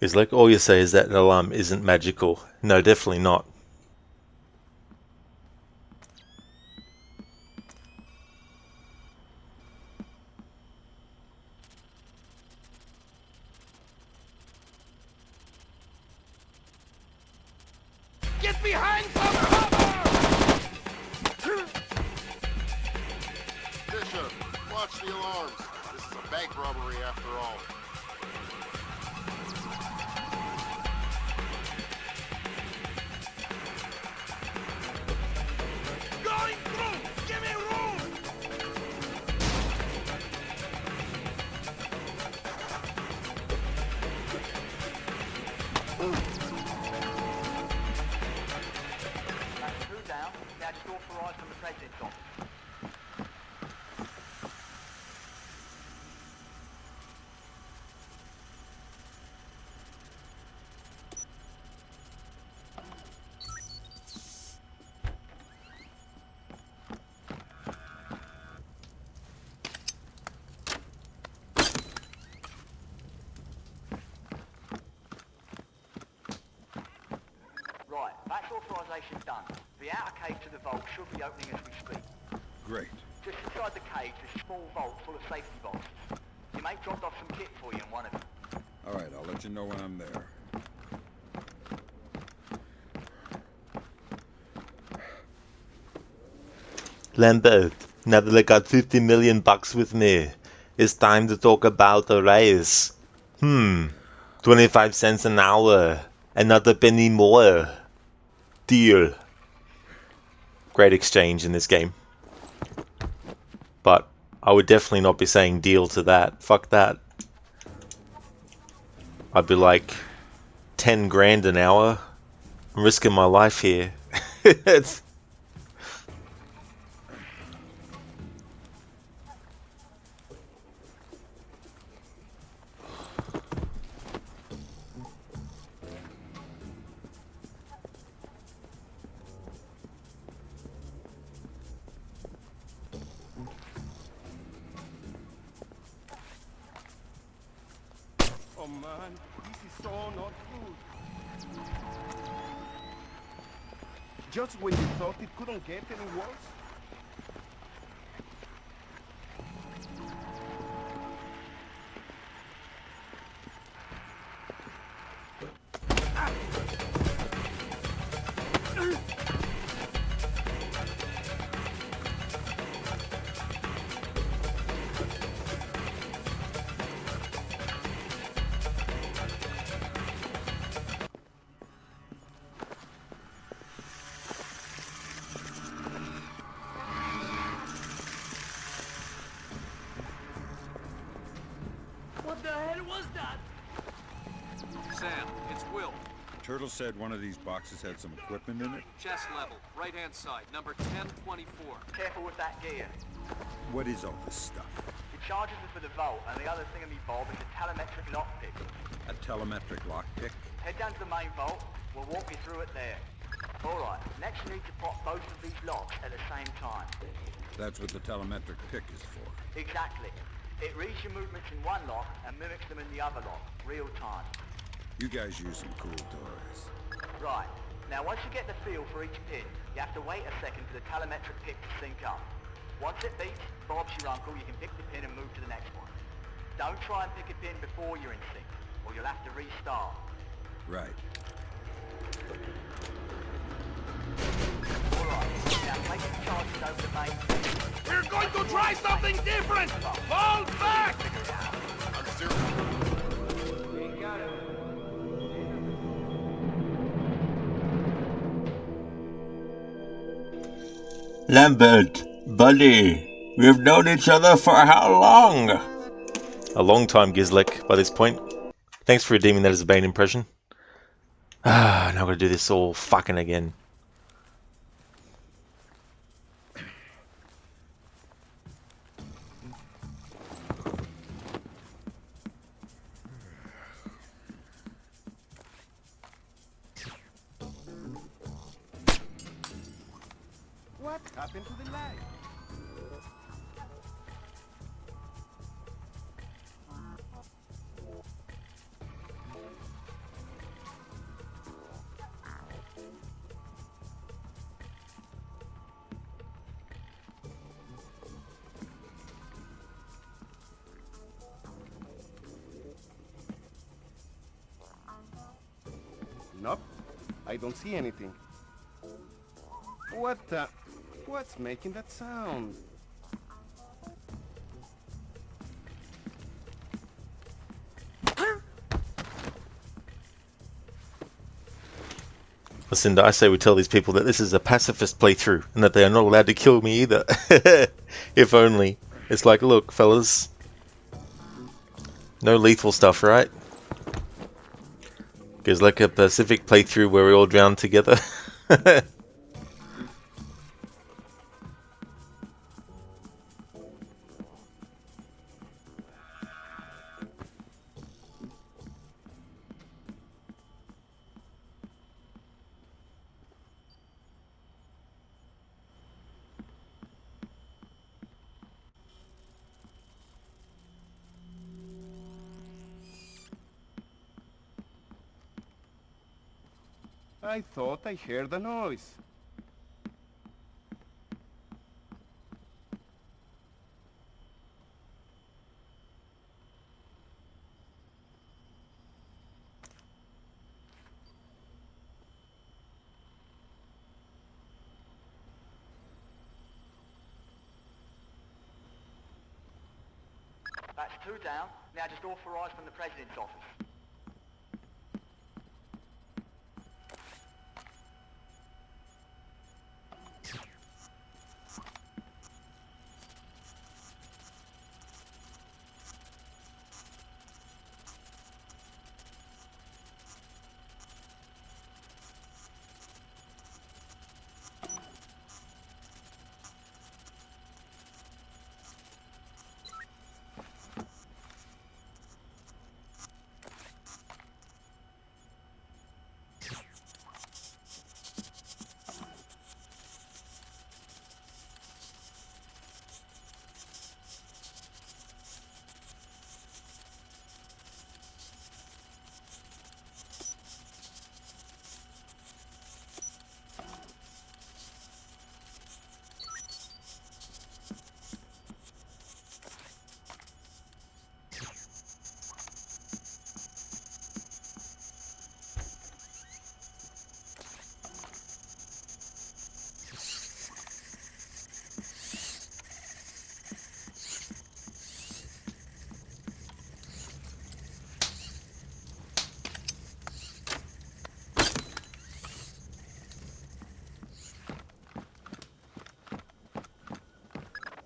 It's like all you say is that the alarm isn't magical. No, definitely not. Get behind cover! Bishop, watch the alarms. This is a bank robbery after all. Going through! Give me room! That's two down. Now just authorised from the President's office. Right, that's authorisation done. The outer cage to the vault should be opening as we speak. Great. Just inside the cage, there's a small vault full of safety boxes. Your mate dropped off some kit for you in one of them. All right, I'll let you know when I'm there. Lambert, now that I got 50 million bucks with me, it's time to talk about a raise. 25 cents an hour, another penny more. Deal. Great exchange in this game. But I would definitely not be saying deal to that. Fuck that. I'd be like 10 grand an hour. I'm risking my life here. It's... Oh man, this is so not good. Just when you thought it couldn't get any worse? What the hell was that? Sam, it's Will. Turtle said one of these boxes had some equipment in it. Chest level, right-hand side, number 1024. Careful with that gear. What is all this stuff? It charges me for the vault, and the other thingamy-bob is a telemetric lockpick. A telemetric lockpick? Head down to the main vault. We'll walk you through it there. Alright, next you need to pop both of these locks at the same time. That's what the telemetric pick is for. Exactly. It reads your movements in one lock and mimics them in the other lock, real time. You guys use some cool toys. Right. Now once you get the feel for each pin, you have to wait a second for the telemetric pick to sync up. Once it beats, Bob's your uncle, you can pick the pin and move to the next one. Don't try and pick a pin before you're in sync, or you'll have to restart. Right. We're going to try something different! Fall back! Lambert, buddy, we've known each other for how long? A long time, Gizlek, by this point. Thanks for redeeming that as a Bane impression. Now I've got to do this all fucking again. What happened to the light? Nope, I don't see anything. What's making that sound? Listen, I say we tell these people that this is a pacifist playthrough and that they are not allowed to kill me either. If only. It's like, look, fellas. No lethal stuff, right? Because like a Pacific playthrough where we all drown together. I thought I heard a noise. That's 2 down. Now just authorised from the President's office.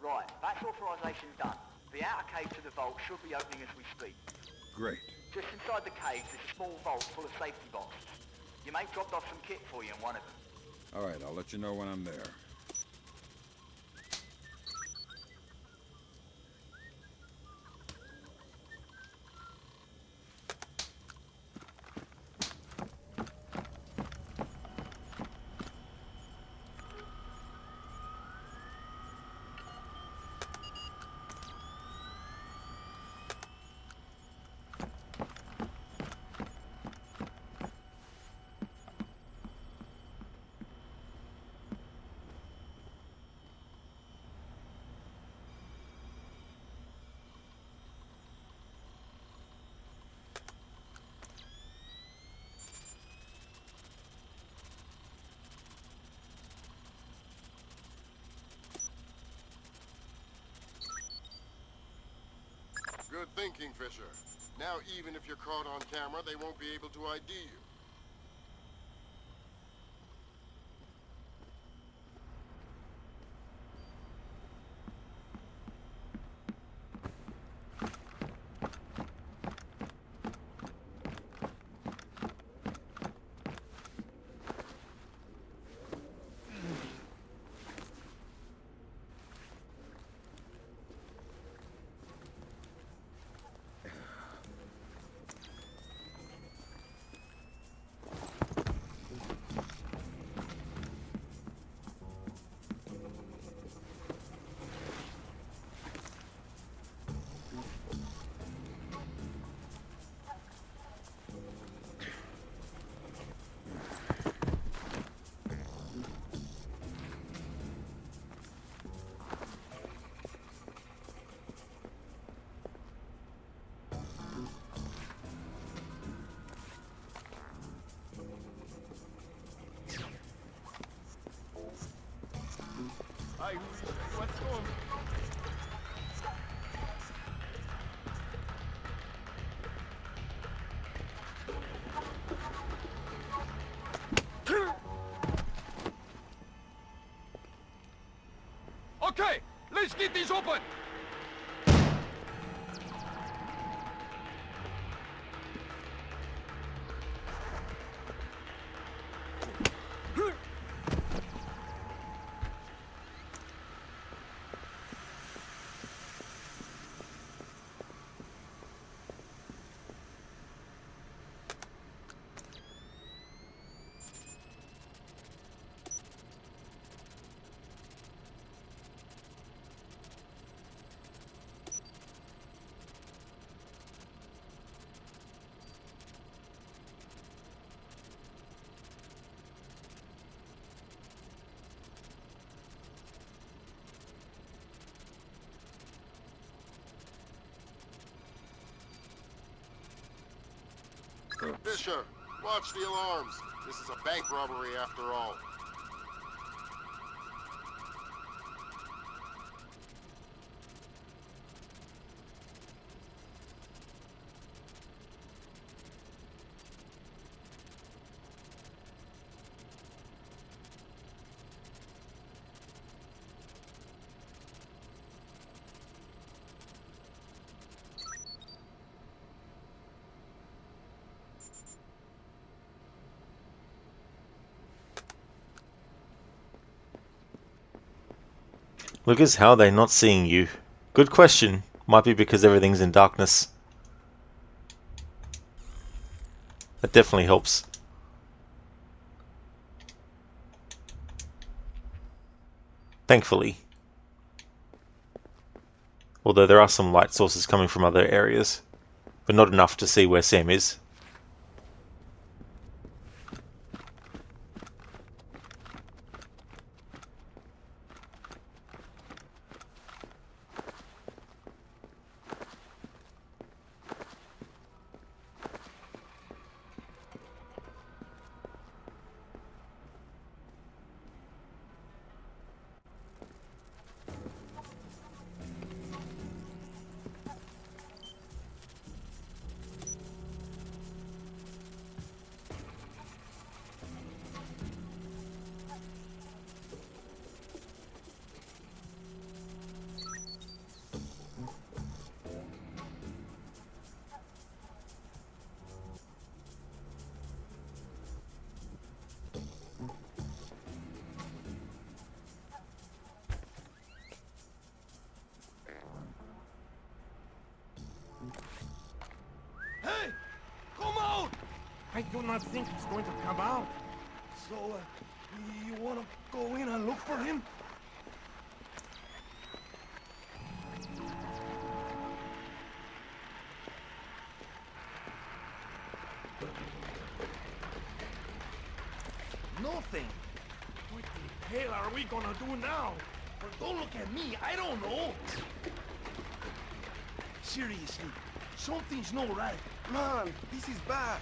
Right, that's authorisation done. The outer cave to the vault should be opening as we speak. Great. Just inside the cave, there's a small vault full of safety boxes. Your mate dropped off some kit for you in one of them. All right, I'll let you know when I'm there. Good thinking, Fisher. Now, even if you're caught on camera, they won't be able to ID you. Hi, what's going? Okay, let's get this open! Fisher, watch the alarms. This is a bank robbery after all. Lucas, how are they not seeing you? Good question. Might be because everything's in darkness. That definitely helps. Thankfully. Although there are some light sources coming from other areas, but not enough to see where Sam is. Hey! Come out! I do not think he's going to come out. So, you want to go in and look for him? Nothing. What the hell are we gonna do now? Well, don't look at me. I don't know. Seriously, something's not right. Man, this is bad.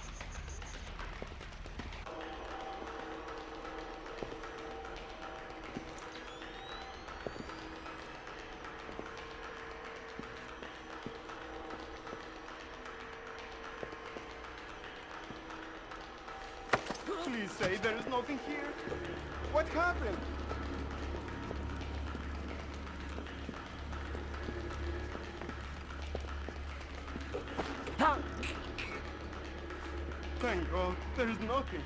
Please say there is nothing here. What happened? Thank God, there is nothing.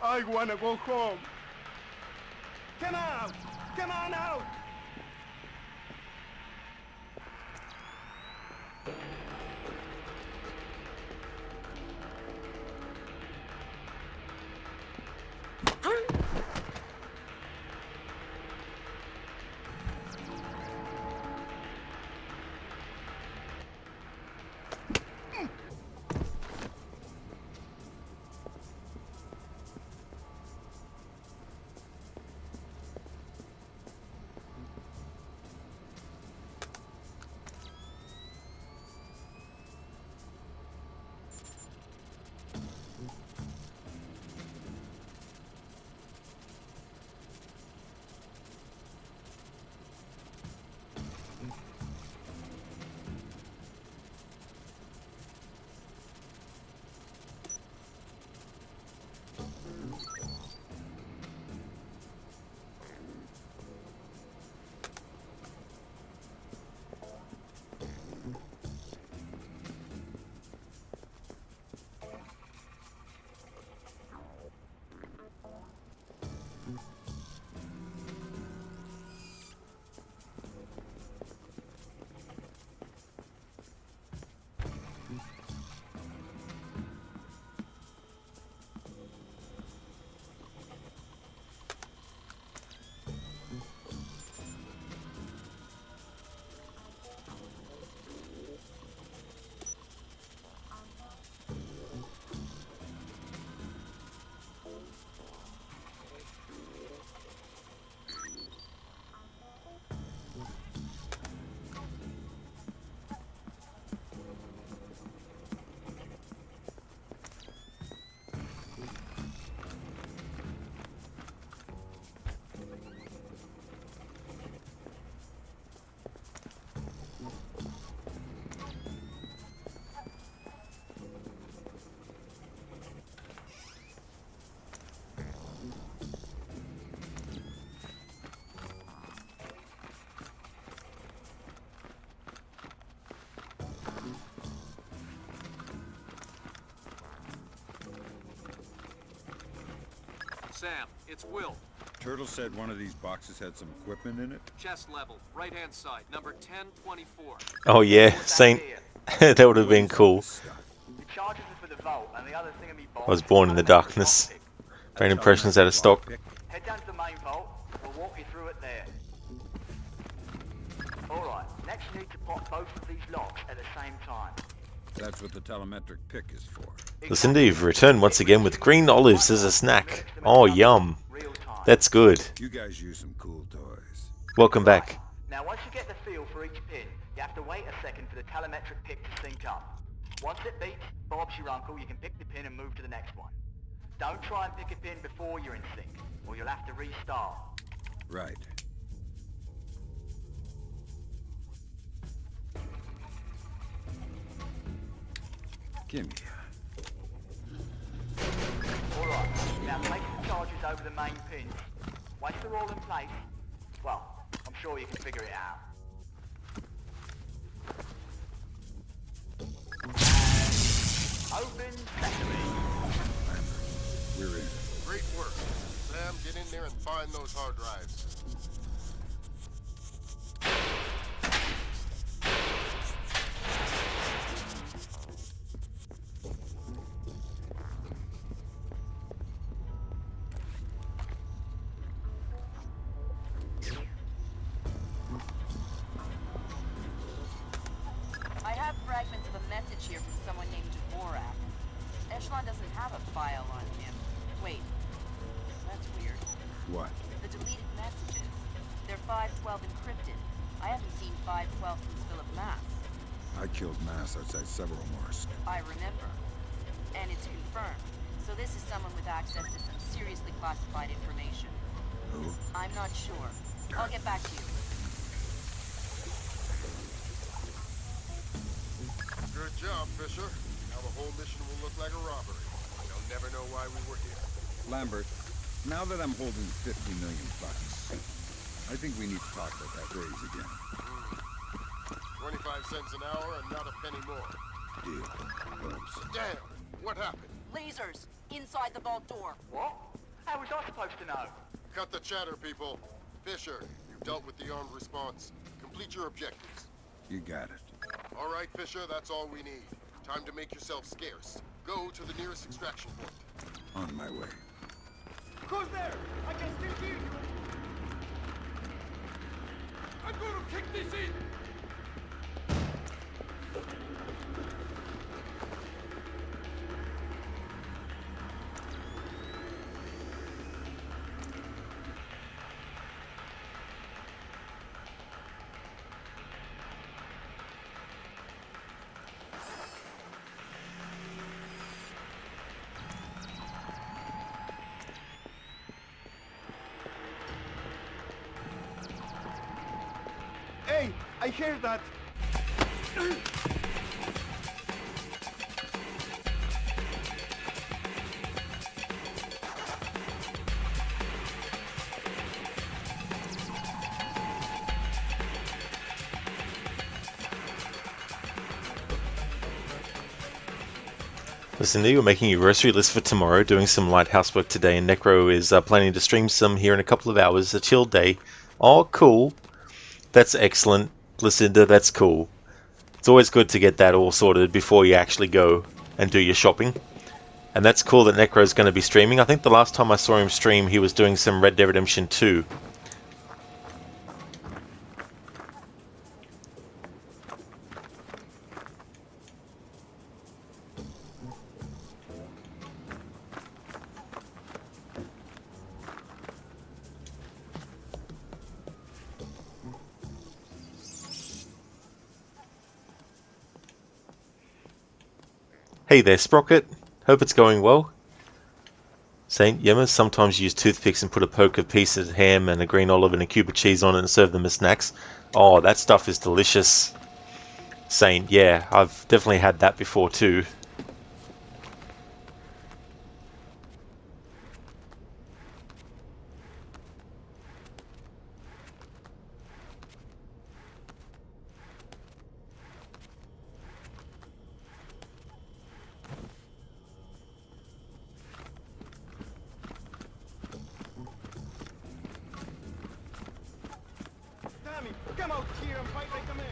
I wanna go home. Come out! Come on out! Sam, it's Will. Turtle said one of these boxes had some equipment in it. Chest level, right-hand side, number 1024. Oh yeah, Saint. That would have been cool. I was born in the darkness. Brain impressions out of stock. Head down to the main vault. We'll walk you through it there. Alright, next you need to pop both of these locks at the same time. That's what the telemetric pick is for. Lucinda, you've returned once again with green olives as a snack. Oh, yum. That's good. You guys use some cool toys. Welcome back. Now once you get the feel for each pin, you have to wait a second for the telemetric pick to sync up. Once it beeps, Bob's your uncle, you can pick the pin and move to the next one. Don't try and pick a pin before you're in sync, or you'll have to restart. Right. Gimme. Alright, now place the charges over the main pins. Once they're all in place, well, I'm sure you can figure it out. Open factory. We're in. Great work. Sam, get in there and find those hard drives. I have fragments of a message here from someone named Dvorak. Echelon doesn't have a file on him. Wait, that's weird. What? The deleted messages. They're 512 encrypted. I haven't seen 512 since Philip Mass. I killed Mass outside Severomorsk. I remember. And it's confirmed. So this is someone with access to some seriously classified information. Who? I'm not sure. I'll get back to you. Good job, Fisher. Now the whole mission will look like a robbery. They'll never know why we were here. Lambert, now that I'm holding 50 million bucks, I think we need to talk about that raise again. 25 cents an hour and not a penny more. Deal. Oops. Damn! What happened? Lasers! Inside the vault door. What? How was I supposed to know? Cut the chatter, people. Fisher, you've dealt with the armed response. Complete your objectives. You got it. All right, Fisher, that's all we need. Time to make yourself scarce. Go to the nearest extraction point. On my way. Who's there? I can still hear you. I'm gonna kick this in. Hey, I hear that. Listen, you're making your grocery list for tomorrow, doing some light housework today, and Necro is planning to stream some here in a couple of hours, a chill day. Oh, cool. That's excellent, Lucinda, that's cool. It's always good to get that all sorted before you actually go and do your shopping. And that's cool that Necro's going to be streaming. I think the last time I saw him stream, he was doing some Red Dead Redemption 2. Hey there, Sprocket. Hope it's going well. Saint Yemma sometimes use toothpicks and put a poke of pieces of ham and a green olive and a cube of cheese on it and serve them as snacks. Oh, that stuff is delicious. Saint, yeah, I've definitely had that before too. Tommy, come out here and fight like a man.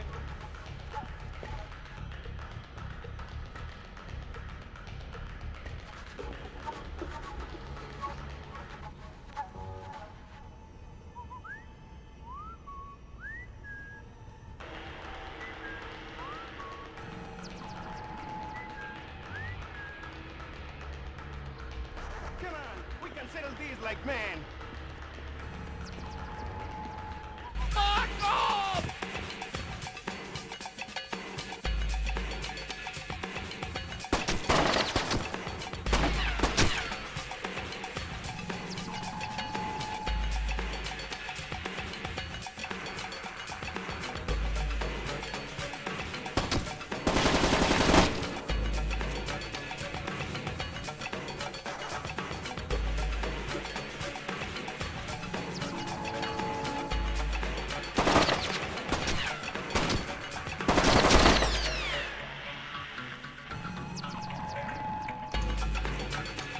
Come on, we can settle these like men. Fuck off!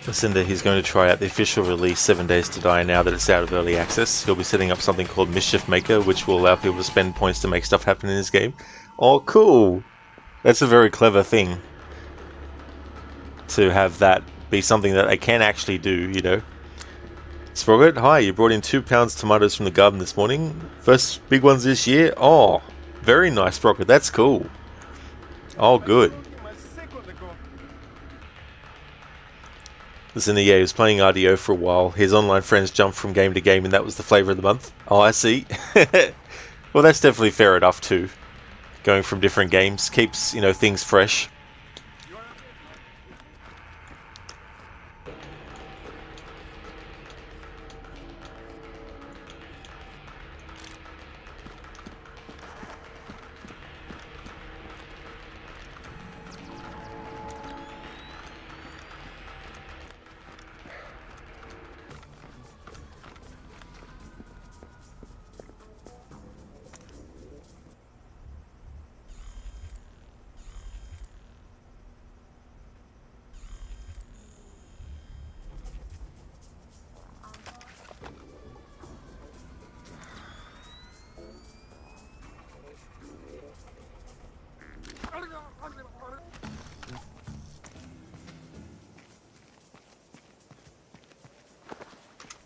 Lucinda, he's going to try out the official release 7 Days to Die now that it's out of early access. He'll be setting up something called Mischief Maker, which will allow people to spend points to make stuff happen in his game. Oh, cool! That's a very clever thing. To have that be something that they can actually do, you know. Sprocket, hi, you brought in 2 pounds tomatoes from the garden this morning. First big ones this year? Oh, very nice, Sprocket, that's cool. Oh, good. Listen, yeah, he was playing RDO for a while. His online friends jumped from game to game, and that was the flavour of the month. Oh, I see. Well, that's definitely fair enough too. Going from different games keeps, you know, things fresh.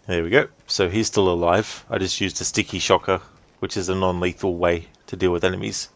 There we go. So he's still alive. I just used a sticky shocker, which is a non-lethal way to deal with enemies.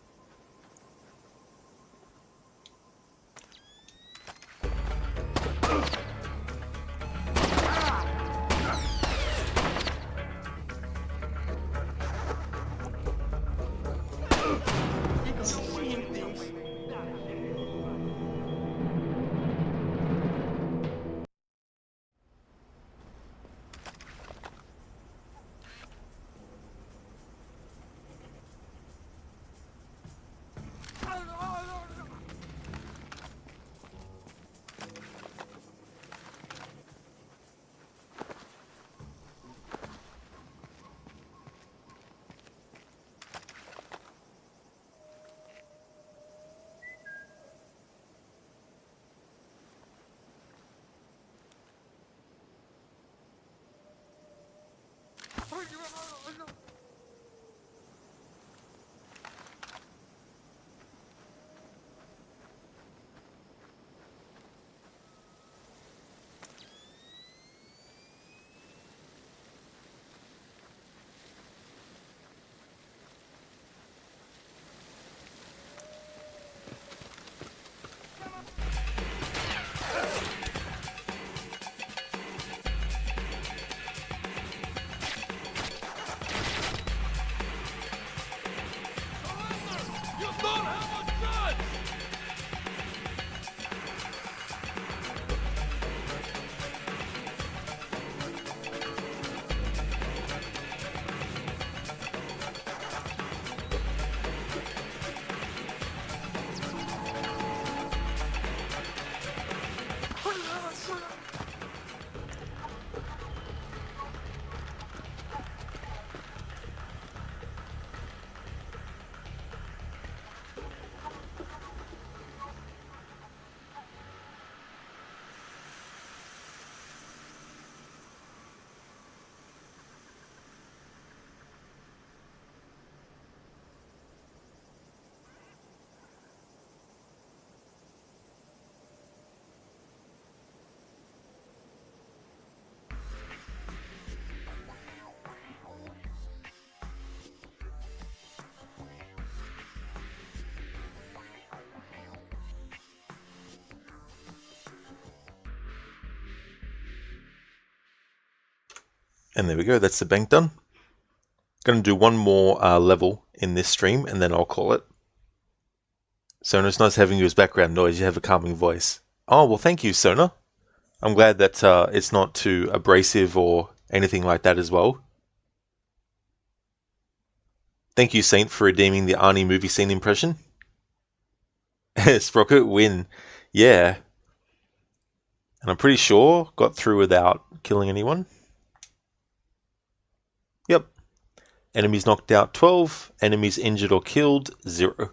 And there we go, that's the bank done. Going to do one more level in this stream and then I'll call it. Sona, it's nice having you as background noise. You have a calming voice. Oh, well, thank you, Sona. I'm glad that it's not too abrasive or anything like that as well. Thank you, Saint, for redeeming the Arnie movie scene impression. Sprocket, win. Yeah. And I'm pretty sure got through without killing anyone. Yep. Enemies knocked out 12. Enemies injured or killed 0.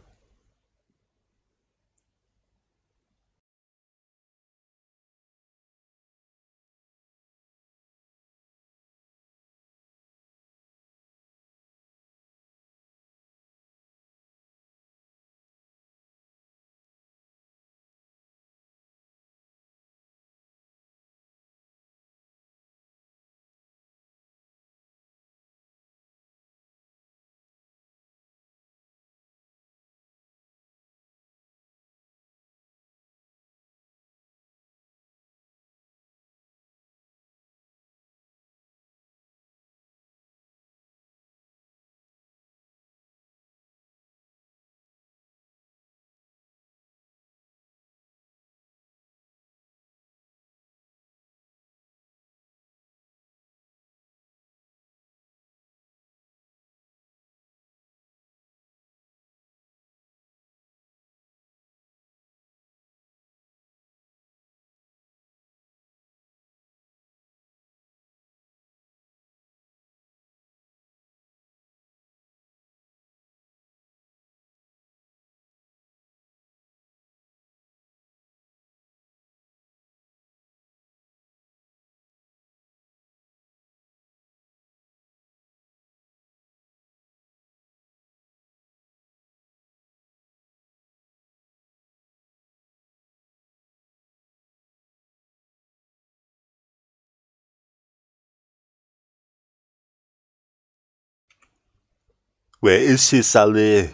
Where is she, Sally?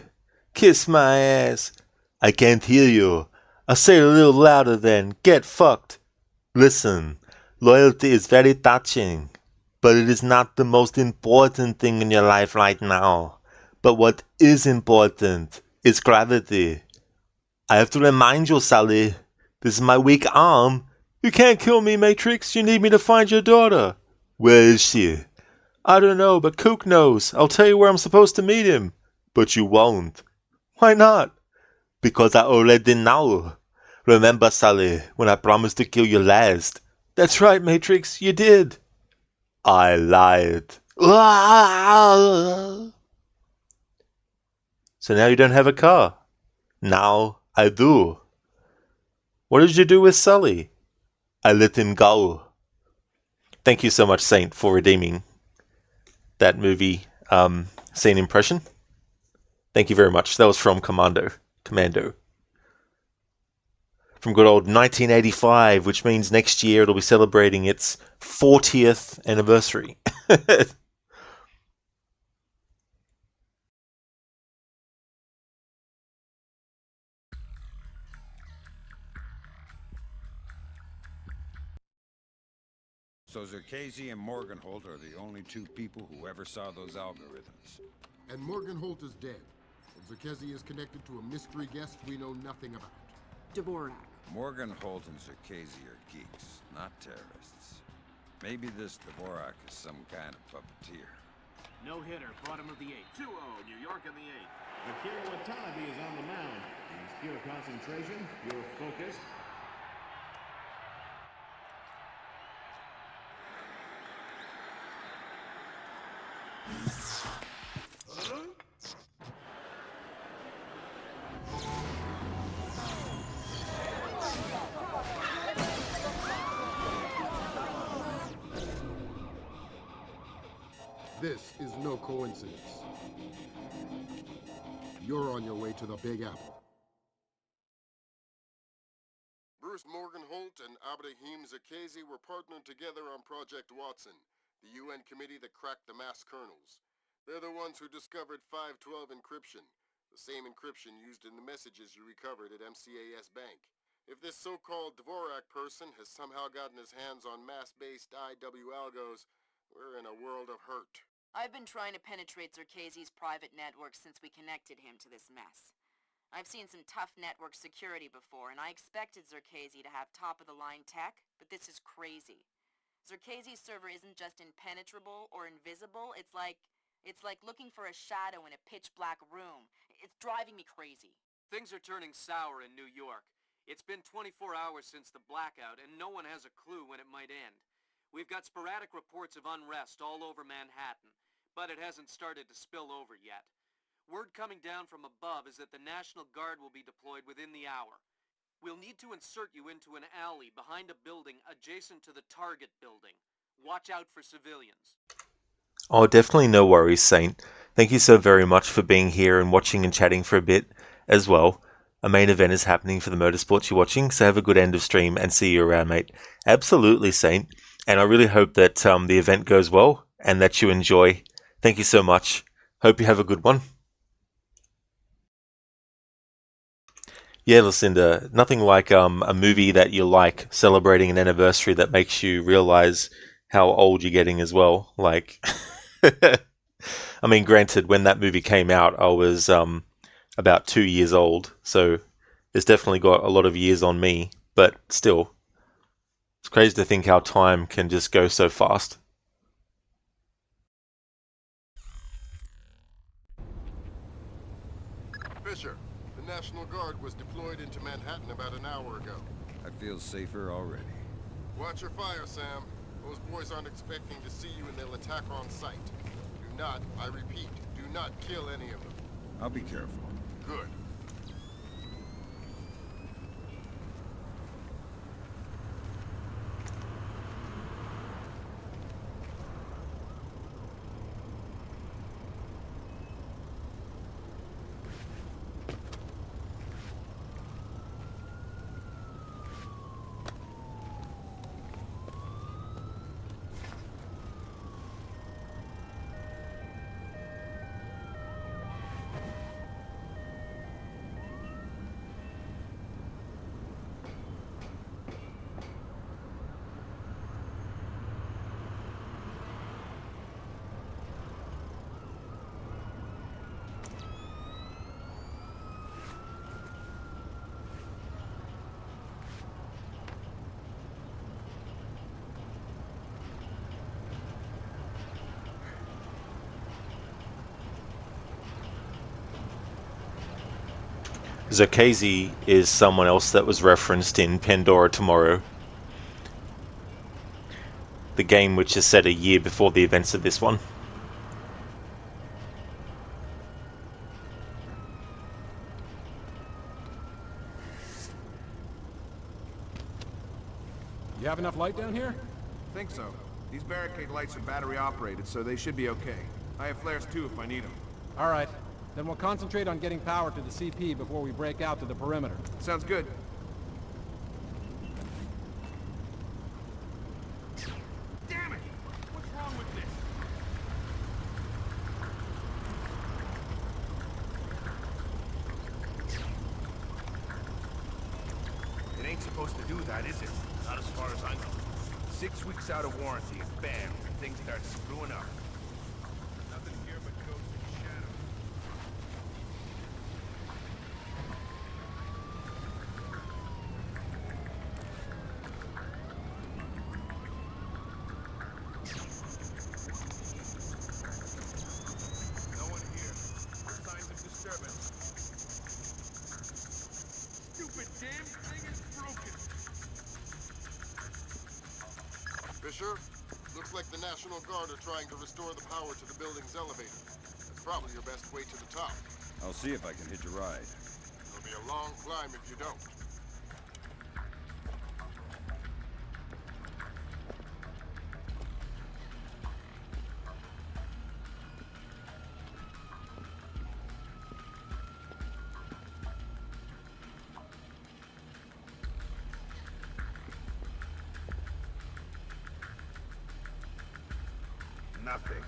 Kiss my ass. I can't hear you. I'll say it a little louder then. Get fucked. Listen, loyalty is very touching, but it is not the most important thing in your life right now. But what is important is gravity. I have to remind you, Sally. This is my weak arm. You can't kill me, Matrix. You need me to find your daughter. Where is she? I don't know, but Cook knows. I'll tell you where I'm supposed to meet him. But you won't. Why not? Because I already know. Remember, Sally, when I promised to kill you last? That's right, Matrix, you did. I lied. So now you don't have a car. Now I do. What did you do with Sully? I let him go. Thank you so much, Saint, for redeeming that movie scene impression. Thank you very much. That was from Commando. From good old 1985, which means next year it'll be celebrating its 40th anniversary. So Zerkasi and Morgenholt are the only two people who ever saw those algorithms. And Morgenholt is dead. And Zerkesi is connected to a mystery guest we know nothing about. Dvorak. Morgenholt and Zerkasi are geeks, not terrorists. Maybe this Dvorak is some kind of puppeteer. No hitter, bottom of the eighth. 2-0, New York in the eighth. Akira Watanabe is on the mound. He's pure concentration, pure focus. This is no coincidence. You're on your way to the Big Apple. Bruce Morgenholt and Abraham Zerkasi were partnered together on Project Watson, the UN committee that cracked the mass kernels. They're the ones who discovered 512 encryption, the same encryption used in the messages you recovered at MCAS Bank. If this so-called Dvorak person has somehow gotten his hands on mass-based IW algos, we're in a world of hurt. I've been trying to penetrate Zerkasi's private network since we connected him to this mess. I've seen some tough network security before, and I expected Zerkasi to have top-of-the-line tech, but this is crazy. Zerkasi's server isn't just impenetrable or invisible, it's like looking for a shadow in a pitch-black room. It's driving me crazy. Things are turning sour in New York. It's been 24 hours since the blackout, and no one has a clue when it might end. We've got sporadic reports of unrest all over Manhattan, but it hasn't started to spill over yet. Word coming down from above is that the National Guard will be deployed within the hour. We'll need to insert you into an alley behind a building adjacent to the Target building. Watch out for civilians. Oh, definitely no worries, Saint. Thank you so very much for being here and watching and chatting for a bit as well. A main event is happening for the motorsports you're watching, so have a good end of stream and see you around, mate. Absolutely, Saint. And I really hope that the event goes well and that you enjoy. Thank you so much. Hope you have a good one. Yeah, Lucinda, nothing like a movie that you like celebrating an anniversary that makes you realize how old you're getting as well. Like, I mean, granted, when that movie came out, I was about 2 years old, so it's definitely got a lot of years on me, but still, it's crazy to think how time can just go so fast. Fisher, the National Guard was deployed into Manhattan about an hour ago. I feel safer already. Watch your fire, Sam. Those boys aren't expecting to see you and they'll attack on sight. Do not, I repeat, do not kill any of them. I'll be careful. Good. Zocchese is someone else that was referenced in Pandora Tomorrow, the game which is set a year before the events of this one. You have enough light down here? Think so. These barricade lights are battery operated, so they should be okay. I have flares too if I need them. All right. Then we'll concentrate on getting power to the CP before we break out to the perimeter. Sounds good. Damn it! What's wrong with this? It ain't supposed to do that, is it? Not as far as I know. 6 weeks out of warranty, and bam, things start screwing up. Nothing here but ghosts and shadows. No one here. No signs of disturbance. Stupid damn thing is broken. Fisher, looks like the National Guard are trying to restore the power to the building's elevator. That's probably your best way to the top. I'll see if I can hitch a ride. It'll be a long climb if you don't. Nothing.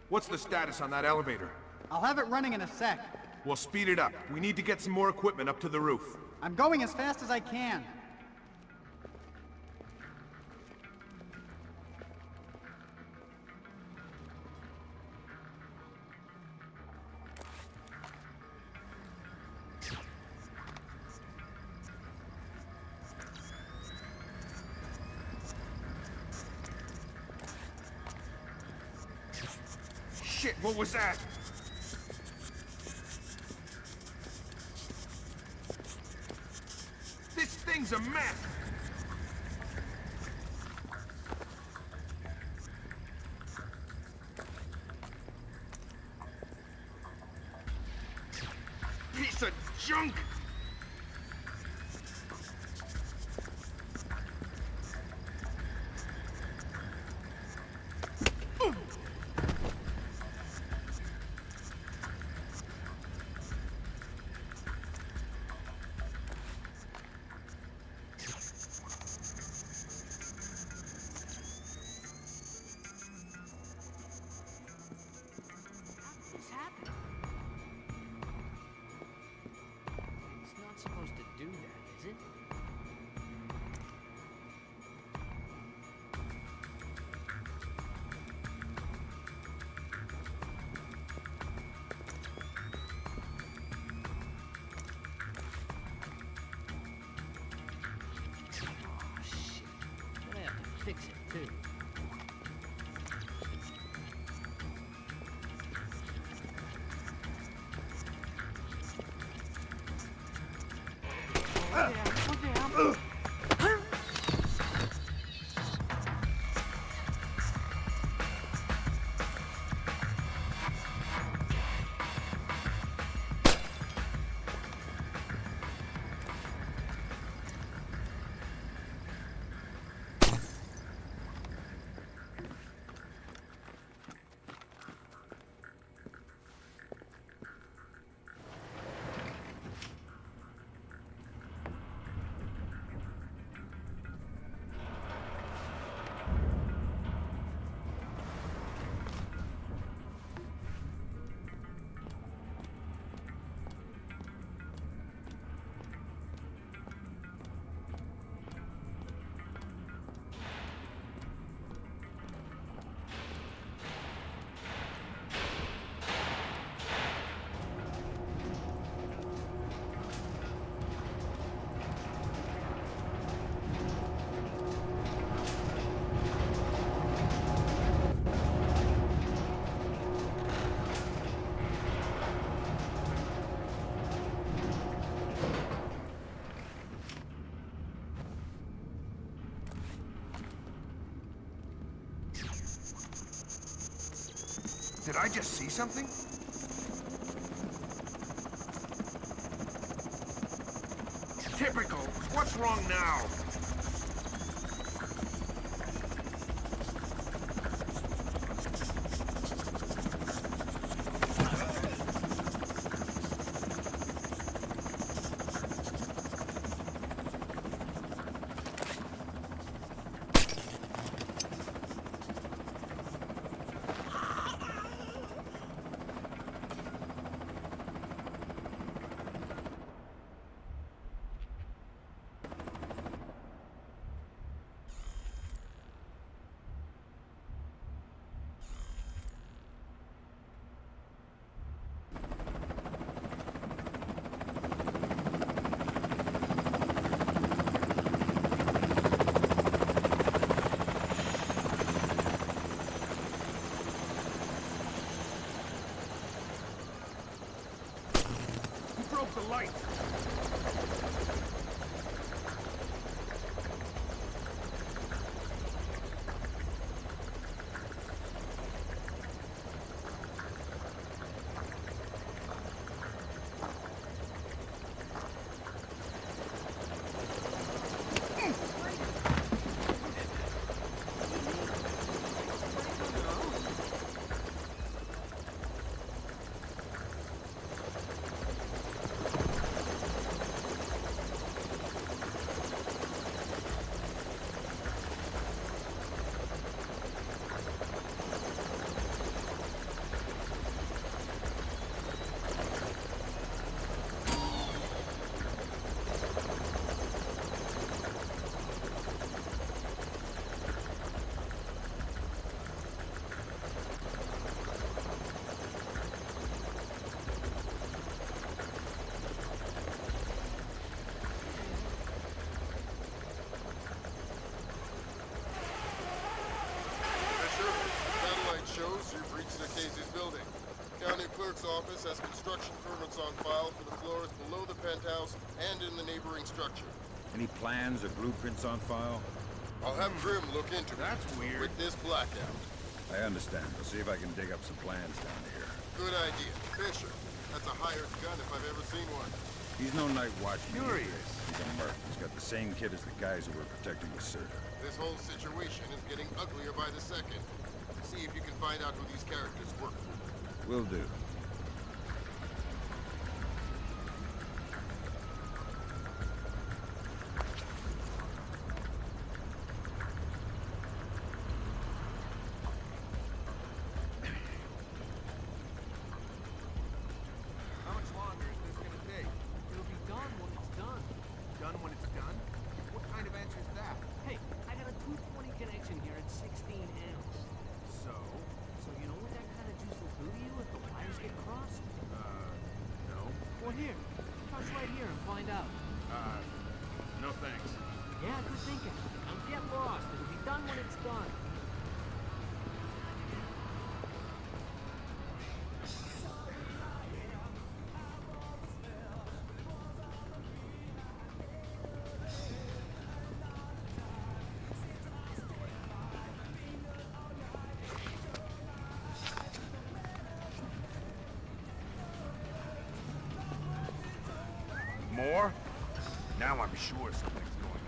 What's the status on that elevator? I'll have it running in a sec. We'll speed it up. We need to get some more equipment up to the roof. I'm going as fast as I can. Shit, what was that? This thing's a mess! Piece of junk! What's happening? It's not supposed to do that, is it? Oh, shit. Gonna have to fix it, too. Did I just see something? Typical. What's wrong now? The light. Shows you've reached the Casey's building. County Clerk's office has construction permits on file for the floors below the penthouse and in the neighboring structure. Any plans or blueprints on file? I'll have Grim look into it. That's weird. With this blackout. I understand. I'll see if I can dig up some plans down here. Good idea. Fisher. That's a hired gun if I've ever seen one. He's no night watchman. Curious. He's a merc. He's got the same kit as the guys who were protecting the Serta. This whole situation is getting uglier by the second. See if you can find out who these characters work for. Will do. How much longer is this gonna take? It'll be done when it's done. Done when it's done? What kind of answer is that? Hey, I got a 220 connection here at 16 amps. So? So you know what that kind of juice will do to you if the wires get crossed? No. Well, here. Touch right here and find out. No thanks. Yeah, good thinking. Now get lost. It'll be done when it's done. More? Now I'm sure something's going on.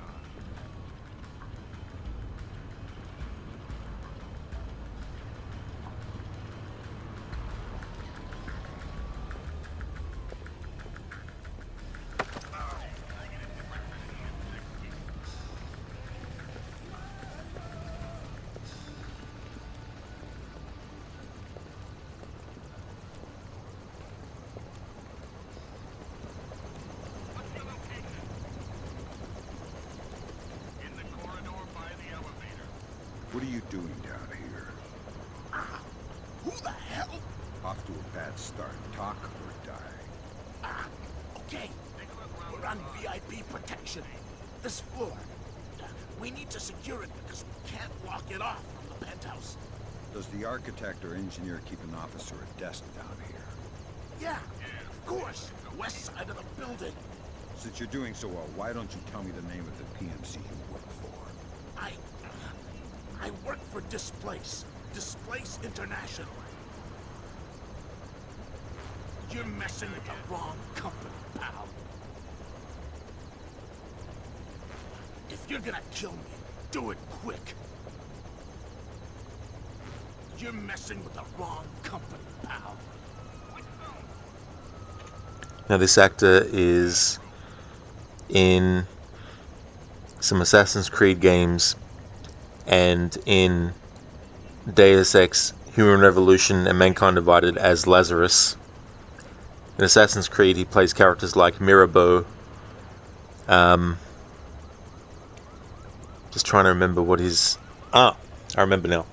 What are you doing down here? Who the hell? Off to a bad start. Talk or die. Okay. We're on VIP protection. This floor. We need to secure it because we can't lock it off from the penthouse. Does the architect or engineer keep an office or a desk down here? Yeah, of course. The west side of the building. Since you're doing so well, why don't you tell me the name of the PMC you work for? I work for Displace. Displace International. 'Cause Displace International. You're messing with the wrong company, pal. If you're gonna kill me, do it quick. You're messing with the wrong company, pal. Now this actor is in some Assassin's Creed games and in Deus Ex Human Revolution and Mankind Divided as Lazarus. In Assassin's Creed he plays characters like Mirabeau. Just trying to remember what his... I remember now.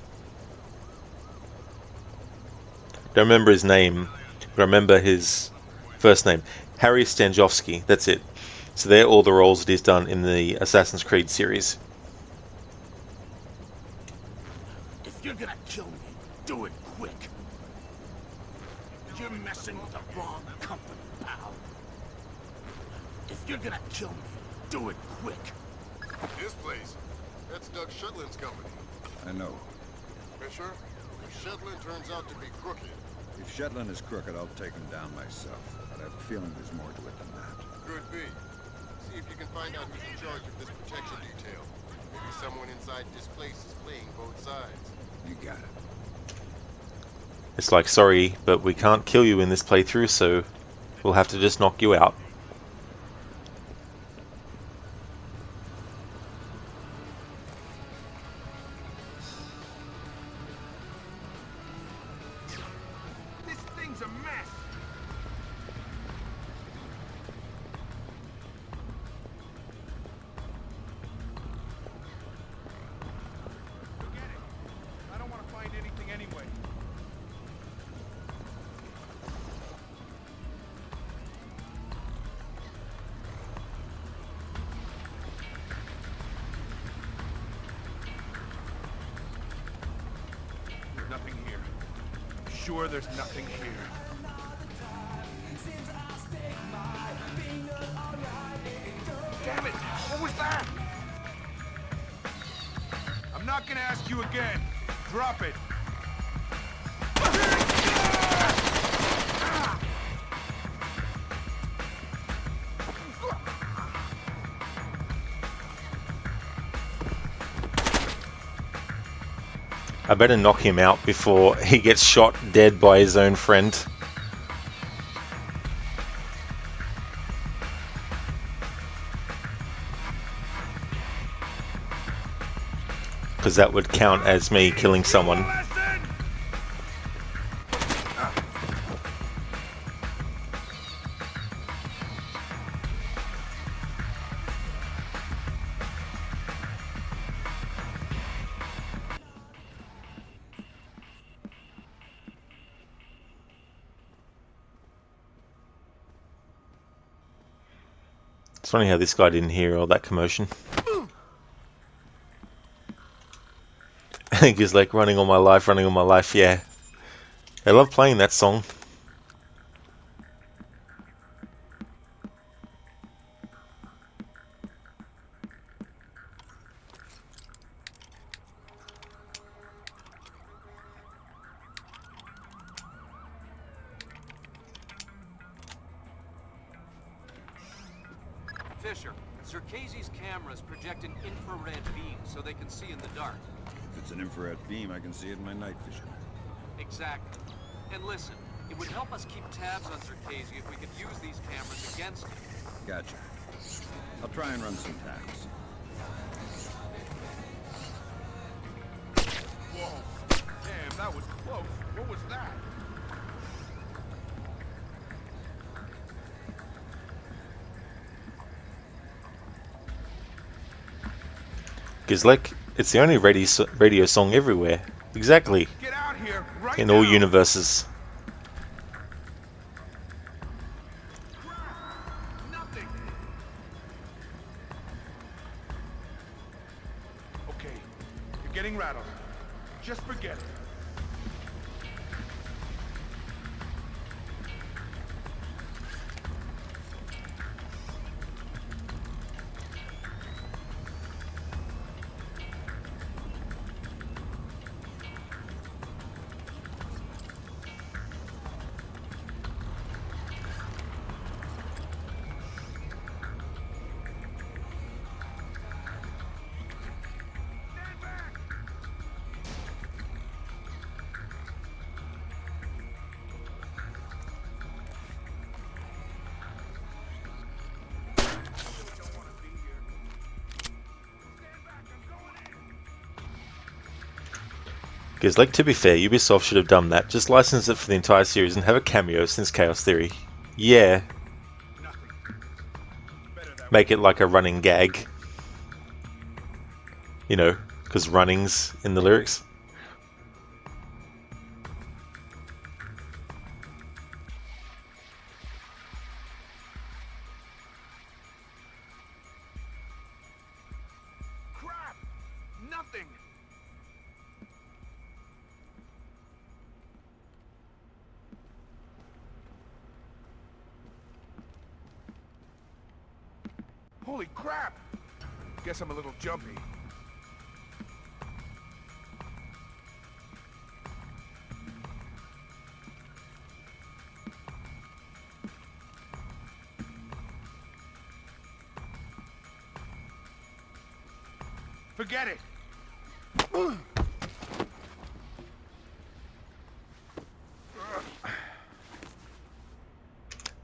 Don't remember his name, but I remember his first name. Harry Stanjovsky, that's it. So they're all the roles that he's done in the Assassin's Creed series. If you're gonna kill me, do it quick. You're messing with the wrong company, pal. If you're gonna kill me, do it quick. This place? That's Doug Shetland's company. I know. Fisher, if Shetland turns out to be crooked... If Shetland is crooked, I'll take him down myself. But I have a feeling there's more to it than that. Could be. See if you can find out who's in charge of this protection detail. Maybe someone inside this place is playing both sides. You got it. It's like, sorry, but we can't kill you in this playthrough, so we'll have to just knock you out. This thing's a mess. Forget it. I don't want to find anything anyway. There's nothing here. Sure, there's nothing here. Damn it! What was that? I'm not gonna ask you again. Drop it. I better knock him out before he gets shot dead by his own friend. Because that would count as me killing someone. It's funny how this guy didn't hear all that commotion. I think he's like, running all my life, yeah. I love playing that song. Fisher, Zerkasi's cameras project an infrared beam so they can see in the dark. If it's an infrared beam, I can see it in my night vision. Exactly. And listen, it would help us keep tabs on Zerkasi if we could use these cameras against him. Gotcha. I'll try and run some taps. Whoa. Damn, that was close. What was that? Gizlek, it's the only radio song everywhere. Exactly. Get out here right In all now. universes. Nothing. Okay, you're getting rattled. Just forget it. Because, like, to be fair, Ubisoft should have done that. Just license it for the entire series and have a cameo since Chaos Theory. Yeah. Make it like a running gag. You know, because running's in the lyrics. Crap! Nothing! Holy crap! Guess I'm a little jumpy. Forget it!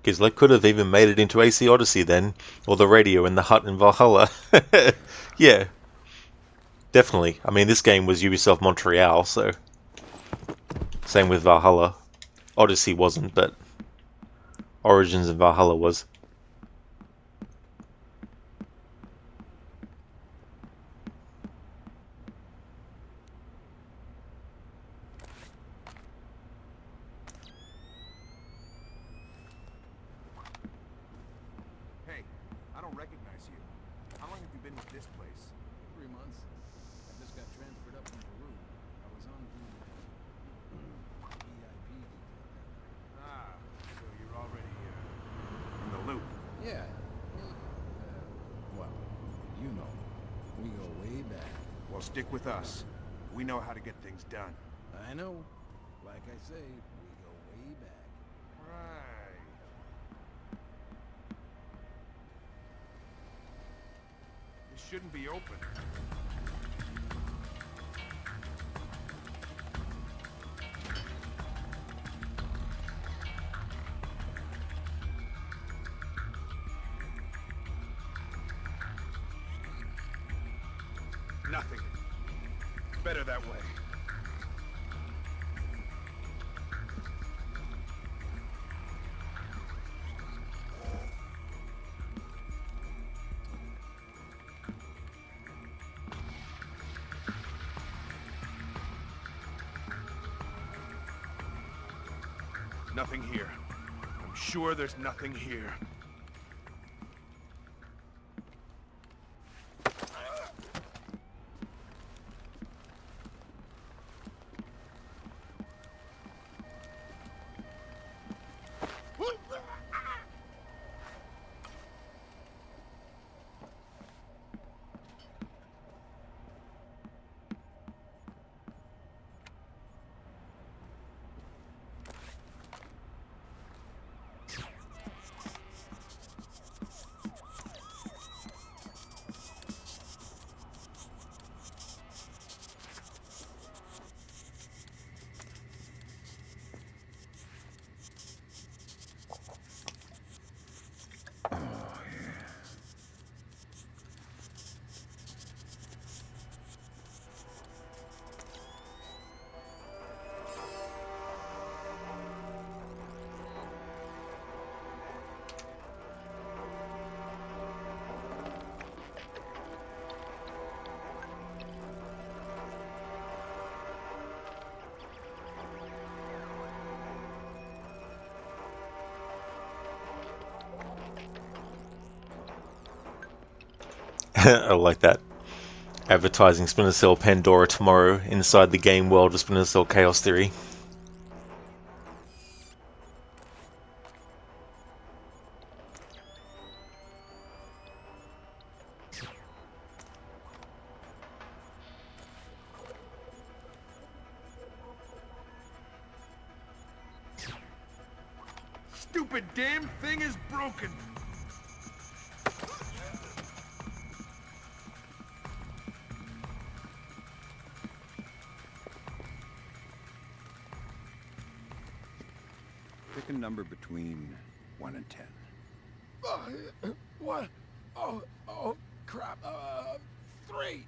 Gizlet could have even made it into AC Odyssey then, or the radio in the hut in Valhalla. Yeah, definitely. I mean, this game was Ubisoft Montreal, so same with Valhalla. Odyssey wasn't, but Origins and Valhalla was. Hey, I don't recognize you. How long have you been with this place? 3 months. I just got transferred up from Peru. I was on the VIP detail down there. Ah, so you're already, in the loop. Yeah. Well, you know, we go way back. Well, stick with us. We know how to get things done. I know. Like I say, we go way back. Right. This shouldn't be open. Nothing. Better that way. Nothing here. I'm sure there's nothing here. I like that. Advertising Splinter Cell Pandora tomorrow inside the game world of Splinter Cell Chaos Theory. Stupid damn thing is broken! Pick a number between 1 and 10. What? Oh, crap. 3.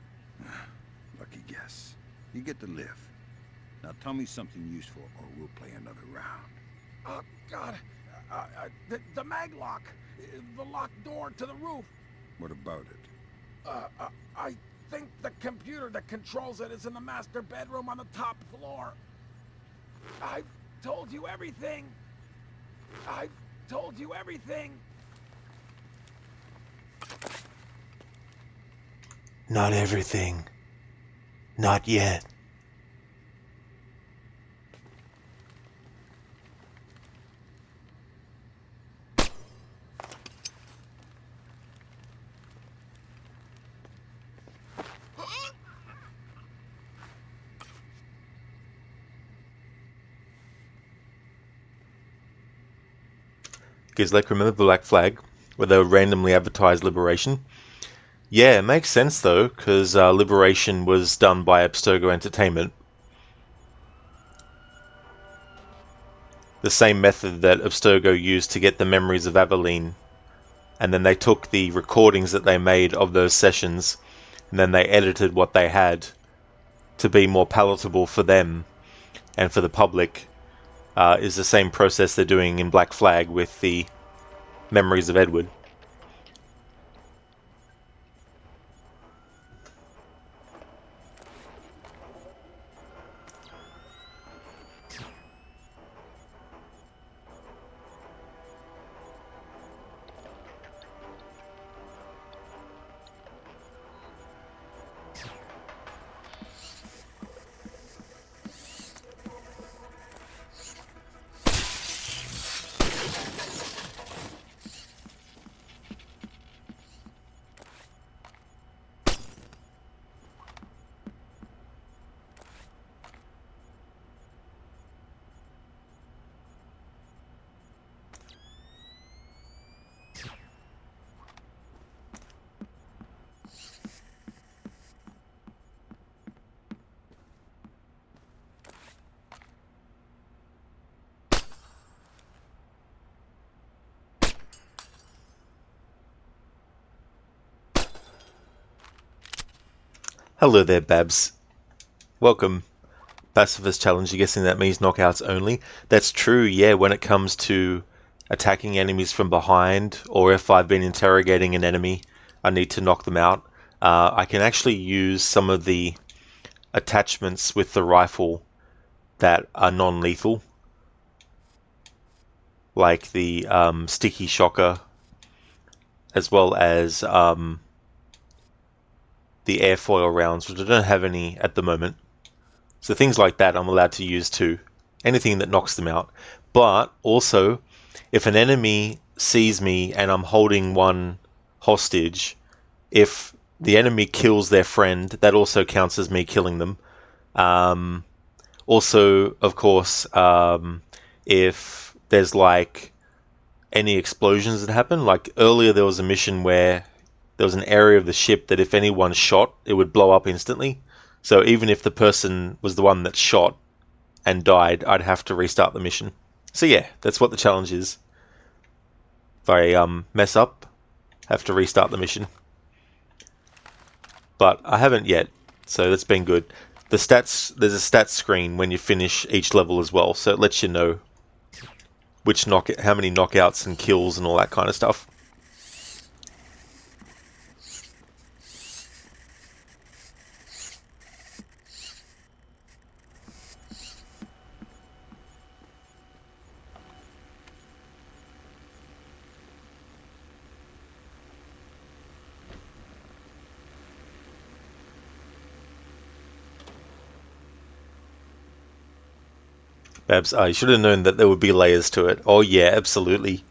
Lucky guess. You get to live. Now tell me something useful, or we'll play another round. Oh, God. The maglock. The locked door to the roof. What about it? I think the computer that controls it is in the master bedroom on the top floor. I've told you everything. I've told you everything. Not everything. Not yet. Gizlek, remember the Black Flag, where they randomly advertised Liberation? Yeah, it makes sense though, because Liberation was done by Abstergo Entertainment. The same method that Abstergo used to get the memories of Aveline. And then they took the recordings that they made of those sessions, and then they edited what they had to be more palatable for them and for the public. Is the same process they're doing in Black Flag with the memories of Edward. Hello there, Babs. Welcome. Pacifist challenge, you're guessing that means knockouts only? That's true, yeah, when it comes to attacking enemies from behind, or if I've been interrogating an enemy, I need to knock them out. I can actually use some of the attachments with the rifle that are non-lethal, like the sticky shocker, as well as the airfoil rounds, which I don't have any at the moment. So things like that I'm allowed to use too. Anything that knocks them out. But also, if an enemy sees me and I'm holding one hostage, if the enemy kills their friend, that also counts as me killing them. Also, of course, if there's like any explosions that happen, like earlier there was a mission where there was an area of the ship that if anyone shot, it would blow up instantly. So even if the person was the one that shot and died, I'd have to restart the mission. So yeah, that's what the challenge is. If I mess up, have to restart the mission. But I haven't yet, so that's been good. The stats, there's a stats screen when you finish each level as well, so it lets you know how many knockouts and kills and all that kind of stuff. Babs, I should have known that there would be layers to it. Oh yeah, absolutely.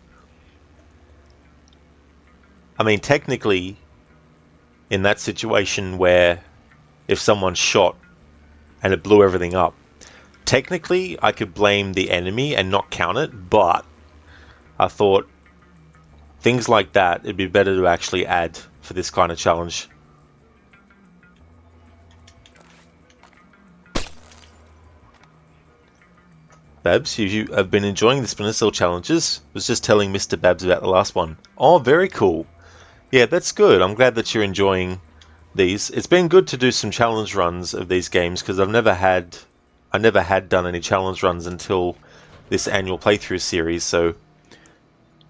I mean, technically, in that situation where if someone shot and it blew everything up, technically I could blame the enemy and not count it, but I thought things like that, it'd be better to actually add for this kind of challenge. Babs, you have been enjoying the Splinter Cell challenges. Was just telling Mr. Babs about the last one. Oh, very cool. Yeah, that's good. I'm glad that you're enjoying these. It's been good to do some challenge runs of these games because I've never had I never had done any challenge runs until this annual playthrough series, so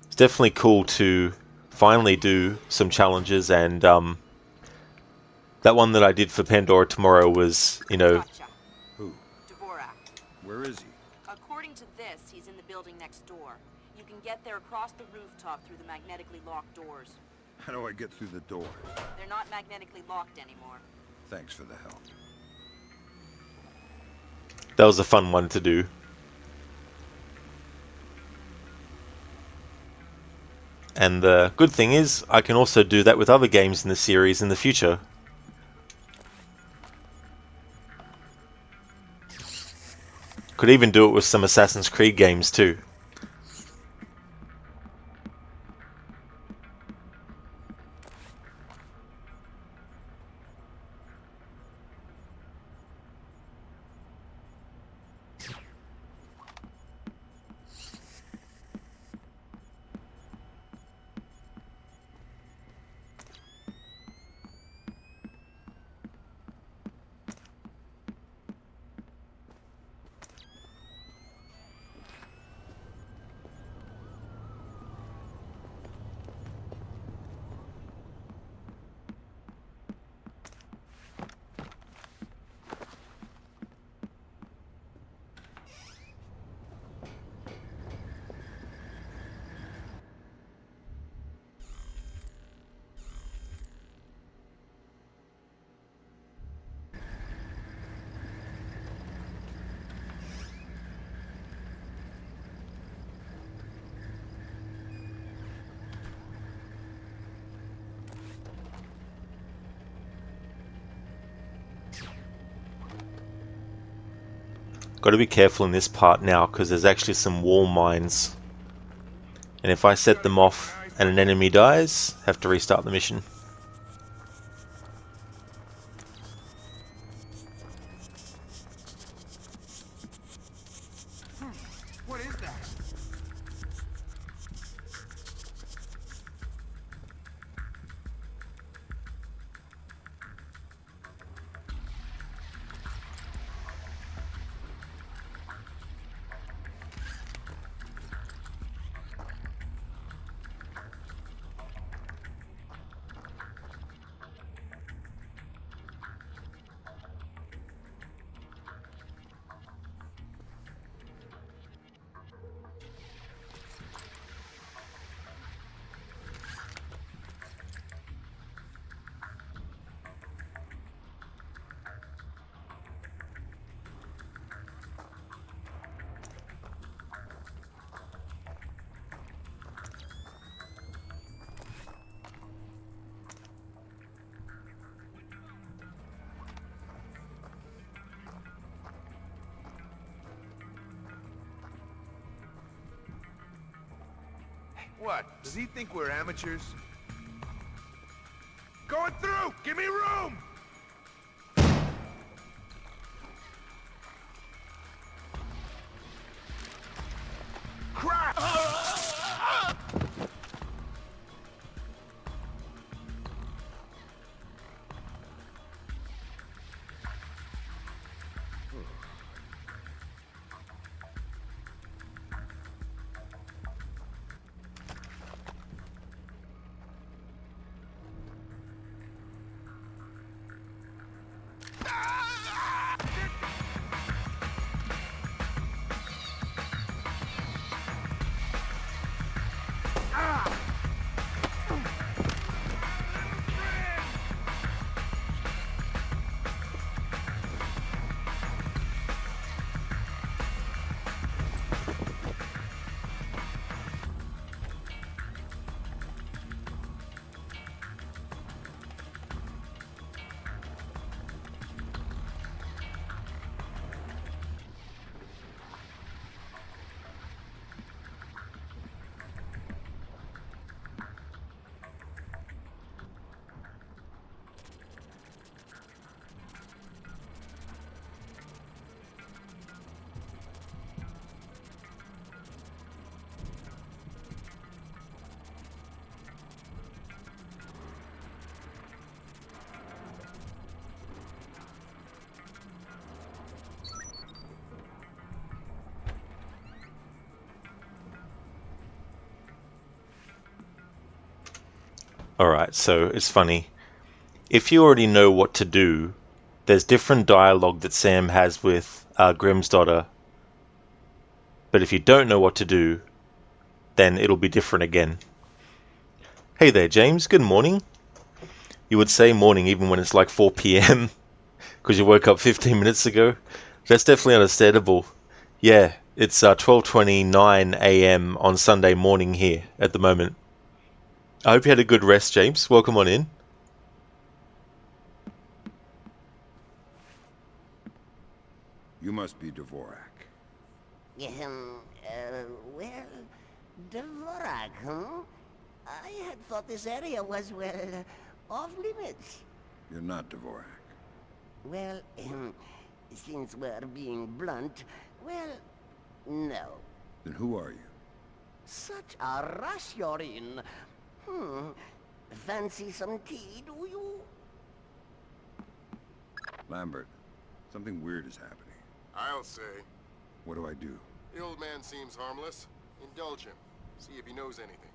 it's definitely cool to finally do some challenges. And that one that I did for Pandora Tomorrow was, Gotcha. Who? Dvorak. Where is he? According to this, he's in the building next door. You can get there across the rooftop through the magnetically locked doors. How do I get through the door? They're not magnetically locked anymore. Thanks for the help. that was a fun one to do. And the good thing is, I can also do that with other games in the series in the future. Could even do it with some Assassin's Creed games too. Got to be careful in this part now because there's actually some wall mines. And if I set them off and an enemy dies, have to restart the mission. What is that? What? Does he think we're amateurs? Going through! Give me room! Crap! Alright, so it's funny. If you already know what to do, there's different dialogue that Sam has with Grimm's daughter. But if you don't know what to do, then it'll be different again. Hey there, James. Good morning. You would say morning even when it's like 4 p.m. because you woke up 15 minutes ago. That's definitely understandable. Yeah, it's 12:29 a.m. on Sunday morning here at the moment. I hope you had a good rest, James. Welcome on in. You must be Dvorak. Well, Dvorak, huh? I had thought this area was, well, off limits. You're not Dvorak. Well, since we're being blunt, well, no. Then who are you? Such a rush you're in. Fancy some tea, do you? Lambert, something weird is happening. I'll say. What do I do? The old man seems harmless. Indulge him. See if he knows anything.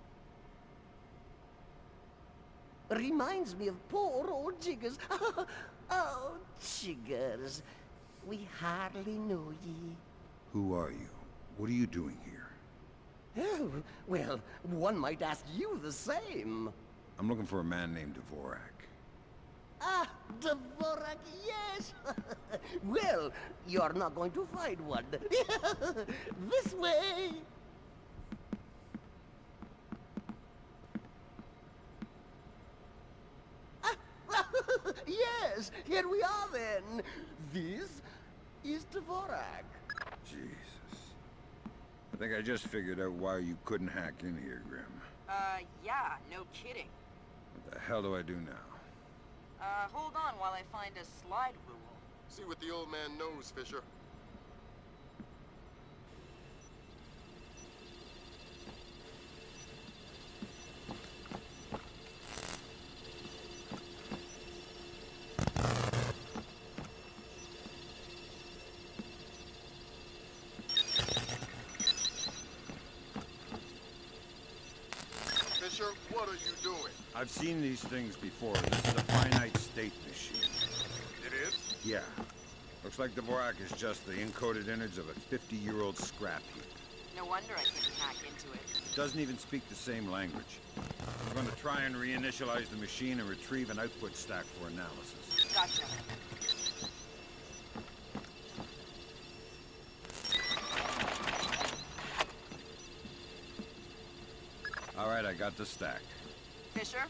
Reminds me of poor old Jiggers. Oh, Jiggers. We hardly know ye. Who are you? What are you doing here? Oh, well, one might ask you the same. I'm looking for a man named Dvorak. Ah, Dvorak, yes! Well, you're not going to find one. This way! Yes, here we are then. This is Dvorak. Jesus. I think I just figured out why you couldn't hack in here, Grim. Yeah, no kidding. What the hell do I do now? Hold on while I find a slide rule. See what the old man knows, Fisher. Fisher, what are you doing? I've seen these things before. This is a finite state machine. It is? Yeah. Looks like Dvorak is just the encoded innards of a 50-year-old scrap heap. No wonder I couldn't hack into it. It doesn't even speak the same language. I'm going to try and reinitialize the machine and retrieve an output stack for analysis. Gotcha. Alright, I got the stack. Fisher,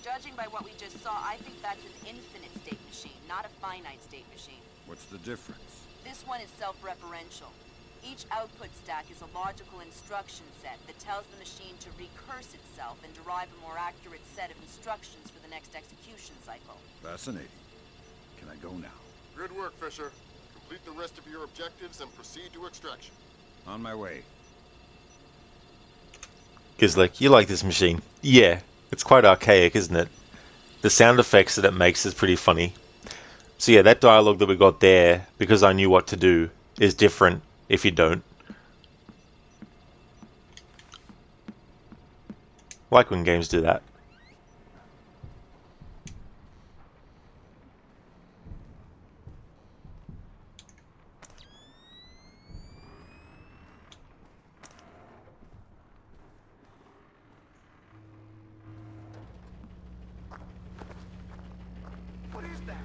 judging by what we just saw, I think that's an infinite state machine, not a finite state machine. What's the difference? This one is self-referential. Each output stack is a logical instruction set that tells the machine to recurse itself and derive a more accurate set of instructions for the next execution cycle. Fascinating. Can I go now? Good work, Fisher. Complete the rest of your objectives and proceed to extraction. On my way. Gizlick, you like this machine? Yeah, it's quite archaic, isn't it? The sound effects that it makes is pretty funny. So yeah, that dialogue that we got there, because I knew what to do, is different if you don't. Like when games do that. What is that?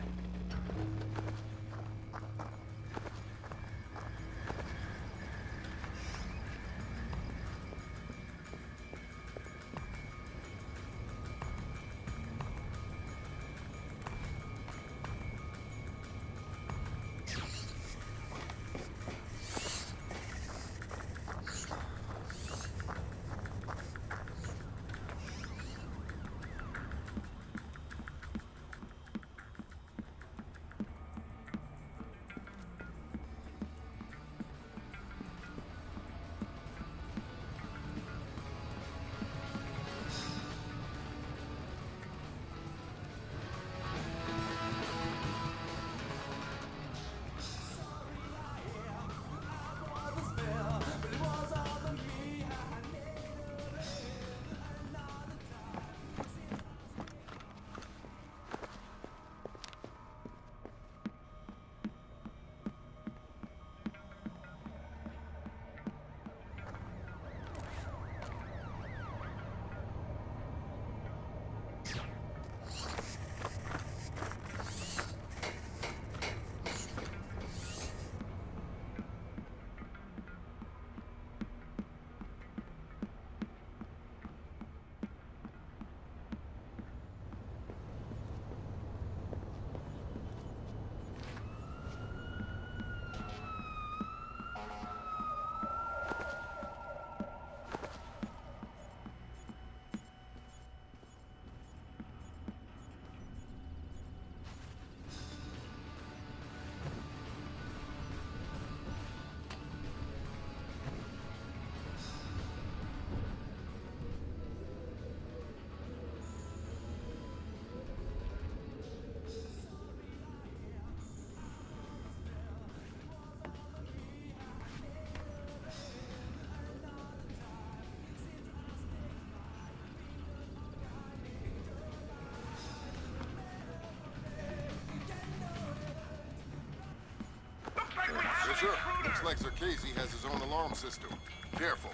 Sure. Looks like Zarkesi has his own alarm system. Careful.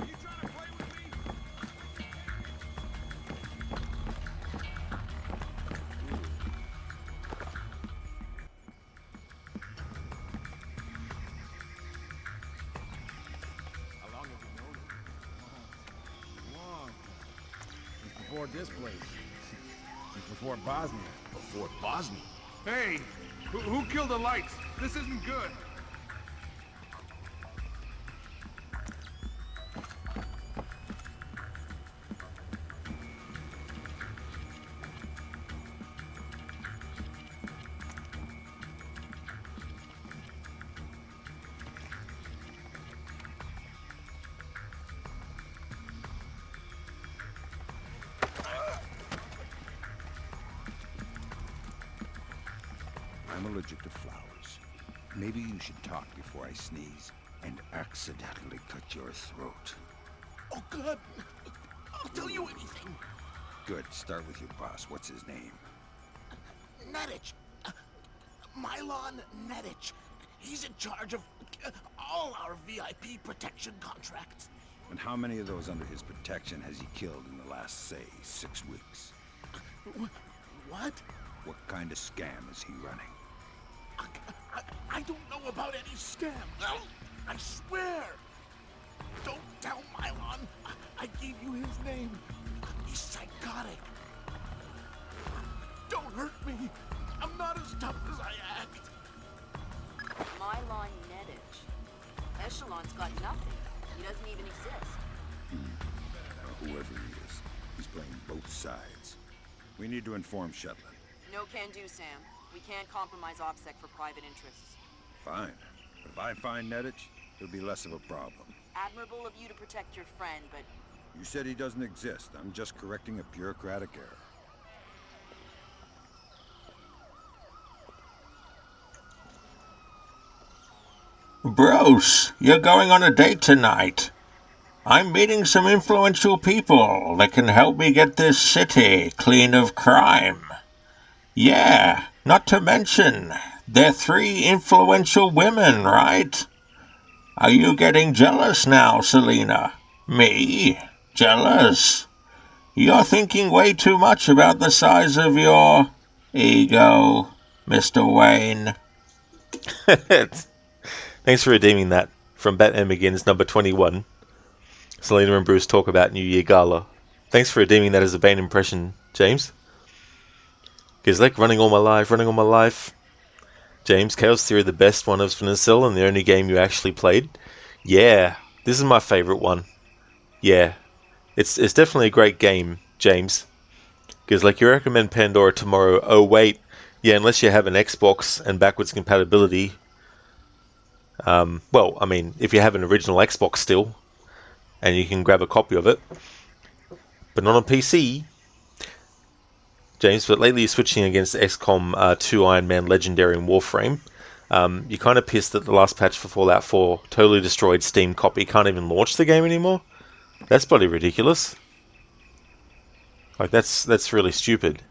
How long have you known him? Long time. Since before this place. Since before Bosnia. Before Bosnia? Hey, who killed the lights? This isn't good. I'm allergic to flowers. Maybe you should talk before I sneeze and accidentally cut your throat. Oh, God. I'll tell you anything. Good. Start with your boss. What's his name? Nedich. Mylon Nedich. He's in charge of all our VIP protection contracts. And how many of those under his protection has he killed in the last, say, 6 weeks? What? What kind of scam is he running? I don't know about any scam. I swear. Don't tell Mylon. I gave you his name. He's psychotic. Don't hurt me. I'm not as tough as I act. Mylon Nedich. Echelon's got nothing. He doesn't even exist. Whoever he is, he's playing both sides. We need to inform Shetland. No can do, Sam. We can't compromise OPSEC for private interests. Fine. But if I find Nedich, it'll be less of a problem. Admirable of you to protect your friend, but... You said he doesn't exist. I'm just correcting a bureaucratic error. Bruce, you're going on a date tonight. I'm meeting some influential people that can help me get this city clean of crime. Yeah, not to mention, they're 3 influential women, right? Are you getting jealous now, Selina? Me? Jealous? You're thinking way too much about the size of your ego, Mr. Wayne. Thanks for redeeming that. From Batman Begins, number 21. Selena and Bruce talk about New Year Gala. Thanks for redeeming that as a Bane impression, James. Gizlek, running all my life. James, Chaos Theory, the best one of Splinter Cell and the only game you actually played. Yeah, this is my favourite one. Yeah, it's definitely a great game, James. Gizlek, you recommend Pandora tomorrow. Oh wait, yeah, unless you have an Xbox and backwards compatibility. Well, I mean, if you have an original Xbox still, and you can grab a copy of it, but not on PC. James, but lately you're switching against XCOM 2 Iron Man Legendary and Warframe. You're kind of pissed that the last patch for Fallout 4 totally destroyed Steam copy. Can't even launch the game anymore? That's bloody ridiculous. Like, that's really stupid.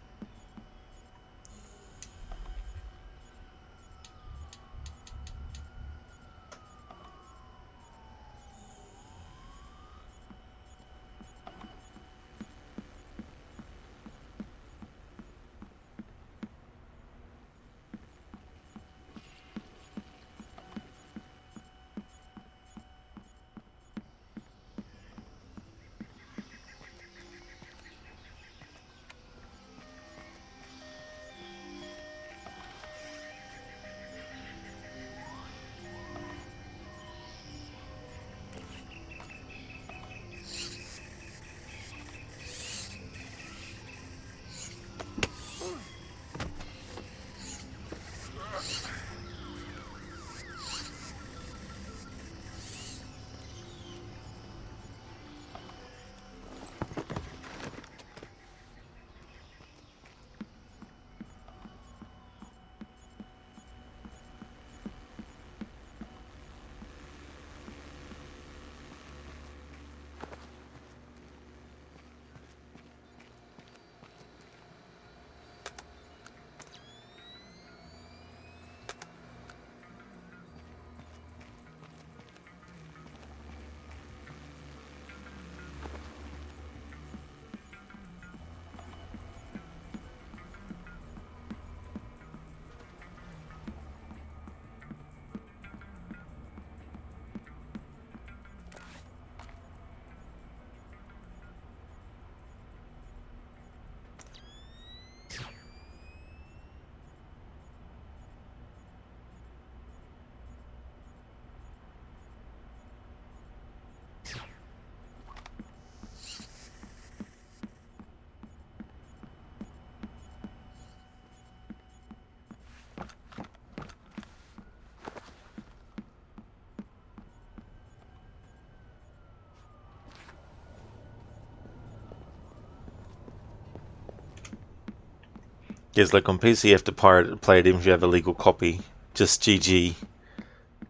Yes, like on PC you have to pirate it, play it even if you have a legal copy. Just GG.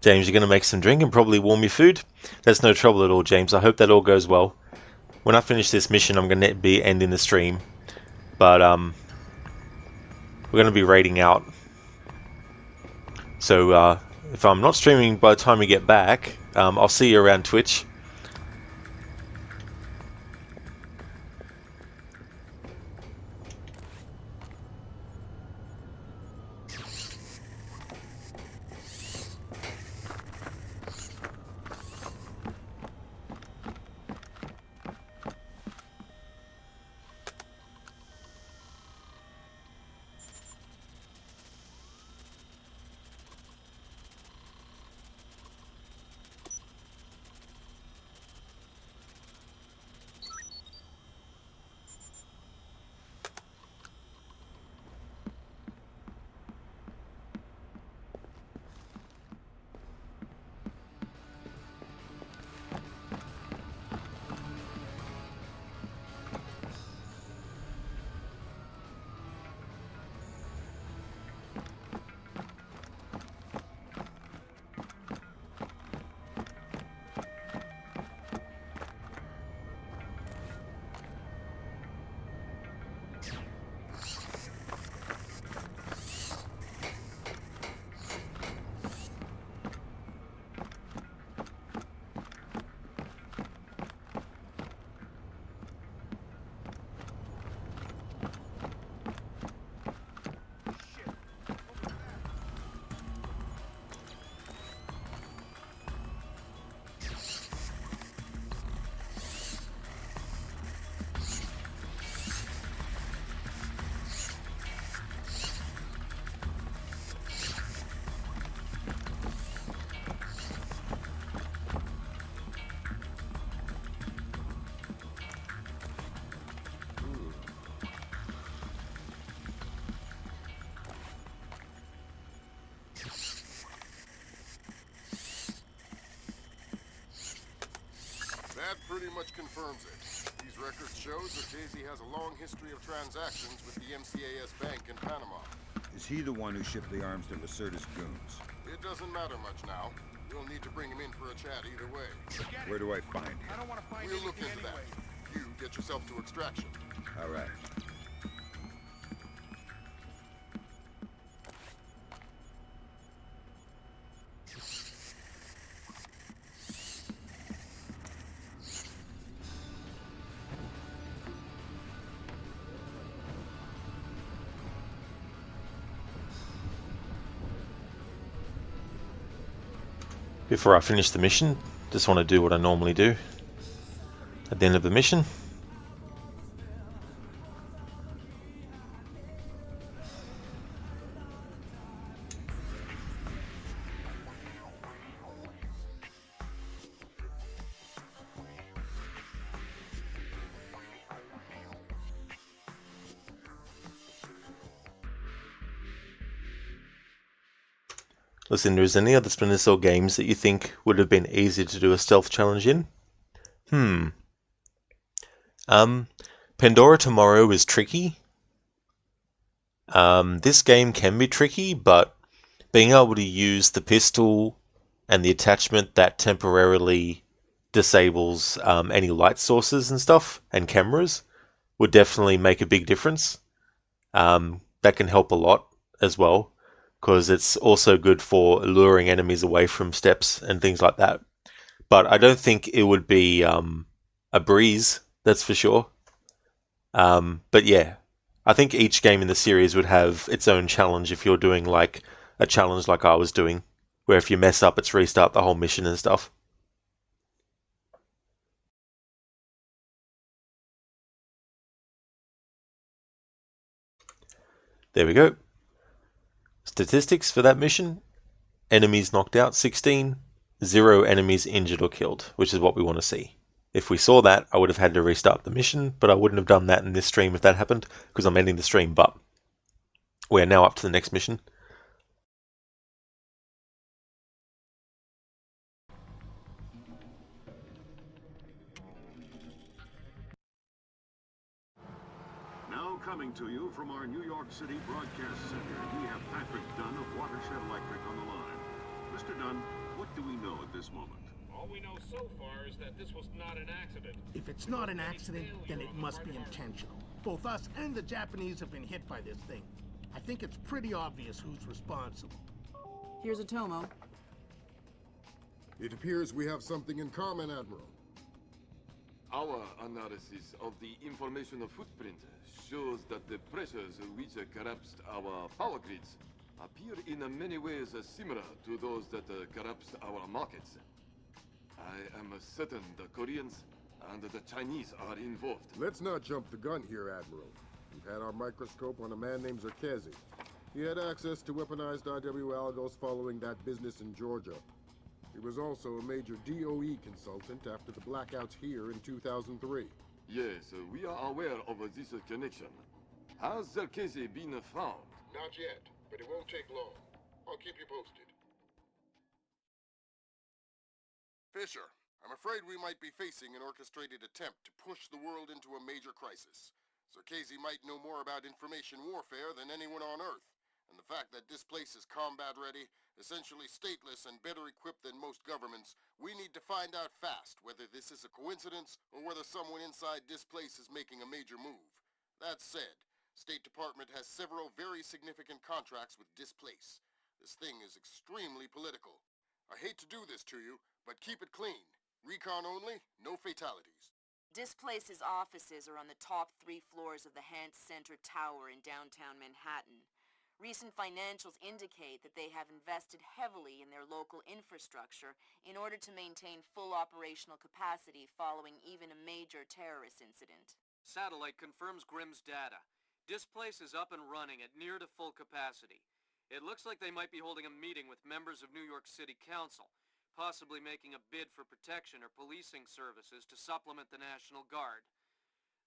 James, you're going to make some drink and probably warm your food? That's no trouble at all, James. I hope that all goes well. When I finish this mission, I'm going to be ending the stream. But, we're going to be raiding out. So, if I'm not streaming by the time we get back, I'll see you around Twitch. That pretty much confirms it. These records show that Daisy has a long history of transactions with the MCAS Bank in Panama. Is he the one who shipped the arms to Lacerda's goons? It doesn't matter much now. You'll need to bring him in for a chat either way. Where do I find him? I don't want to find We'll look into that. You get yourself to extraction. All right. Before I finish the mission, just want to do what I normally do at the end of the mission. Listen, is there any other Splinter Cell games that you think would have been easier to do a stealth challenge in? Pandora Tomorrow is tricky. This game can be tricky, but being able to use the pistol and the attachment that temporarily disables any light sources and stuff and cameras would definitely make a big difference. That can help a lot as well, because it's also good for luring enemies away from steps and things like that. But I don't think it would be a breeze, that's for sure. But yeah, I think each game in the series would have its own challenge if you're doing like a challenge like I was doing, where if you mess up, it's restart the whole mission and stuff. There we go. Statistics for that mission: enemies knocked out 16, 0 enemies injured or killed, which is what we want to see. If we saw that, I would have had to restart the mission, but I wouldn't have done that in this stream if that happened, because I'm ending the stream. But we're now up to the next mission. Now Now coming to you from our New York City broadcast center, we have Patrick Dunn of Watershed Electric on the line. Mr. Dunn, what do we know at this moment? All we know so far is that this was not an accident. If it's not an accident, then it must be intentional. Both us and the Japanese have been hit by this thing. I think it's pretty obvious who's responsible. Here's a Tomo. It appears we have something in common, Admiral. Our analysis of the informational footprint shows that the pressures which collapsed our power grids appear in many ways similar to those that collapsed our markets. I am certain the Koreans and the Chinese are involved. Let's not jump the gun here, Admiral. We've had our microscope on a man named Zerkezi. He had access to weaponized IW algos following that business in Georgia. He was also a major DOE consultant after the blackouts here in 2003. Yes, we are aware of this connection. Has Zerkezi been found? Not yet, but it won't take long. I'll keep you posted. Fisher, I'm afraid we might be facing an orchestrated attempt to push the world into a major crisis. Zerkezi might know more about information warfare than anyone on Earth, and the fact that this place is combat-ready, essentially stateless and better equipped than most governments, we need to find out fast whether this is a coincidence or whether someone inside this place is making a major move. That said, State Department has several very significant contracts with this place. This thing is extremely political. I hate to do this to you, but keep it clean. Recon only, no fatalities. Displace's offices are on the top 3 floors of the Hans Center Tower in downtown Manhattan. Recent financials indicate that they have invested heavily in their local infrastructure in order to maintain full operational capacity following even a major terrorist incident. Satellite confirms Grimm's data. Displace is up and running at near to full capacity. It looks like they might be holding a meeting with members of New York City Council, possibly making a bid for protection or policing services to supplement the National Guard.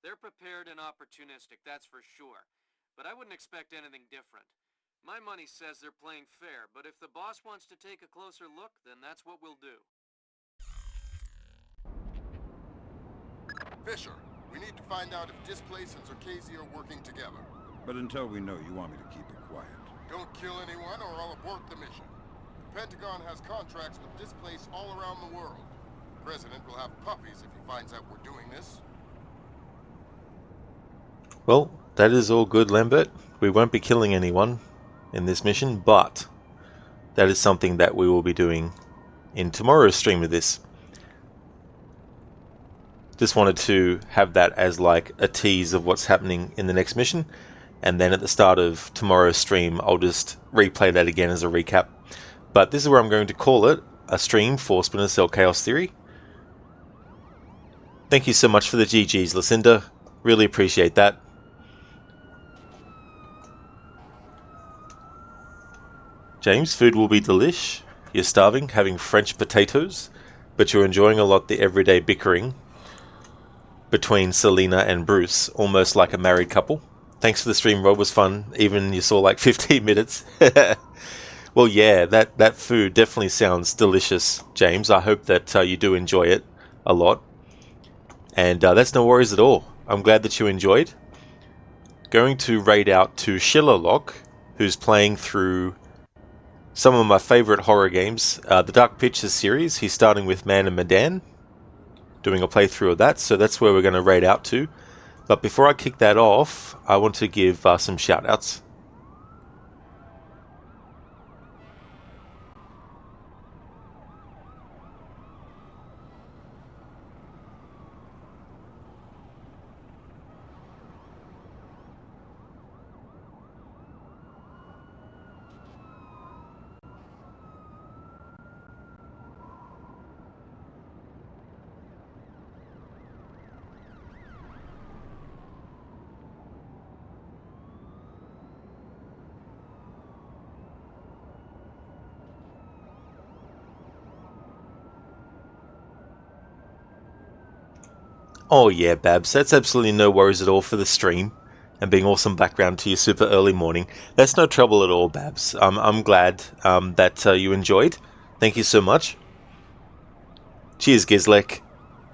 They're prepared and opportunistic, that's for sure. But I wouldn't expect anything different. My money says they're playing fair, but if the boss wants to take a closer look, then that's what we'll do. Fisher, we need to find out if Displace and Zerkezi are working together. But until we know, you want me to keep it quiet. Don't kill anyone or I'll abort the mission. The Pentagon has contracts with Displace all around the world. The President will have puppies if he finds out we're doing this. Well, that is all good, Lambert. We won't be killing anyone in this mission, but that is something that we will be doing in tomorrow's stream of this. Just wanted to have that as like a tease of what's happening in the next mission, and then at the start of tomorrow's stream I'll just replay that again as a recap. But this is where I'm going to call it a stream for Splinter Cell Chaos Theory. Thank you so much for the GGs, Lucinda. Really appreciate that. James, food will be delish. You're starving, having French potatoes, but you're enjoying a lot the everyday bickering between Selena and Bruce, almost like a married couple. Thanks for the stream, Rob, was fun. Even you saw like 15 minutes. Well, yeah, that food definitely sounds delicious, James. I hope that you do enjoy it a lot. And that's no worries at all. I'm glad that you enjoyed. Going to raid out to Shillerlock, who's playing through some of my favourite horror games. The Dark Pictures series, he's starting with Man and Medan, doing a playthrough of that, so that's where we're going to raid out to. But before I kick that off, I want to give some shout-outs. Oh yeah, Babs, that's absolutely no worries at all for the stream and being awesome background to your super early morning. That's no trouble at all, Babs. I'm glad that you enjoyed. Thank you so much. Cheers, Gizlek.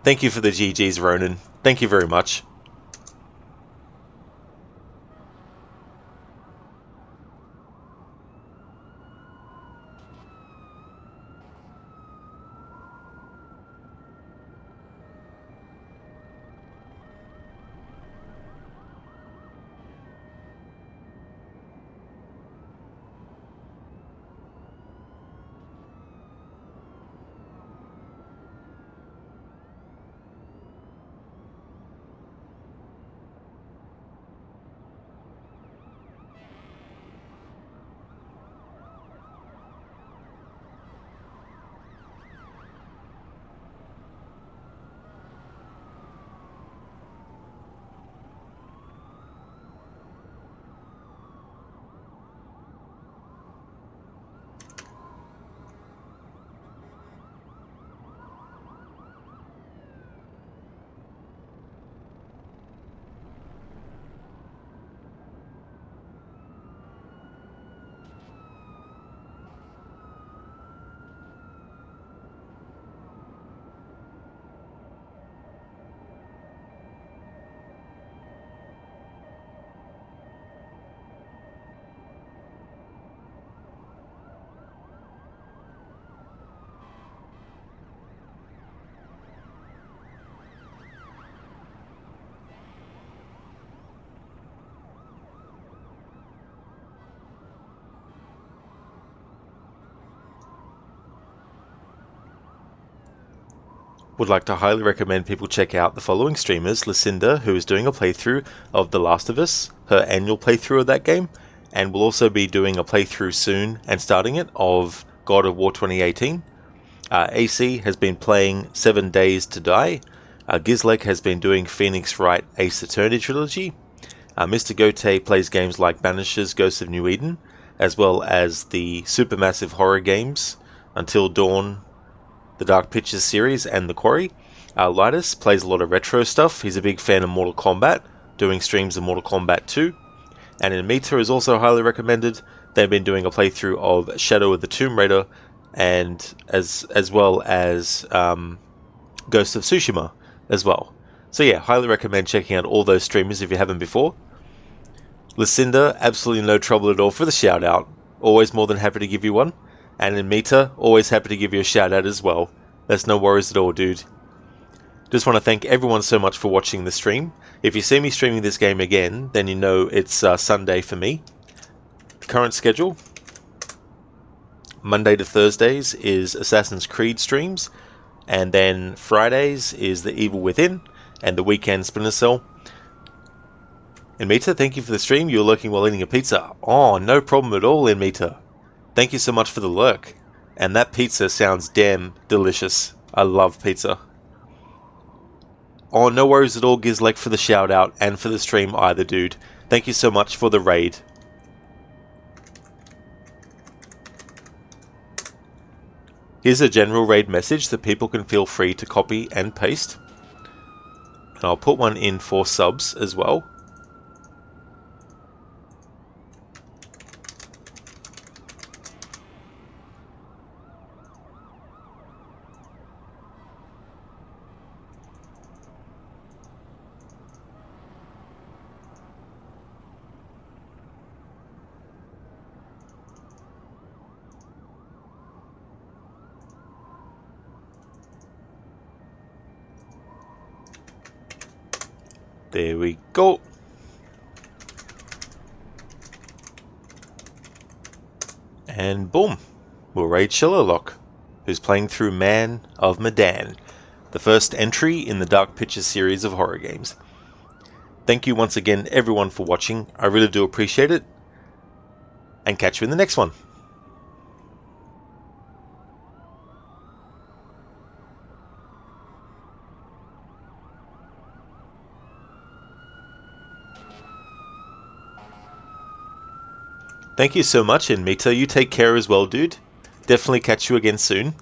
Thank you for the GGs, Ronan. Thank you very much. would like to highly recommend people check out the following streamers: Lucinda, who is doing a playthrough of The Last of Us, her annual playthrough of that game, and will also be doing a playthrough soon and starting it of God of War 2018. AC has been playing 7 Days to Die. Gizlek has been doing Phoenix Wright Ace Attorney trilogy. Mr. Gote plays games like Banishers Ghosts of New Eden, as well as the supermassive horror games Until Dawn, the Dark Pictures series, and The Quarry. Lightus plays a lot of retro stuff. He's a big fan of Mortal Kombat, doing streams of Mortal Kombat 2. And Mita is also highly recommended. They've been doing a playthrough of Shadow of the Tomb Raider, and as well as Ghost of Tsushima as well. So yeah, highly recommend checking out all those streamers if you haven't before. Lucinda, absolutely no trouble at all for the shout out. Always more than happy to give you one. And in Mita, always happy to give you a shout out as well. That's no worries at all, dude. Just want to thank everyone so much for watching the stream. If you see me streaming this game again, then you know it's Sunday for me. The current schedule: Monday to Thursdays is Assassin's Creed streams, and then Fridays is The Evil Within, and the weekend Splinter Cell. And Mita, thank you for the stream. You're lurking while eating a pizza. Oh, no problem at all, Mita. Thank you so much for the lurk. And that pizza sounds damn delicious. I love pizza. Oh, no worries at all, Gizlek, for the shout out and for the stream either, dude. Thank you so much for the raid. Here's a general raid message that people can feel free to copy and paste. And I'll put one in for subs as well. There we go. And boom, we'll raid Shillerlock, who's playing through Man of Medan, the first entry in the Dark Pictures series of horror games. Thank you once again, everyone, for watching. I really do appreciate it. And catch you in the next one. Thank you so much, and Mita, you take care as well, dude. Definitely catch you again soon.